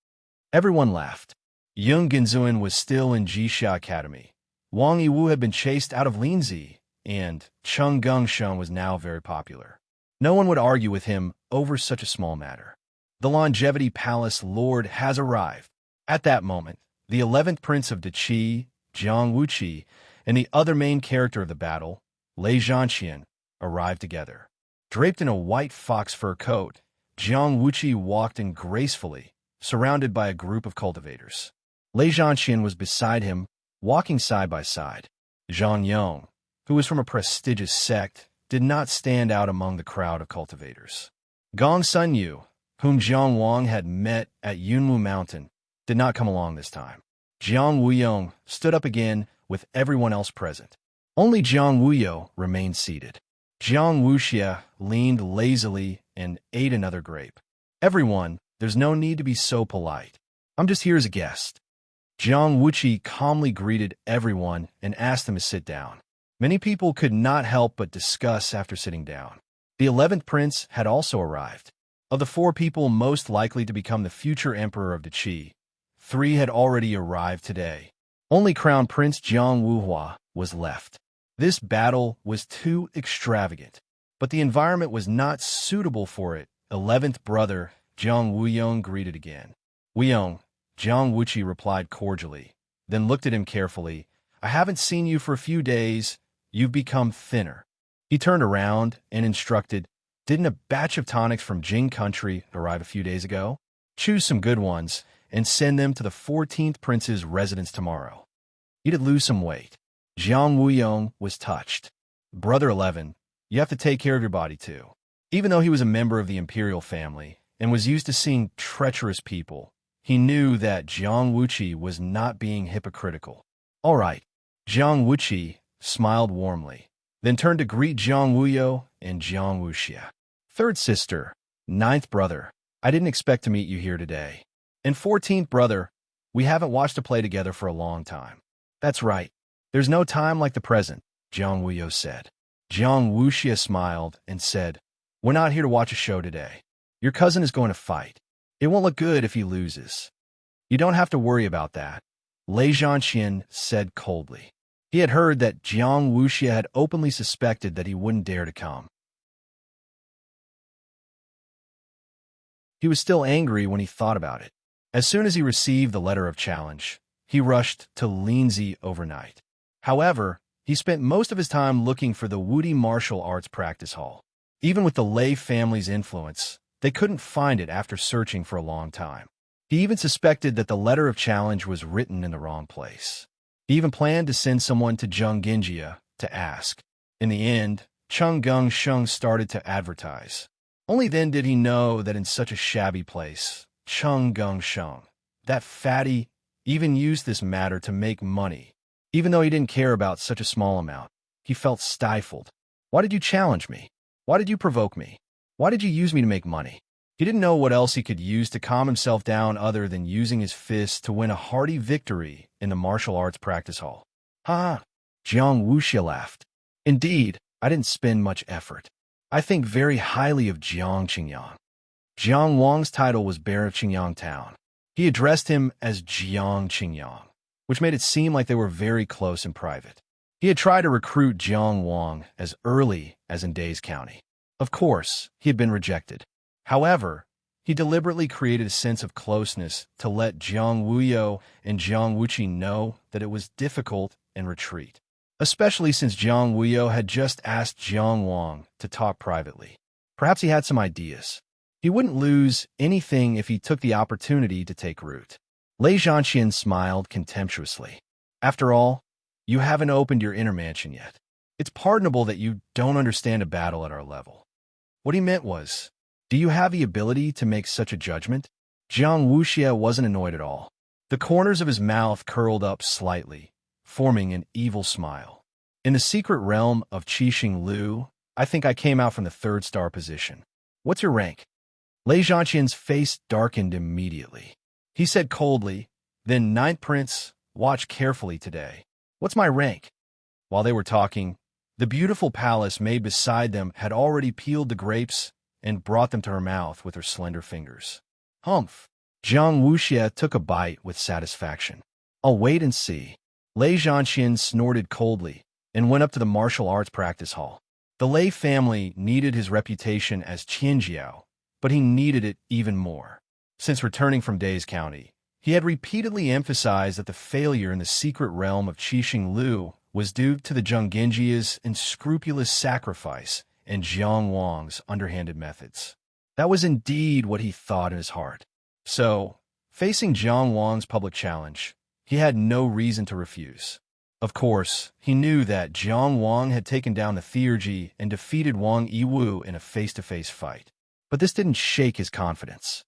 Everyone laughed. Yung Genzuan was still in Jixia Academy. Wang Yiwu had been chased out of Linzi, and Chung Gungsheng was now very popular. No one would argue with him over such a small matter. The Longevity Palace Lord has arrived. At that moment, the 11th Prince of Deqi, Jiang Wuqi, and the other main character of the battle, Lei Zhanqian, arrived together. Draped in a white fox fur coat, Jiang Wuqi walked in gracefully, surrounded by a group of cultivators. Lei Zhanqian was beside him, walking side by side. Zhang Yong, who was from a prestigious sect, did not stand out among the crowd of cultivators. Gong Sunyu, whom Jiang Wang had met at Yunwu Mountain, did not come along this time. Jiang Wuyong stood up again with everyone else present. Only Jiang Wuyo remained seated. Jiang Wuxia leaned lazily and ate another grape. Everyone, there's no need to be so polite. I'm just here as a guest. Jiang Wuqi calmly greeted everyone and asked them to sit down. Many people could not help but discuss after sitting down. The 11th prince had also arrived. Of the 4 people most likely to become the future emperor of Deqi, 3 had already arrived today. Only Crown Prince Jiang Wuhua was left. This battle was too extravagant, but the environment was not suitable for it. 11th brother Jiang Wuyong greeted again. Wuyong, Jiang Wuqi replied cordially, then looked at him carefully. I haven't seen you for a few days. You've become thinner. He turned around and instructed, didn't a batch of tonics from Jing country arrive a few days ago? Choose some good ones and send them to the 14th prince's residence tomorrow. You did lose some weight. Jiang Wuyong was touched. Brother 11, you have to take care of your body too. Even though he was a member of the imperial family and was used to seeing treacherous people, he knew that Jiang Wuqi was not being hypocritical. All right, Jiang Wuqi smiled warmly, then turned to greet Jiang Wuyo and Jiang Wuxia. 3rd sister, 9th brother, I didn't expect to meet you here today. And 14th brother, we haven't watched a play together for a long time. That's right. There's no time like the present, Jiang Wuyo said. Jiang Wuxia smiled and said, we're not here to watch a show today. Your cousin is going to fight. It won't look good if he loses. You don't have to worry about that, Lei Zhanqian said coldly. He had heard that Jiang Wuxia had openly suspected that he wouldn't dare to come. He was still angry when he thought about it. As soon as he received the letter of challenge, he rushed to Linzi overnight. However, he spent most of his time looking for the Wudi martial arts practice hall. Even with the Lei family's influence, they couldn't find it after searching for a long time. He even suspected that the letter of challenge was written in the wrong place. He even planned to send someone to Zhenggenjia to ask. In the end, Cheng Geng-sheng started to advertise. Only then did he know that in such a shabby place, Cheng Geng-sheng, that fatty, even used this matter to make money. Even though he didn't care about such a small amount, he felt stifled. Why did you challenge me? Why did you provoke me? Why did you use me to make money? He didn't know what else he could use to calm himself down other than using his fists to win a hearty victory in the martial arts practice hall. Ha! Jiang Wuxia laughed. Indeed, I didn't spend much effort. I think very highly of Jiang Qingyang. Jiang Wang's title was Bear of Qingyang Town. He addressed him as Jiang Qingyang, which made it seem like they were very close and private. He had tried to recruit Jiang Wang as early as in Days County. Of course, he had been rejected. However, he deliberately created a sense of closeness to let Jiang Wuyo and Jiang Wuqi know that it was difficult and retreat, especially since Jiang Wuyo had just asked Jiang Wang to talk privately. Perhaps he had some ideas. He wouldn't lose anything if he took the opportunity to take root. Lei Zhanqian smiled contemptuously. After all, you haven't opened your inner mansion yet. It's pardonable that you don't understand a battle at our level. What he meant was, do you have the ability to make such a judgment? Jiang Wuxia wasn't annoyed at all. The corners of his mouth curled up slightly, forming an evil smile. In the secret realm of Qixing Lu, I think I came out from the 3rd star position. What's your rank? Lei Zhanqian's face darkened immediately. He said coldly, then 9th Prince, watch carefully today. What's my rank? While they were talking, the beautiful palace maid beside them had already peeled the grapes and brought them to her mouth with her slender fingers. Humph! Jiang Wuxia took a bite with satisfaction. I'll wait and see. Lei Zhanqian snorted coldly and went up to the martial arts practice hall. The Lei family needed his reputation as Qianjiao but he needed it even more. Since returning from Days County, he had repeatedly emphasized that the failure in the secret realm of Qixing Lu was due to the Zhonggenjia's unscrupulous sacrifice and Jiang Wang's underhanded methods. That was indeed what he thought in his heart. So, facing Jiang Wang's public challenge, he had no reason to refuse. Of course, he knew that Jiang Wang had taken down the Theurgy and defeated Wang Yiwu in a face-to-face fight. But this didn't shake his confidence.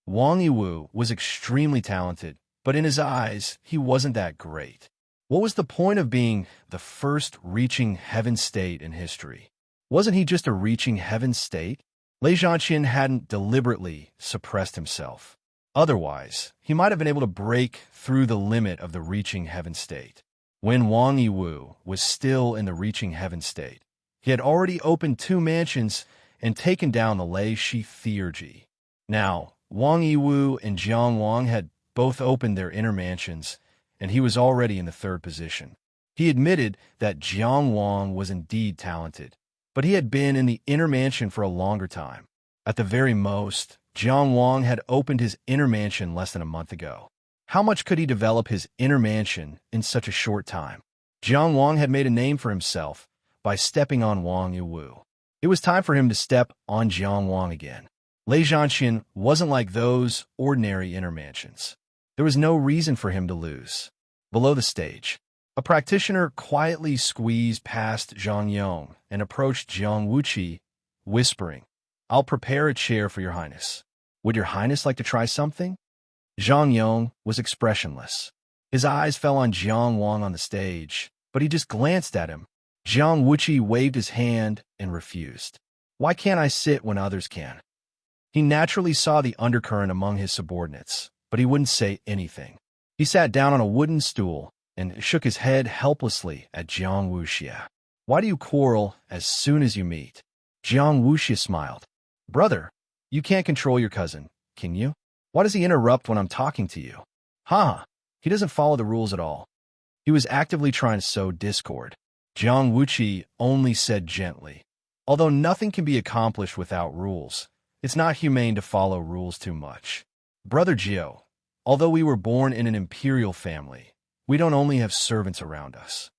Wang Yiwu was extremely talented, but in his eyes, he wasn't that great. What was the point of being the first reaching heaven state in history? Wasn't he just a reaching heaven state? Lei Zhanqian hadn't deliberately suppressed himself. Otherwise, he might have been able to break through the limit of the reaching heaven state. When Wang Yiwu was still in the reaching heaven state, he had already opened 2 mansions and taken down the Lei Shi Theurgy. Now, Wang Yiwu and Jiang Wang had both opened their inner mansions, and he was already in the 3rd position. He admitted that Jiang Wang was indeed talented, but he had been in the inner mansion for a longer time. At the very most, Jiang Wang had opened his inner mansion less than a month ago. How much could he develop his inner mansion in such a short time? Jiang Wang had made a name for himself by stepping on Wang Yiwu. It was time for him to step on Jiang Wang again. Lei Zhanqian wasn't like those ordinary inner mansions. There was no reason for him to lose. Below the stage, a practitioner quietly squeezed past Zhang Yong and approached Jiang Wuqi, whispering, "I'll prepare a chair for your highness. Would your highness like to try something?" Zhang Yong was expressionless. His eyes fell on Jiang Wang on the stage, but he just glanced at him. Jiang Wuqi waved his hand and refused. "Why can't I sit when others can?" He naturally saw the undercurrent among his subordinates, but he wouldn't say anything. He sat down on a wooden stool and shook his head helplessly at Jiang Wuxia. "Why do you quarrel as soon as you meet?" Jiang Wuxia smiled. "Brother, you can't control your cousin, can you? Why does he interrupt when I'm talking to you?" "Ha! He doesn't follow the rules at all." He was actively trying to sow discord. Jiang Wuqi only said gently, "Although nothing can be accomplished without rules, it's not humane to follow rules too much. Brother Jiao, although we were born in an imperial family, we don't only have servants around us."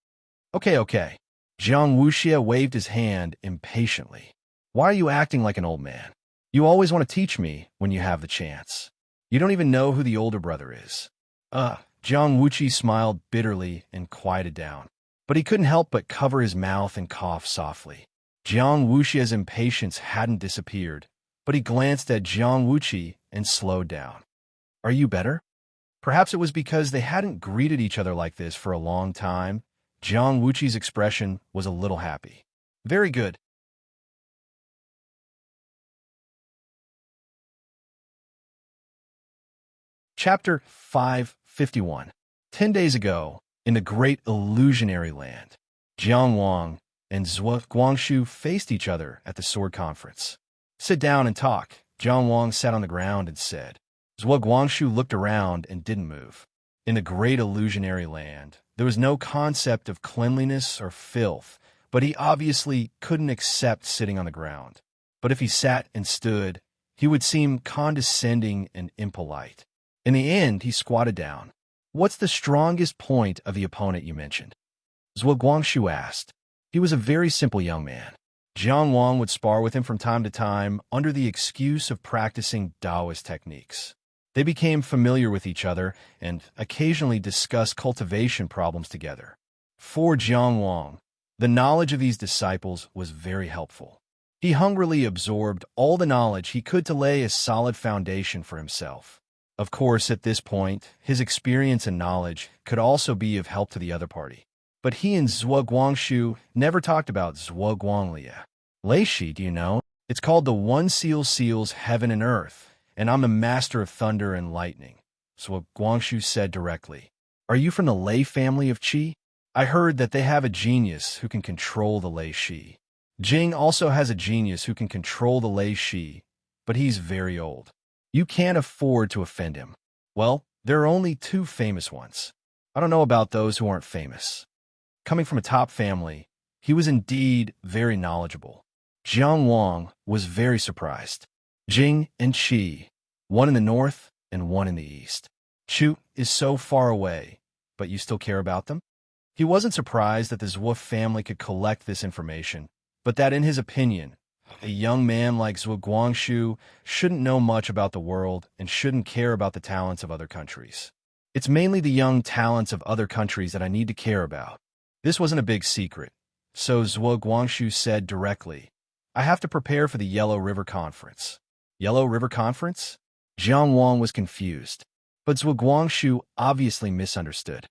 Okay. Jiang Wuxia waved his hand impatiently. "Why are you acting like an old man? You always want to teach me when you have the chance. You don't even know who the older brother is." Jiang Wuqi smiled bitterly and quieted down. But he couldn't help but cover his mouth and cough softly. Jiang Wuxia's impatience hadn't disappeared, but he glanced at Jiang Wuqi and slowed down. "Are you better?" Perhaps it was because they hadn't greeted each other like this for a long time. Jiang Wuqi's expression was a little happy. "Very good." Chapter 551. 10 days ago, in the great illusionary land, Jiang Wang and Zhuo Guangshu faced each other at the sword conference. "Sit down and talk." Jiang Wang sat on the ground and said. Zhuo Guangshu looked around and didn't move. In the great illusionary land, there was no concept of cleanliness or filth, but he obviously couldn't accept sitting on the ground. But if he sat and stood, he would seem condescending and impolite. In the end, he squatted down. "What's the strongest point of the opponent you mentioned?" Zhuo Guangshu asked. He was a very simple young man. Jiang Wang would spar with him from time to time under the excuse of practicing Taoist techniques. They became familiar with each other and occasionally discussed cultivation problems together. For Jiang Wang, the knowledge of these disciples was very helpful. He hungrily absorbed all the knowledge he could to lay a solid foundation for himself. Of course, at this point, his experience and knowledge could also be of help to the other party. But he and Zhuo Guangshu never talked about Zhuo Guanglia. "Leishi, do you know? It's called the One Seal seals heaven and earth, and I'm the master of thunder and lightning," Zhuo Guangshu said directly. "Are you from the Lei family of Qi? I heard that they have a genius who can control the Lei Shi. Jing also has a genius who can control the Lei Shi, but he's very old. You can't afford to offend him." "Well, there are only 2 famous ones. I don't know about those who aren't famous." Coming from a top family, he was indeed very knowledgeable. Jiang Wang was very surprised. Jing and Qi, one in the north and one in the east. Chu is so far away, but you still care about them? He wasn't surprised that the Zhuo family could collect this information, but that in his opinion, a young man like Zhuo Guangshu shouldn't know much about the world and shouldn't care about the talents of other countries. It's mainly the young talents of other countries that I need to care about. This wasn't a big secret, so Zhuo Guangshu said directly, I have to prepare for the Yellow River Conference. Yellow River Conference? Jiang Wang was confused, but Zhuo Guangshu obviously misunderstood.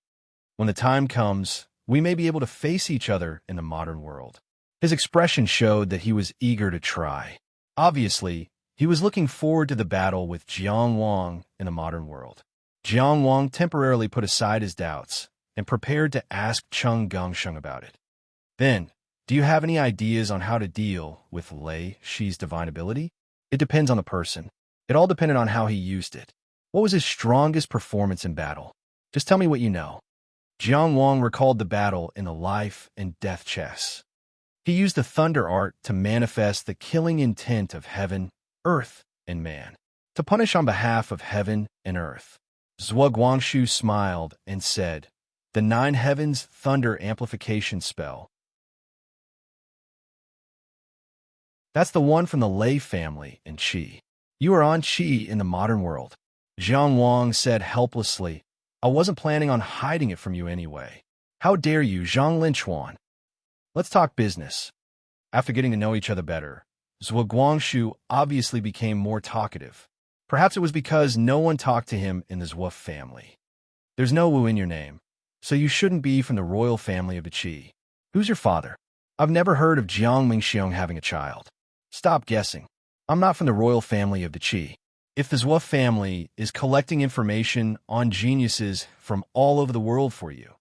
When the time comes, we may be able to face each other in the modern world. His expression showed that he was eager to try. Obviously, he was looking forward to the battle with Jiang Wang in the modern world. Jiang Wang temporarily put aside his doubts and prepared to ask Cheng Gongsheng about it. Then, do you have any ideas on how to deal with Lei Shi's divine ability? It depends on the person. It all depended on how he used it. What was his strongest performance in battle? Just tell me what you know. Jiang Wang recalled the battle in the life and death chess. He used the thunder art to manifest the killing intent of heaven, earth, and man, to punish on behalf of heaven and earth. Zhuo Guangshu smiled and said, the Nine Heavens Thunder Amplification Spell. That's the one from the Lei family in Qi. You are on Qi in the modern world. Jiang Wang said helplessly, I wasn't planning on hiding it from you anyway. How dare you, Zhang Linchuan? Let's talk business. After getting to know each other better, Zhuo Guangshu obviously became more talkative. Perhaps it was because no one talked to him in the Zhuo family. There's no Wu in your name, so you shouldn't be from the royal family of the Qi. Who's your father? I've never heard of Jiang Mingxiong having a child. Stop guessing. I'm not from the royal family of the Qi. If the Zhuo family is collecting information on geniuses from all over the world for you,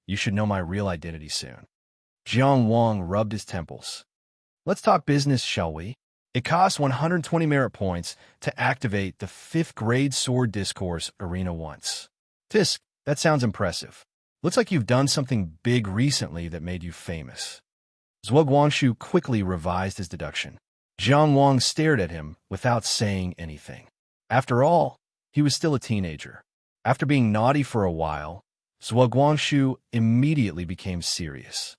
you should know my real identity soon. Jiang Wang rubbed his temples. Let's talk business, shall we? It costs 120 merit points to activate the 5th grade sword discourse arena once. Tisk, that sounds impressive. Looks like you've done something big recently that made you famous. Zhuo Guangshu quickly revised his deduction. Jiang Wang stared at him without saying anything. After all, he was still a teenager. After being naughty for a while, Zhuo Guangshu immediately became serious.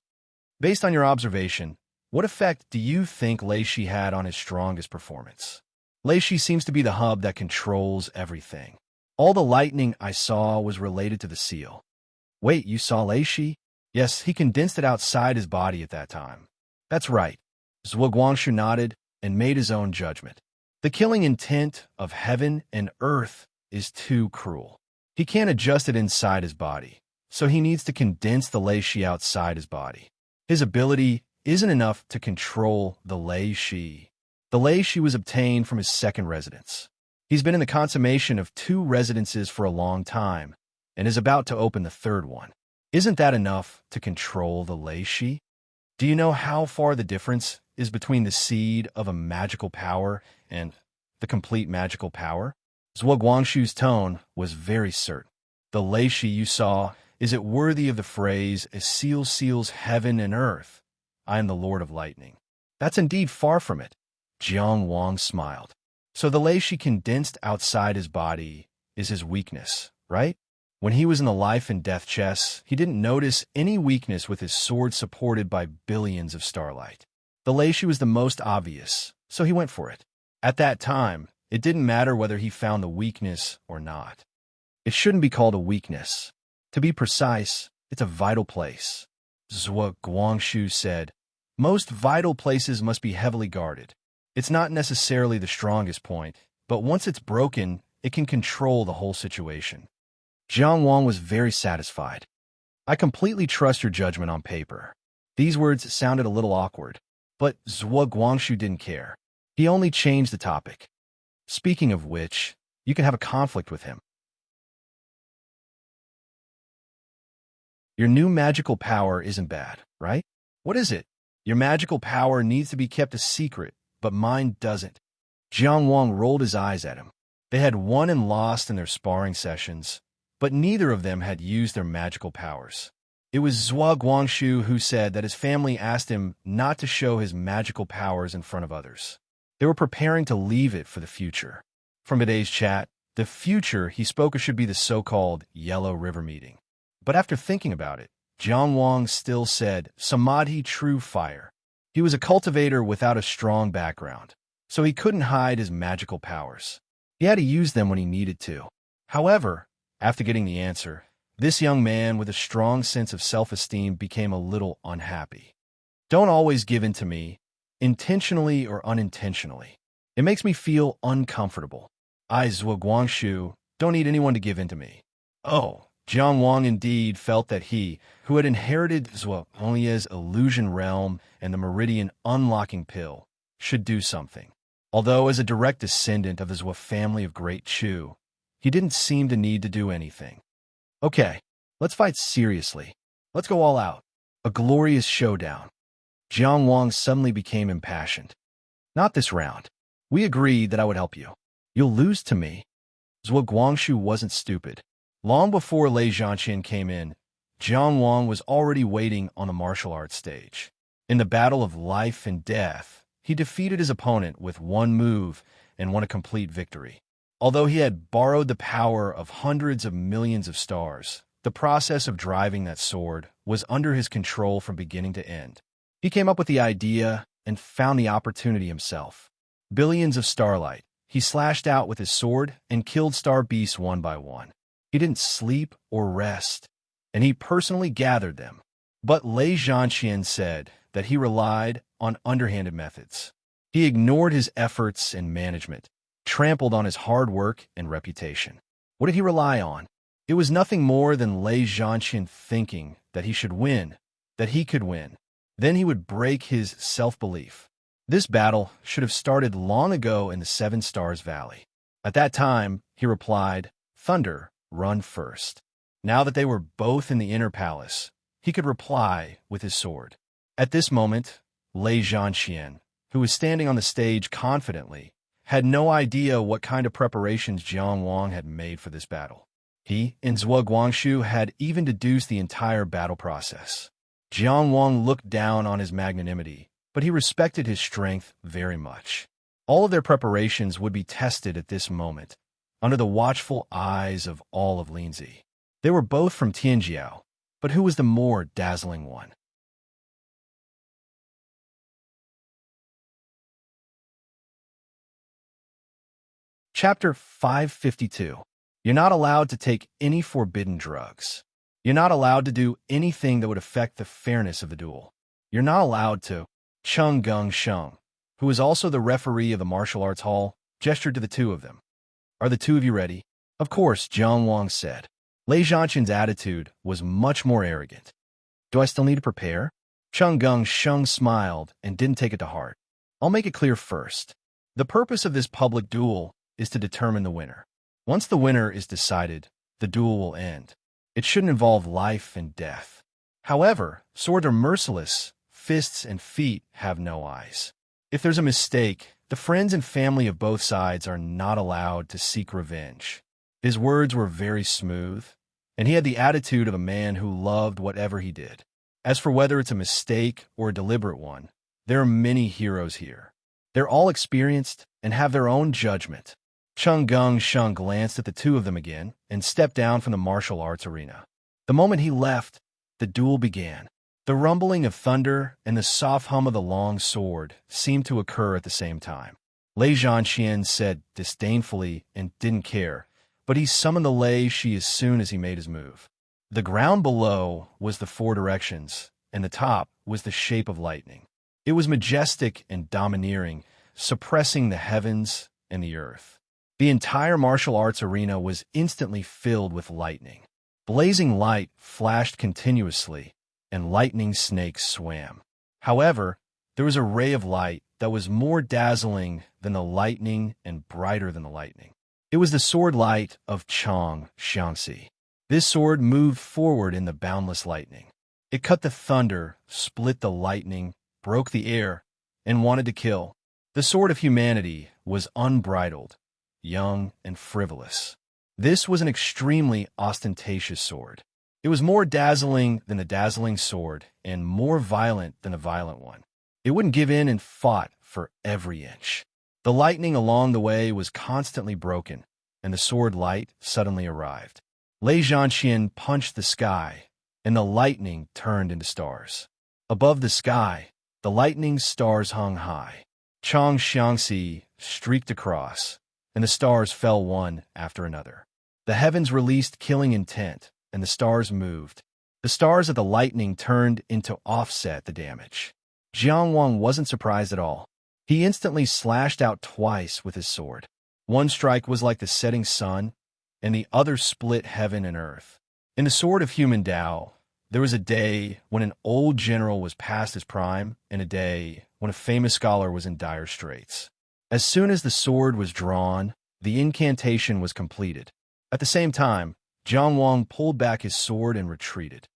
Based on your observation, what effect do you think Lei Shi had on his strongest performance? Lei Shi seems to be the hub that controls everything. All the lightning I saw was related to the seal. Wait, you saw Lei Shi? Yes, he condensed it outside his body at that time. That's right. Zhuo Guangshu nodded and made his own judgment. The killing intent of heaven and earth is too cruel. He can't adjust it inside his body, so he needs to condense the Lei Shi outside his body. His ability isn't enough to control the Lei Shi. The Lei Shi was obtained from his second residence. He's been in the consummation of 2 residences for a long time and is about to open the 3rd one. Isn't that enough to control the Lei Shi? Do you know how far the difference is between the seed of a magical power and the complete magical power? Zhuo Guangshu's tone was very certain. The Lei Shi you saw, is it worthy of the phrase, a seal seals heaven and earth? I am the Lord of Lightning. That's indeed far from it. Jiang Wang smiled. So the Lei Shi condensed outside his body is his weakness, right? When he was in the life and death chess, he didn't notice any weakness with his sword supported by billions of starlight. The Lei Shi was the most obvious, so he went for it. At that time, it didn't matter whether he found the weakness or not. It shouldn't be called a weakness. To be precise, it's a vital place. Zhuo Guangshu said, most vital places must be heavily guarded. It's not necessarily the strongest point, but once it's broken, it can control the whole situation. Jiang Wang was very satisfied. I completely trust your judgment on paper. These words sounded a little awkward, but Zhuo Guangshu didn't care. He only changed the topic. Speaking of which, you can have a conflict with him. Your new magical power isn't bad, right? What is it? Your magical power needs to be kept a secret, but mine doesn't. Jiang Wang rolled his eyes at him. They had won and lost in their sparring sessions, but neither of them had used their magical powers. It was Zhuo Guangshu who said that his family asked him not to show his magical powers in front of others. They were preparing to leave it for the future. From today's chat, the future he spoke of should be the so-called Yellow River meeting. But after thinking about it, Jiang Wang still said, Samadhi true fire. He was a cultivator without a strong background, so he couldn't hide his magical powers. He had to use them when he needed to. However, after getting the answer, this young man with a strong sense of self-esteem became a little unhappy. Don't always give in to me, intentionally or unintentionally. It makes me feel uncomfortable. I, Zhuo Guangshu, don't need anyone to give in to me. Oh, Jiang Wang indeed felt that he, who had inherited Zhuo Hongye's illusion realm and the meridian unlocking pill, should do something. Although as a direct descendant of the Zhuo family of Great Chu, he didn't seem to need to do anything. Okay, let's fight seriously. Let's go all out. A glorious showdown. Jiang Wang suddenly became impassioned. Not this round. We agreed that I would help you. You'll lose to me. Zhuo Guangshu wasn't stupid. Long before Lei Zhanqian came in, Jiang Wang was already waiting on the martial arts stage. In the battle of life and death, he defeated his opponent with one move and won a complete victory. Although he had borrowed the power of hundreds of millions of stars, the process of driving that sword was under his control from beginning to end. He came up with the idea and found the opportunity himself. Billions of starlight. He slashed out with his sword and killed star beasts one by one. He didn't sleep or rest, and he personally gathered them. But Lei Zhanqian said that he relied on underhanded methods. He ignored his efforts and management, trampled on his hard work and reputation. What did he rely on? It was nothing more than Lei Zhanqian thinking that he should win, that he could win. Then he would break his self-belief. This battle should have started long ago in the Seven Stars Valley. At that time, he replied, Thunder, run first. Now that they were both in the inner palace, he could reply with his sword. At this moment, Lei Zhanqian, who was standing on the stage confidently, had no idea what kind of preparations Jiang Wang had made for this battle. He and Zhuo Guangshu had even deduced the entire battle process. Jiang Wang looked down on his magnanimity, but he respected his strength very much. All of their preparations would be tested at this moment, under the watchful eyes of all of Linzi. They were both from Tianjiao, but who was the more dazzling one? Chapter 552. You're not allowed to take any forbidden drugs. You're not allowed to do anything that would affect the fairness of the duel. You're not allowed to. Cheng Gung Sheng, who was also the referee of the martial arts hall, gestured to the two of them. Are the two of you ready? Of course, Jiang Wang said. Lei Zhanqian's attitude was much more arrogant. Do I still need to prepare? Cheng Gung Sheng smiled and didn't take it to heart. I'll make it clear first. The purpose of this public duel is to determine the winner. Once the winner is decided, the duel will end. It shouldn't involve life and death. However, swords are merciless, fists and feet have no eyes. If there's a mistake, the friends and family of both sides are not allowed to seek revenge. His words were very smooth, and he had the attitude of a man who loved whatever he did. As for whether it's a mistake or a deliberate one, there are many heroes here. They're all experienced and have their own judgment. Cheng Gung Sheng glanced at the two of them again and stepped down from the martial arts arena. The moment he left, the duel began. The rumbling of thunder and the soft hum of the long sword seemed to occur at the same time. Lei Zhanqian said disdainfully and didn't care, but he summoned the Lei Shi as soon as he made his move. The ground below was the four directions, and the top was the shape of lightning. It was majestic and domineering, suppressing the heavens and the earth. The entire martial arts arena was instantly filled with lightning. Blazing light flashed continuously, and lightning snakes swam. However, there was a ray of light that was more dazzling than the lightning and brighter than the lightning. It was the sword light of Chang Xiangxi. This sword moved forward in the boundless lightning. It cut the thunder, split the lightning, broke the air, and wanted to kill. The sword of humanity was unbridled, young and frivolous. This was an extremely ostentatious sword. It was more dazzling than a dazzling sword and more violent than a violent one. It wouldn't give in and fought for every inch. The lightning along the way was constantly broken, and the sword light suddenly arrived. Lei Zhanxian punched the sky, and the lightning turned into stars. Above the sky, the lightning stars hung high. Chang Xiangxi streaked across, and the stars fell one after another. The heavens released killing intent, and the stars moved. The stars of the lightning turned into offset the damage. Jiang Wang wasn't surprised at all. He instantly slashed out twice with his sword. One strike was like the setting sun, and the other split heaven and earth. In the Sword of Human Tao, there was a day when an old general was past his prime, and a day when a famous scholar was in dire straits. As soon as the sword was drawn, the incantation was completed. At the same time, Jiang Wang pulled back his sword and retreated.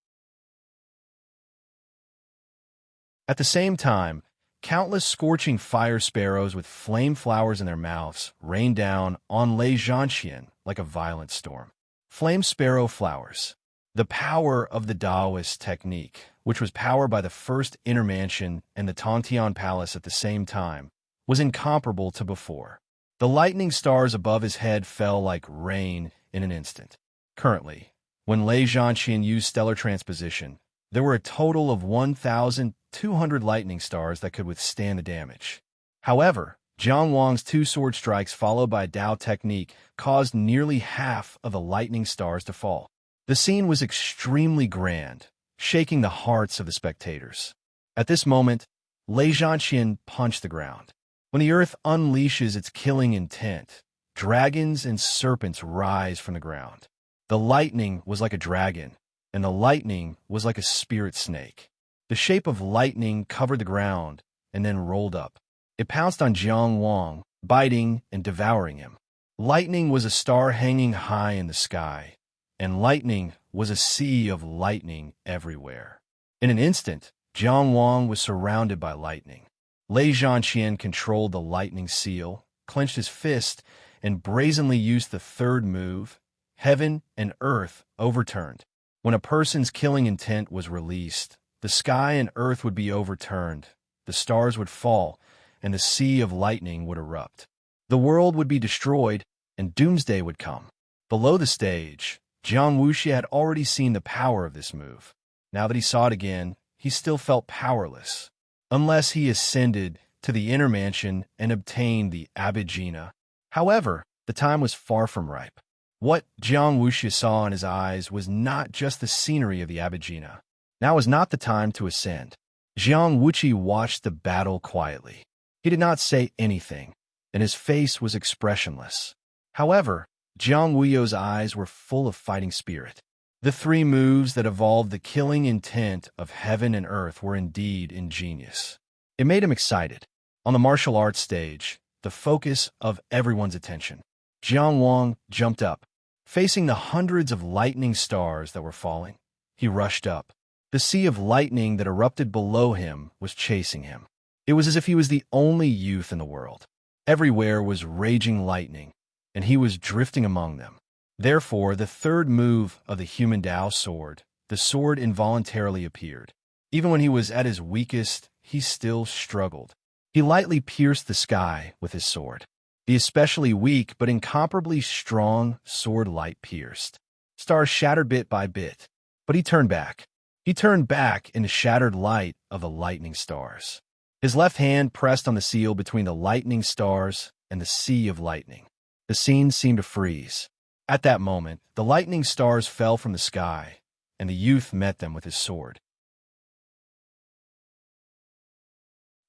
At the same time, countless scorching fire sparrows with flame flowers in their mouths rained down on Lei Zhanxian like a violent storm. Flame sparrow flowers. The power of the Taoist technique, which was powered by the first inner mansion and the Tongtian Palace at the same time, was incomparable to before. The lightning stars above his head fell like rain in an instant. Currently, when Lei Zhanxian used stellar transposition, there were a total of 1,200 lightning stars that could withstand the damage. However, Jiang Wang's two sword strikes followed by Dao technique caused nearly half of the lightning stars to fall. The scene was extremely grand, shaking the hearts of the spectators. At this moment, Lei Zhanxian punched the ground. When the earth unleashes its killing intent, dragons and serpents rise from the ground. The lightning was like a dragon, and the lightning was like a spirit snake. The shape of lightning covered the ground and then rolled up. It pounced on Jiang Wang, biting and devouring him. Lightning was a star hanging high in the sky, and lightning was a sea of lightning everywhere. In an instant, Jiang Wang was surrounded by lightning. Lei Zhanxian controlled the lightning seal, clenched his fist, and brazenly used the third move. Heaven and earth overturned. When a person's killing intent was released, the sky and earth would be overturned, the stars would fall, and the sea of lightning would erupt. The world would be destroyed, and doomsday would come. Below the stage, Jiang Wuxi had already seen the power of this move. Now that he saw it again, he still felt powerless. Unless he ascended to the inner mansion and obtained the Abhijna. However, the time was far from ripe. What Jiang Wuxi saw in his eyes was not just the scenery of the Abhijna. Now was not the time to ascend. Jiang Wuxi watched the battle quietly. He did not say anything, and his face was expressionless. However, Jiang Wuyo's eyes were full of fighting spirit. The three moves that evolved the killing intent of heaven and earth were indeed ingenious. It made him excited. On the martial arts stage, the focus of everyone's attention, Jiang Wang jumped up. Facing the hundreds of lightning stars that were falling, he rushed up. The sea of lightning that erupted below him was chasing him. It was as if he was the only youth in the world. Everywhere was raging lightning, and he was drifting among them. Therefore, the third move of the human Tao sword, the sword involuntarily appeared. Even when he was at his weakest, he still struggled. He lightly pierced the sky with his sword. The especially weak but incomparably strong sword light pierced. Stars shattered bit by bit, but he turned back. He turned back in the shattered light of the lightning stars. His left hand pressed on the seal between the lightning stars and the sea of lightning. The scene seemed to freeze. At that moment, the lightning stars fell from the sky, and the youth met them with his sword.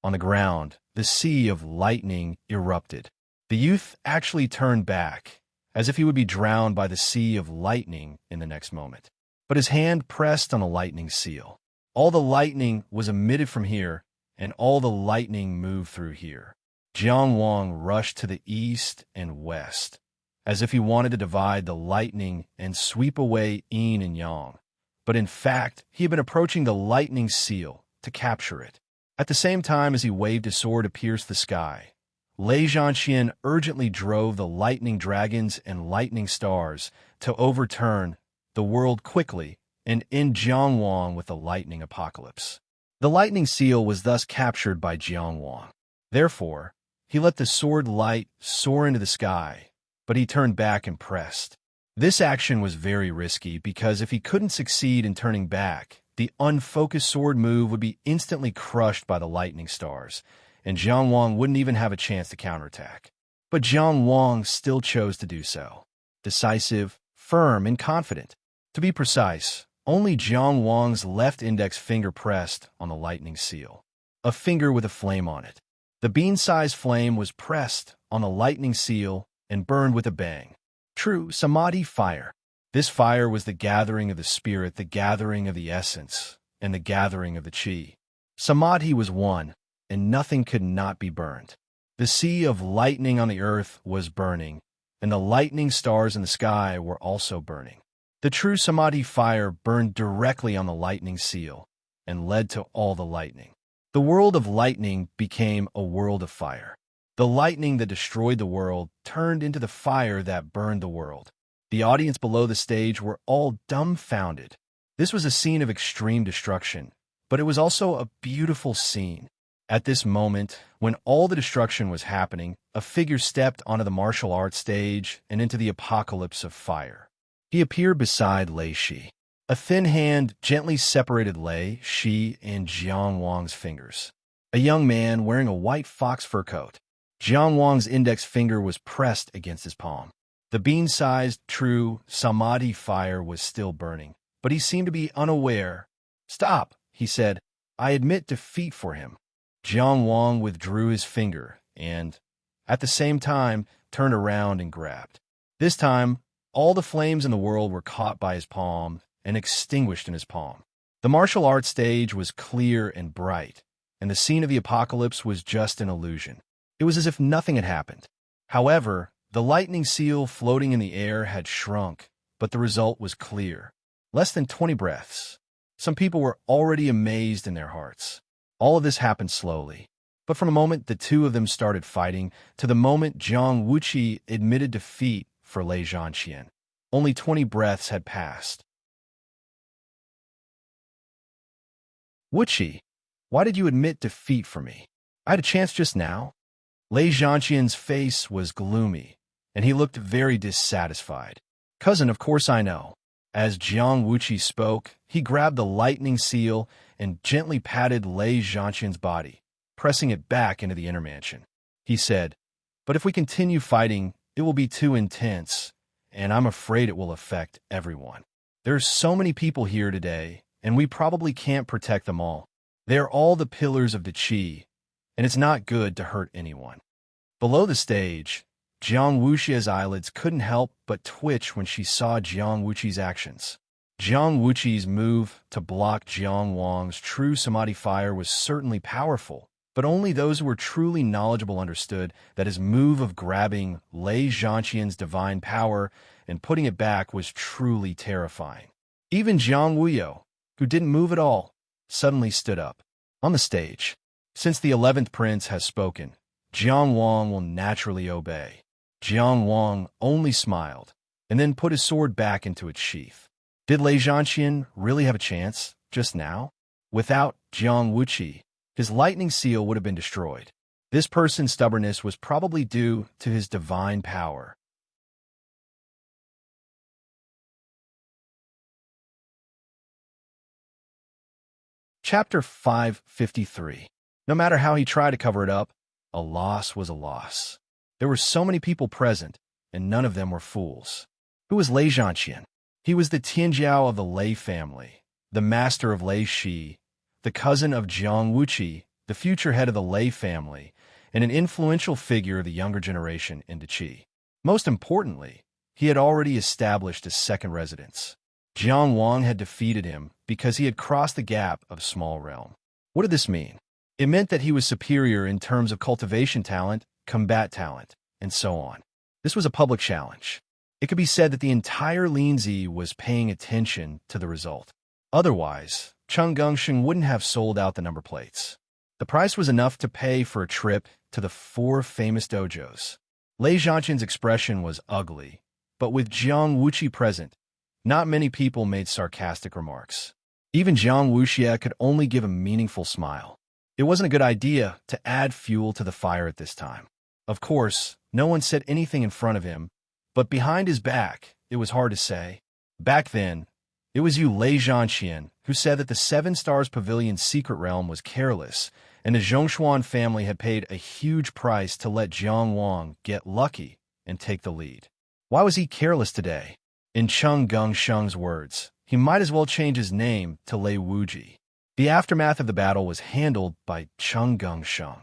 On the ground, the sea of lightning erupted. The youth actually turned back, as if he would be drowned by the sea of lightning in the next moment. But his hand pressed on the lightning seal. All the lightning was emitted from here, and all the lightning moved through here. Jiang Wang rushed to the east and west, as if he wanted to divide the lightning and sweep away yin and yang. But in fact, he had been approaching the lightning seal to capture it. At the same time as he waved his sword to pierce the sky, Lei Zhanxian urgently drove the lightning dragons and lightning stars to overturn the world quickly and end Jiang Wang with the lightning apocalypse. The lightning seal was thus captured by Jiang Wang. Therefore, he let the sword light soar into the sky, but he turned back and pressed. This action was very risky because if he couldn't succeed in turning back, the unfocused sword move would be instantly crushed by the lightning stars, and Jiang Wang wouldn't even have a chance to counterattack. But Jiang Wang still chose to do so. Decisive, firm, and confident. To be precise, only Jiang Wang's left index finger pressed on the lightning seal. A finger with a flame on it. The bean-sized flame was pressed on the lightning seal and burned with a bang. True samadhi fire. This fire was the gathering of the spirit, the gathering of the essence, and the gathering of the chi. Samadhi was one, and nothing could not be burned. The sea of lightning on the earth was burning, and the lightning stars in the sky were also burning. The true samadhi fire burned directly on the lightning seal and led to all the lightning. The world of lightning became a world of fire. The lightning that destroyed the world turned into the fire that burned the world. The audience below the stage were all dumbfounded. This was a scene of extreme destruction, but it was also a beautiful scene. At this moment, when all the destruction was happening, a figure stepped onto the martial arts stage and into the apocalypse of fire. He appeared beside Lei Shi. A thin hand gently separated Lei Shi and Jiang Wang's fingers. A young man wearing a white fox fur coat. Jiang Wang's index finger was pressed against his palm. The bean-sized, true samadhi fire was still burning, but he seemed to be unaware. "Stop," he said. "I admit defeat for him." Jiang Wang withdrew his finger and, at the same time, turned around and grabbed. This time, all the flames in the world were caught by his palm and extinguished in his palm. The martial arts stage was clear and bright, and the scene of the apocalypse was just an illusion. It was as if nothing had happened. However, the lightning seal floating in the air had shrunk, but the result was clear. Less than 20 breaths. Some people were already amazed in their hearts. All of this happened slowly. But from the moment the two of them started fighting to the moment Jiang Wuqi admitted defeat for Lei Zhanqian, only 20 breaths had passed. "Wuqi, why did you admit defeat for me? I had a chance just now." Lei Zhanqian's face was gloomy, and he looked very dissatisfied. "Cousin, of course I know." As Jiang Wuqi spoke, he grabbed the lightning seal and gently patted Lei Zhanqian's body, pressing it back into the inner mansion. He said, "But if we continue fighting, it will be too intense, and I'm afraid it will affect everyone. There's so many people here today, and we probably can't protect them all. They're all the pillars of the Qi, and it's not good to hurt anyone." Below the stage, Jiang Wuqi's eyelids couldn't help but twitch when she saw Jiang Wuqi's actions. Jiang Wuqi's move to block Jiang Wang's true samadhi fire was certainly powerful, but only those who were truly knowledgeable understood that his move of grabbing Lei Zhanqian's divine power and putting it back was truly terrifying. Even Jiang Wuyo, who didn't move at all, suddenly stood up. On the stage, since the 11th prince has spoken, Jiang Wang will naturally obey. Jiang Wang only smiled, and then put his sword back into its sheath. Did Lei Zhanqian really have a chance, just now? Without Jiang Wuqi, his lightning seal would have been destroyed. This person's stubbornness was probably due to his divine power. Chapter 553. No matter how he tried to cover it up, a loss was a loss. There were so many people present, and none of them were fools. Who was Lei Zhanqian? He was the Tianjiao of the Lei family, the master of Lei Shi, the cousin of Jiang Wuqi, the future head of the Lei family, and an influential figure of the younger generation in the Qi. Most importantly, he had already established a second residence. Jiang Wang had defeated him because he had crossed the gap of small realm. What did this mean? It meant that he was superior in terms of cultivation talent, combat talent, and so on. This was a public challenge. It could be said that the entire Linzi was paying attention to the result. Otherwise, Cheng Gongsheng wouldn't have sold out the number plates. The price was enough to pay for a trip to the 4 famous dojos. Lei Zhanqian's expression was ugly, but with Jiang Wuqi present, Not many people made sarcastic remarks. Even Jiang Wuxia could only give a meaningful smile. It wasn't a good idea to add fuel to the fire at this time. Of course, no one said anything in front of him, but behind his back, it was hard to say. Back then, it was you, Lei Zhanxian, who said that the Seven Stars Pavilion's secret realm was careless, and the Zhongshuan family had paid a huge price to let Jiang Wang get lucky and take the lead. Why was he careless today? In Cheng Gengsheng's words, he might as well change his name to Lei Wuji. The aftermath of the battle was handled by Cheng Gengsheng.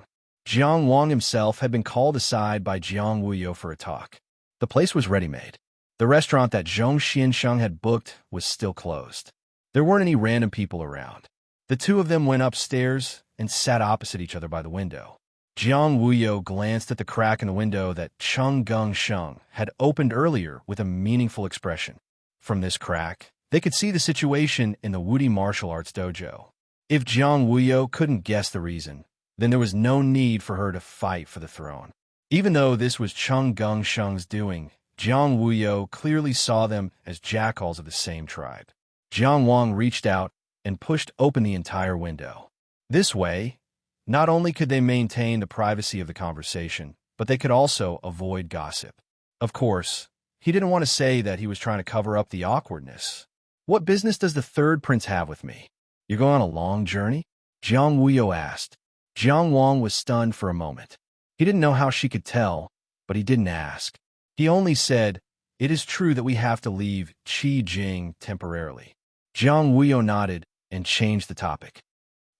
Jiang Wang himself had been called aside by Jiang Wuyo for a talk. The place was ready-made. The restaurant that Zhong Xiansheng had booked was still closed. There weren't any random people around. The two of them went upstairs and sat opposite each other by the window. Jiang Wuyo glanced at the crack in the window that Cheng Gengsheng had opened earlier with a meaningful expression. From this crack, they could see the situation in the Wudi martial arts dojo. If Jiang Wuyo couldn't guess the reason, then there was no need for her to fight for the throne. Even though this was Cheng Gengsheng's doing, Jiang Wuyo clearly saw them as jackals of the same tribe. Jiang Wang reached out and pushed open the entire window. This way, not only could they maintain the privacy of the conversation, but they could also avoid gossip. Of course, he didn't want to say that he was trying to cover up the awkwardness. What business does the third prince have with me? You're going on a long journey? Jiang Wuyo asked. Jiang Wang was stunned for a moment. He didn't know how she could tell, but he didn't ask. He only said, "It is true that we have to leave Qi Jing temporarily." Jiang Wuyo nodded and changed the topic.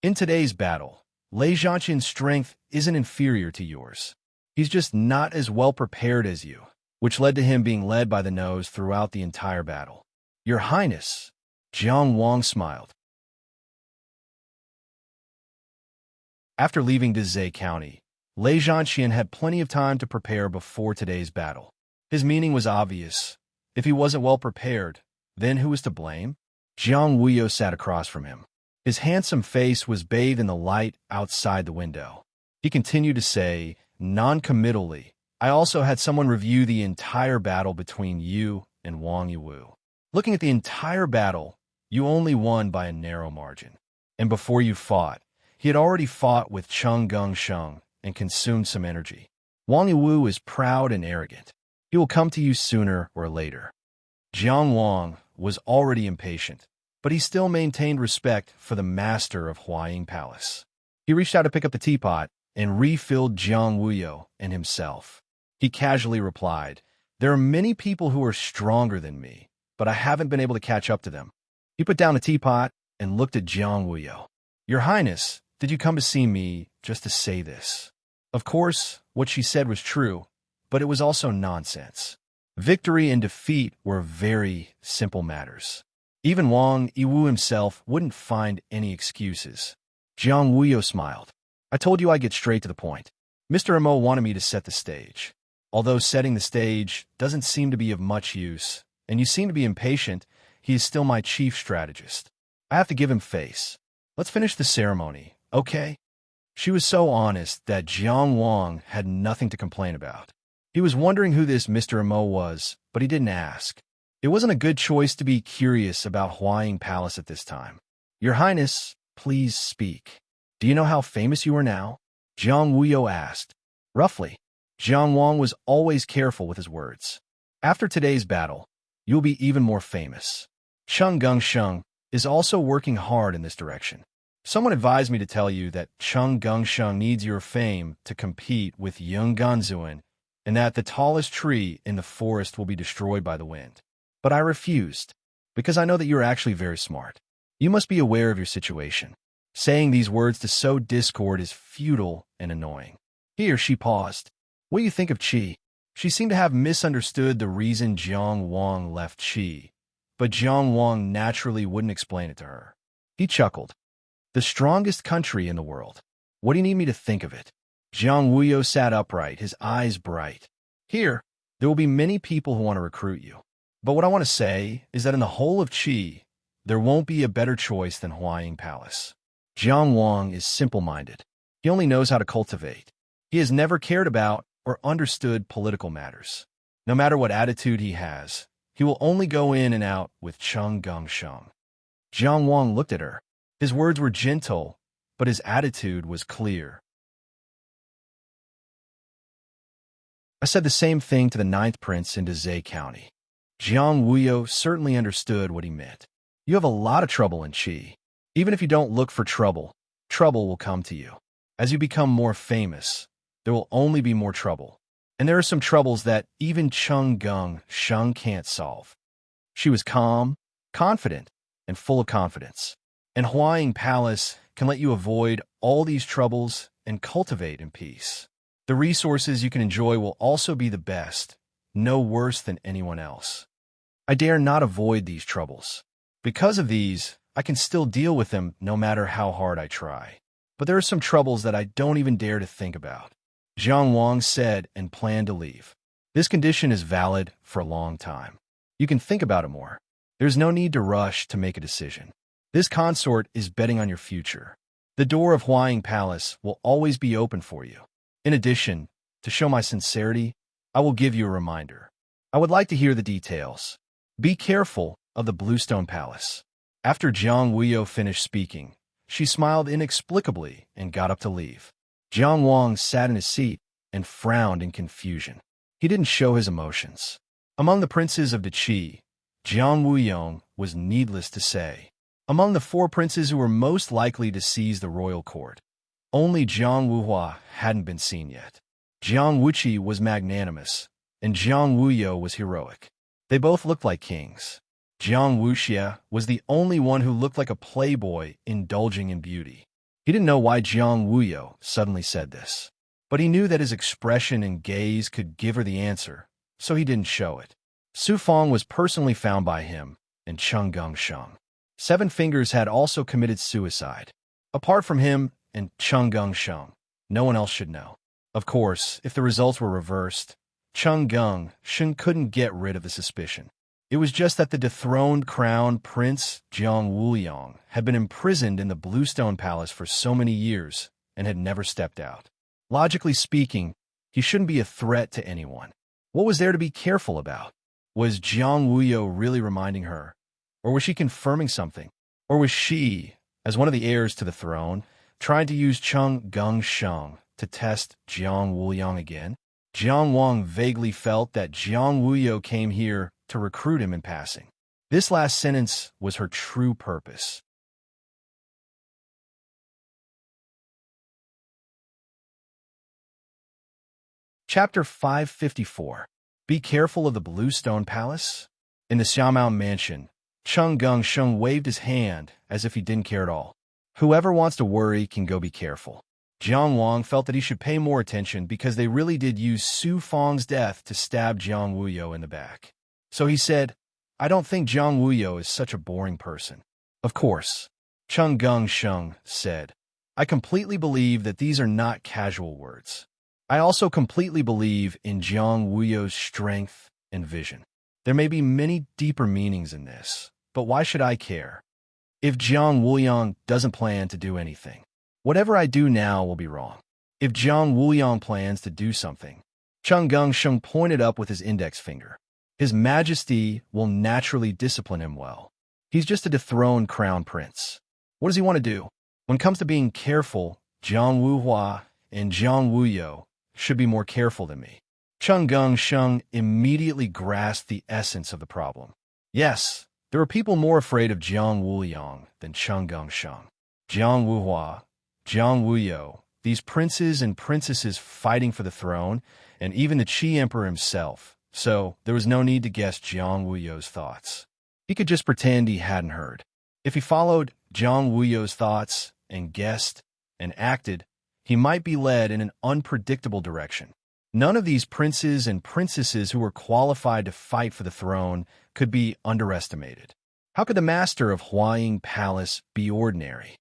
In today's battle, Lei Zhanqian's strength isn't inferior to yours. He's just not as well prepared as you, which led to him being led by the nose throughout the entire battle. Your Highness, Jiang Wang smiled. After leaving Dezhou County, Lei Zhanqian had plenty of time to prepare before today's battle. His meaning was obvious. If he wasn't well prepared, then who was to blame? Jiang Wuyo sat across from him. His handsome face was bathed in the light outside the window. He continued to say, non-committally, "I also had someone review the entire battle between you and Wang Yiwu. Looking at the entire battle, you only won by a narrow margin. And before you fought, he had already fought with Cheng Gengsheng and consumed some energy. Wang Yiwu is proud and arrogant. He will come to you sooner or later." Jiang Wang was already impatient, but he still maintained respect for the master of Huaying Palace. He reached out to pick up the teapot and refilled Jiang Wuyo and himself. He casually replied, "There are many people who are stronger than me, but I haven't been able to catch up to them." He put down the teapot and looked at Jiang Wuyo. "Your Highness, did you come to see me just to say this?" Of course, what she said was true, but it was also nonsense. Victory and defeat were very simple matters. Even Wang Yiwu himself wouldn't find any excuses. Jiang Wuyo smiled. "I told you I'd get straight to the point. Mr. Mo wanted me to set the stage. Although setting the stage doesn't seem to be of much use, and you seem to be impatient, he is still my chief strategist. I have to give him face. Let's finish the ceremony, okay?" She was so honest that Jiang Wang had nothing to complain about. He was wondering who this Mr. Mo was, but he didn't ask. It wasn't a good choice to be curious about Huaying Palace at this time. "Your Highness, please speak. Do you know how famous you are now?" Jiang Wuyo asked. Roughly. Jiang Wang was always careful with his words. "After today's battle, you'll be even more famous. Cheng Gengsheng is also working hard in this direction. Someone advised me to tell you that Cheng Gengsheng needs your fame to compete with Yung Ganzuan, and that the tallest tree in the forest will be destroyed by the wind. But I refused, because I know that you're actually very smart. You must be aware of your situation. Saying these words to sow discord is futile and annoying." Here she paused. "What do you think of Qi?" She seemed to have misunderstood the reason Jiang Wang left Qi, but Jiang Wang naturally wouldn't explain it to her. He chuckled. "The strongest country in the world. What do you need me to think of it?" Jiang Wuyo sat upright, his eyes bright. "Here, there will be many people who want to recruit you. But what I want to say is that in the whole of Qi, there won't be a better choice than Huaying Palace. Jiang Wang is simple-minded. He only knows how to cultivate. He has never cared about or understood political matters. No matter what attitude he has, He will only go in and out with Cheng Gung Sheng. Jiang Wang looked at her. His words were gentle, but his attitude was clear. I said the same thing to the ninth prince in Zhe County. Jiang Wuyo certainly understood what he meant. You have a lot of trouble in Qi. Even if you don't look for trouble, trouble will come to you. As you become more famous, there will only be more trouble. And there are some troubles that even Cheng Gung Sheng can't solve. She was calm, confident, and full of confidence. And Huaying Palace can let you avoid all these troubles and cultivate in peace. The resources you can enjoy will also be the best, no worse than anyone else. I dare not avoid these troubles. Because of these, I can still deal with them no matter how hard I try. But there are some troubles that I don't even dare to think about. Jiang Wang said and planned to leave. This condition is valid for a long time. You can think about it more. There's no need to rush to make a decision. This consort is betting on your future. The door of Huaying Palace will always be open for you. In addition, to show my sincerity, I will give you a reminder. I would like to hear the details. Be careful of the Bluestone Palace. After Jiang Wuyo finished speaking, she smiled inexplicably and got up to leave. Jiang Wang sat in his seat and frowned in confusion. He didn't show his emotions. Among the princes of the Qi, Jiang Wuyong was needless to say. Among the 4 princes who were most likely to seize the royal court, only Jiang Wuhua hadn't been seen yet. Jiang Wuqi was magnanimous, and Jiang Wuyo was heroic. They both looked like kings. Jiang Wuxia was the only one who looked like a playboy indulging in beauty. He didn't know why Jiang Wuyo suddenly said this, but he knew that his expression and gaze could give her the answer, so he didn't show it. Su Fong was personally found by him, and Cheng Gung Sheng. 7 Fingers had also committed suicide. Apart from him and Cheng Gung Sheng, no one else should know. Of course, if the results were reversed, Cheng Gung Sheng couldn't get rid of the suspicion. It was just that the dethroned crown prince Jiang Wuyong had been imprisoned in the Bluestone Palace for so many years and had never stepped out. Logically speaking, he shouldn't be a threat to anyone. What was there to be careful about? Was Jiang Wuyo really reminding her? Or was she confirming something? Or was she, as one of the heirs to the throne, trying to use Cheng Gung Sheng to test Jiang Wuyong again? Jiang Wang vaguely felt that Jiang Wuyo came here to recruit him in passing. This last sentence was her true purpose. Chapter 554. Be careful of the Bluestone Palace? In the Xiaomao mansion, Cheng Gung Sheng waved his hand as if he didn't care at all. Whoever wants to worry can go be careful. Jiang Wang felt that he should pay more attention because they really did use Su Fong's death to stab Jiang Wuyo in the back. So he said, I don't think Jiang Wuyo is such a boring person. Of course, Cheng Gung Sheng said, I completely believe that these are not casual words. I also completely believe in Jiang Wuyo's strength and vision. There may be many deeper meanings in this, but why should I care? If Jiang Wuyong doesn't plan to do anything, whatever I do now will be wrong. If Jiang Wuyong plans to do something, Cheng Gung Sheng pointed up with his index finger. His Majesty will naturally discipline him well. He's just a dethroned crown prince. What does he want to do? When it comes to being careful, Jiang Wuhua and Jiang Wuyo should be more careful than me. Cheng Gung Sheng immediately grasped the essence of the problem. Yes, there are people more afraid of Jiang Wuyong than Cheng Gung Sheng. Jiang Wuhua, Jiang Wuyo, these princes and princesses fighting for the throne, and even the Qi Emperor himself. So there was no need to guess Jiang Wuyo's thoughts. He could just pretend he hadn't heard. If he followed Jiang Wuyo's thoughts and guessed and acted, he might be led in an unpredictable direction. None of these princes and princesses who were qualified to fight for the throne could be underestimated. How could the master of Huaying Palace be ordinary?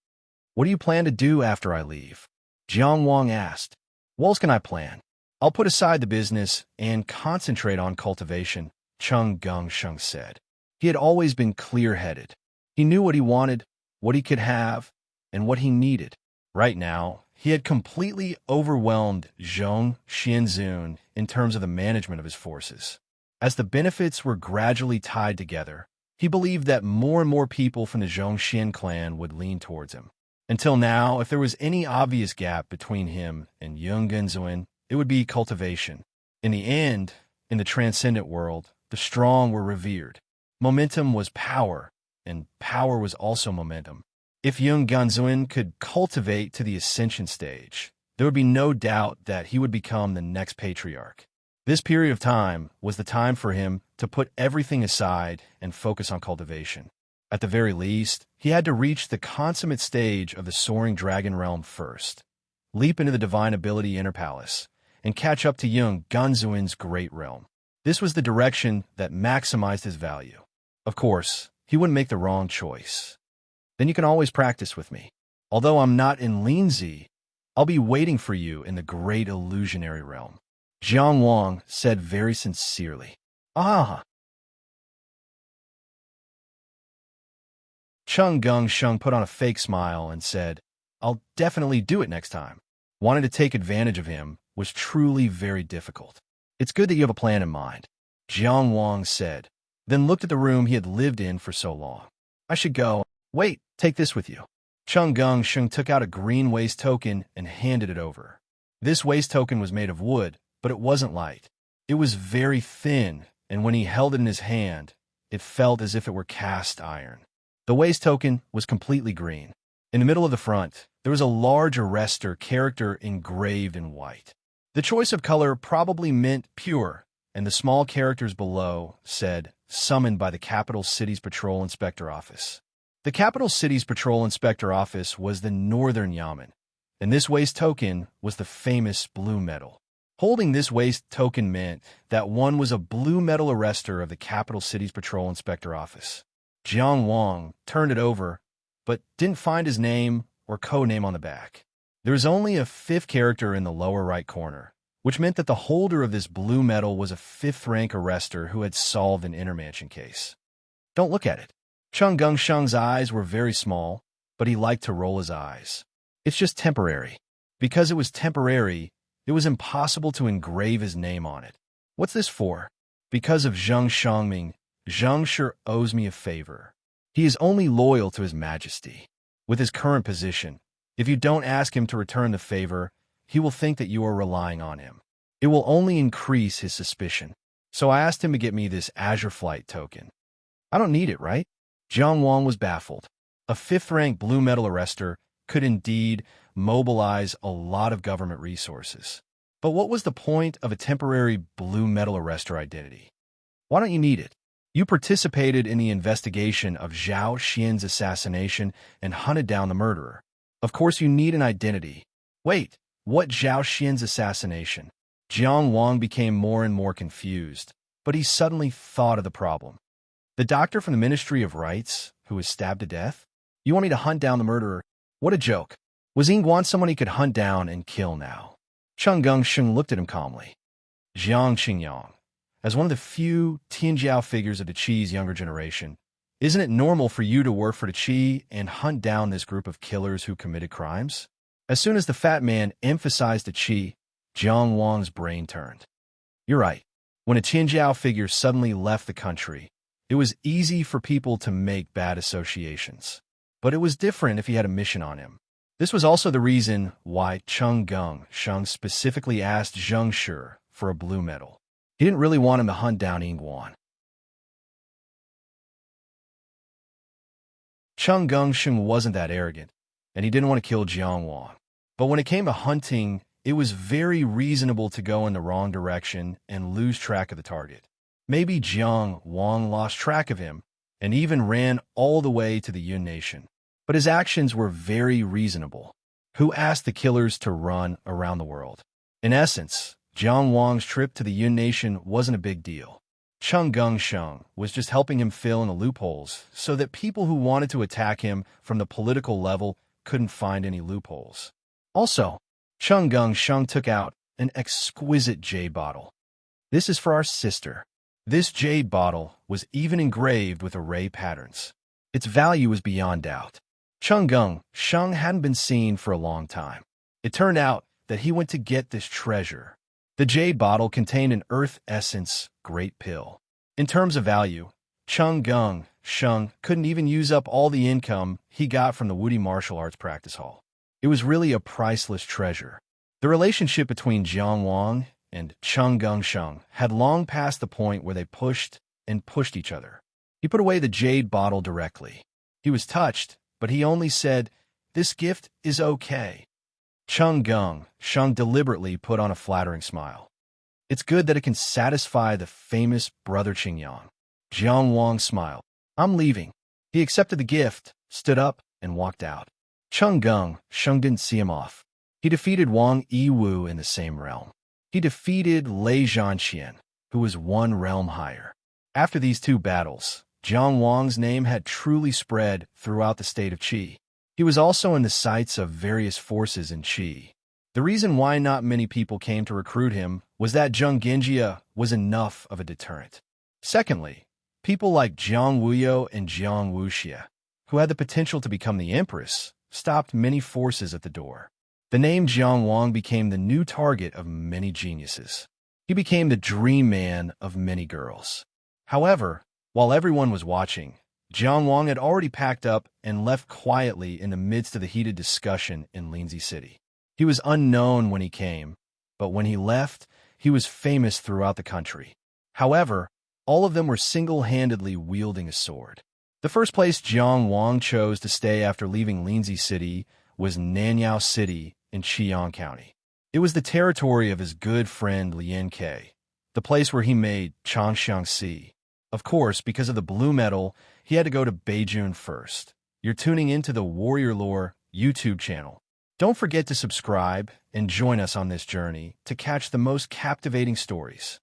What do you plan to do after I leave? Jiang Wang asked. What else can I plan? I'll put aside the business and concentrate on cultivation, Cheng Gung Sheng said. He had always been clear-headed. He knew what he wanted, what he could have, and what he needed. Right now, he had completely overwhelmed Zhong Xianzun in terms of the management of his forces. As the benefits were gradually tied together, he believed that more and more people from the Zhongxian clan would lean towards him. Until now, if there was any obvious gap between him and Yung Genzuin, it would be cultivation. In the end, in the transcendent world, the strong were revered. Momentum was power, and power was also momentum. If Yung Genzuin could cultivate to the ascension stage, there would be no doubt that he would become the next patriarch. This period of time was the time for him to put everything aside and focus on cultivation. At the very least, he had to reach the consummate stage of the soaring dragon realm first, leap into the divine ability inner palace, and catch up to Yung Genzuin's great realm. This was the direction that maximized his value. Of course, he wouldn't make the wrong choice. Then you can always practice with me. Although I'm not in Linzi, I'll be waiting for you in the great illusionary realm. Jiang Wang said very sincerely. Ah! Cheng Geng-sheng put on a fake smile and said, I'll definitely do it next time. Wanting to take advantage of him was truly very difficult. It's good that you have a plan in mind, Jiang Wang said, then looked at the room he had lived in for so long. I should go. Wait, take this with you. Cheng Geng-sheng took out a green waist token and handed it over. This waist token was made of wood, but it wasn't light. It was very thin, and when he held it in his hand, it felt as if it were cast iron. The waist token was completely green. In the middle of the front, there was a large arrestor character engraved in white. The choice of color probably meant pure, and the small characters below said, summoned by the capital city's patrol inspector office. The capital city's patrol inspector office was the Northern Yamen, and this waist token was the famous blue metal. Holding this waist token meant that one was a blue metal arrestor of the capital city's patrol inspector office. Jiang Wang turned it over, but didn't find his name or code name on the back. There was only a fifth character in the lower right corner, which meant that the holder of this blue metal was a fifth-rank arrestor who had solved an intermansion case. Don't look at it. Cheng Geng-sheng's eyes were very small, but he liked to roll his eyes. It's just temporary. Because it was temporary, it was impossible to engrave his name on it. What's this for? Because of Zheng Shangming, Zheng Shi owes me a favor. He is only loyal to his majesty. With his current position, if you don't ask him to return the favor, he will think that you are relying on him. It will only increase his suspicion. So I asked him to get me this Azure Flight token. I don't need it, right? Jiang Wang was baffled. A fifth-rank blue metal arrestor could indeed mobilize a lot of government resources. But what was the point of a temporary blue metal arrestor identity? Why don't you need it? You participated in the investigation of Zhao Xian's assassination and hunted down the murderer. Of course you need an identity. Wait, what Zhao Xian's assassination? Jiang Wang became more and more confused, but he suddenly thought of the problem. The doctor from the Ministry of Rights, who was stabbed to death? You want me to hunt down the murderer? What a joke. Was Yingguan someone he could hunt down and kill now? Cheng Geng-sheng looked at him calmly. Jiang Qingyang, as one of the few Tianjiao figures of the Qi's younger generation, isn't it normal for you to work for the Qi and hunt down this group of killers who committed crimes? As soon as the fat man emphasized the Qi, Jiang Wang's brain turned. You're right. When a Tianjiao figure suddenly left the country, it was easy for people to make bad associations. But it was different if he had a mission on him. This was also the reason why Cheng Geng-sheng specifically asked Zheng Shi for a blue medal. He didn't really want him to hunt down Yingguan. Cheng Geng-sheng wasn't that arrogant, and he didn't want to kill Jiang Wang. But when it came to hunting, it was very reasonable to go in the wrong direction and lose track of the target. Maybe Jiang Wang lost track of him and even ran all the way to the Yun Nation. But his actions were very reasonable. Who asked the killers to run around the world? In essence, Jiang Wang's trip to the Yun Nation wasn't a big deal. Cheng Geng-sheng was just helping him fill in the loopholes so that people who wanted to attack him from the political level couldn't find any loopholes. Also, Cheng Geng-sheng took out an exquisite jade bottle. This is for our sister. This jade bottle was even engraved with array patterns. Its value was beyond doubt. Cheng Geng-sheng hadn't been seen for a long time. It turned out that he went to get this treasure. The jade bottle contained an earth essence great pill. In terms of value, Sheng couldn't even use up all the income he got from the Woody martial arts practice hall. It was really a priceless treasure. The relationship between Jiang Wang and Sheng had long passed the point where they pushed each other. He put away the jade bottle directly. He was touched, but he only said, "This gift is okay." Sheng deliberately put on a flattering smile. "It's good that it can satisfy the famous brother Qingyang." Jiang Wang smiled. "I'm leaving." He accepted the gift, stood up, and walked out. Sheng didn't see him off. He defeated Wang Yiwu in the same realm. He defeated Lei Zhanqian, who was one realm higher. After these two battles, Jiang Wang's name had truly spread throughout the state of Qi. He was also in the sights of various forces in Qi. The reason why not many people came to recruit him was that Zheng Genjia was enough of a deterrent. Secondly, people like Jiang Wuyo and Jiang Wuxia, who had the potential to become the empress, stopped many forces at the door. The name Jiang Wang became the new target of many geniuses. He became the dream man of many girls. However, while everyone was watching, Jiang Wang had already packed up and left quietly in the midst of the heated discussion in Linzi City. He was unknown when he came, but when he left, he was famous throughout the country. However, all of them were single-handedly wielding a sword. The first place Jiang Wang chose to stay after leaving Linzi City was Nanyao City in Qiang County. It was the territory of his good friend Lian Ke, the place where he made Changxiangxi. Of course, because of the blue metal, he had to go to Beijing first. You're tuning into the Warrior Lore YouTube channel. Don't forget to subscribe and join us on this journey to catch the most captivating stories.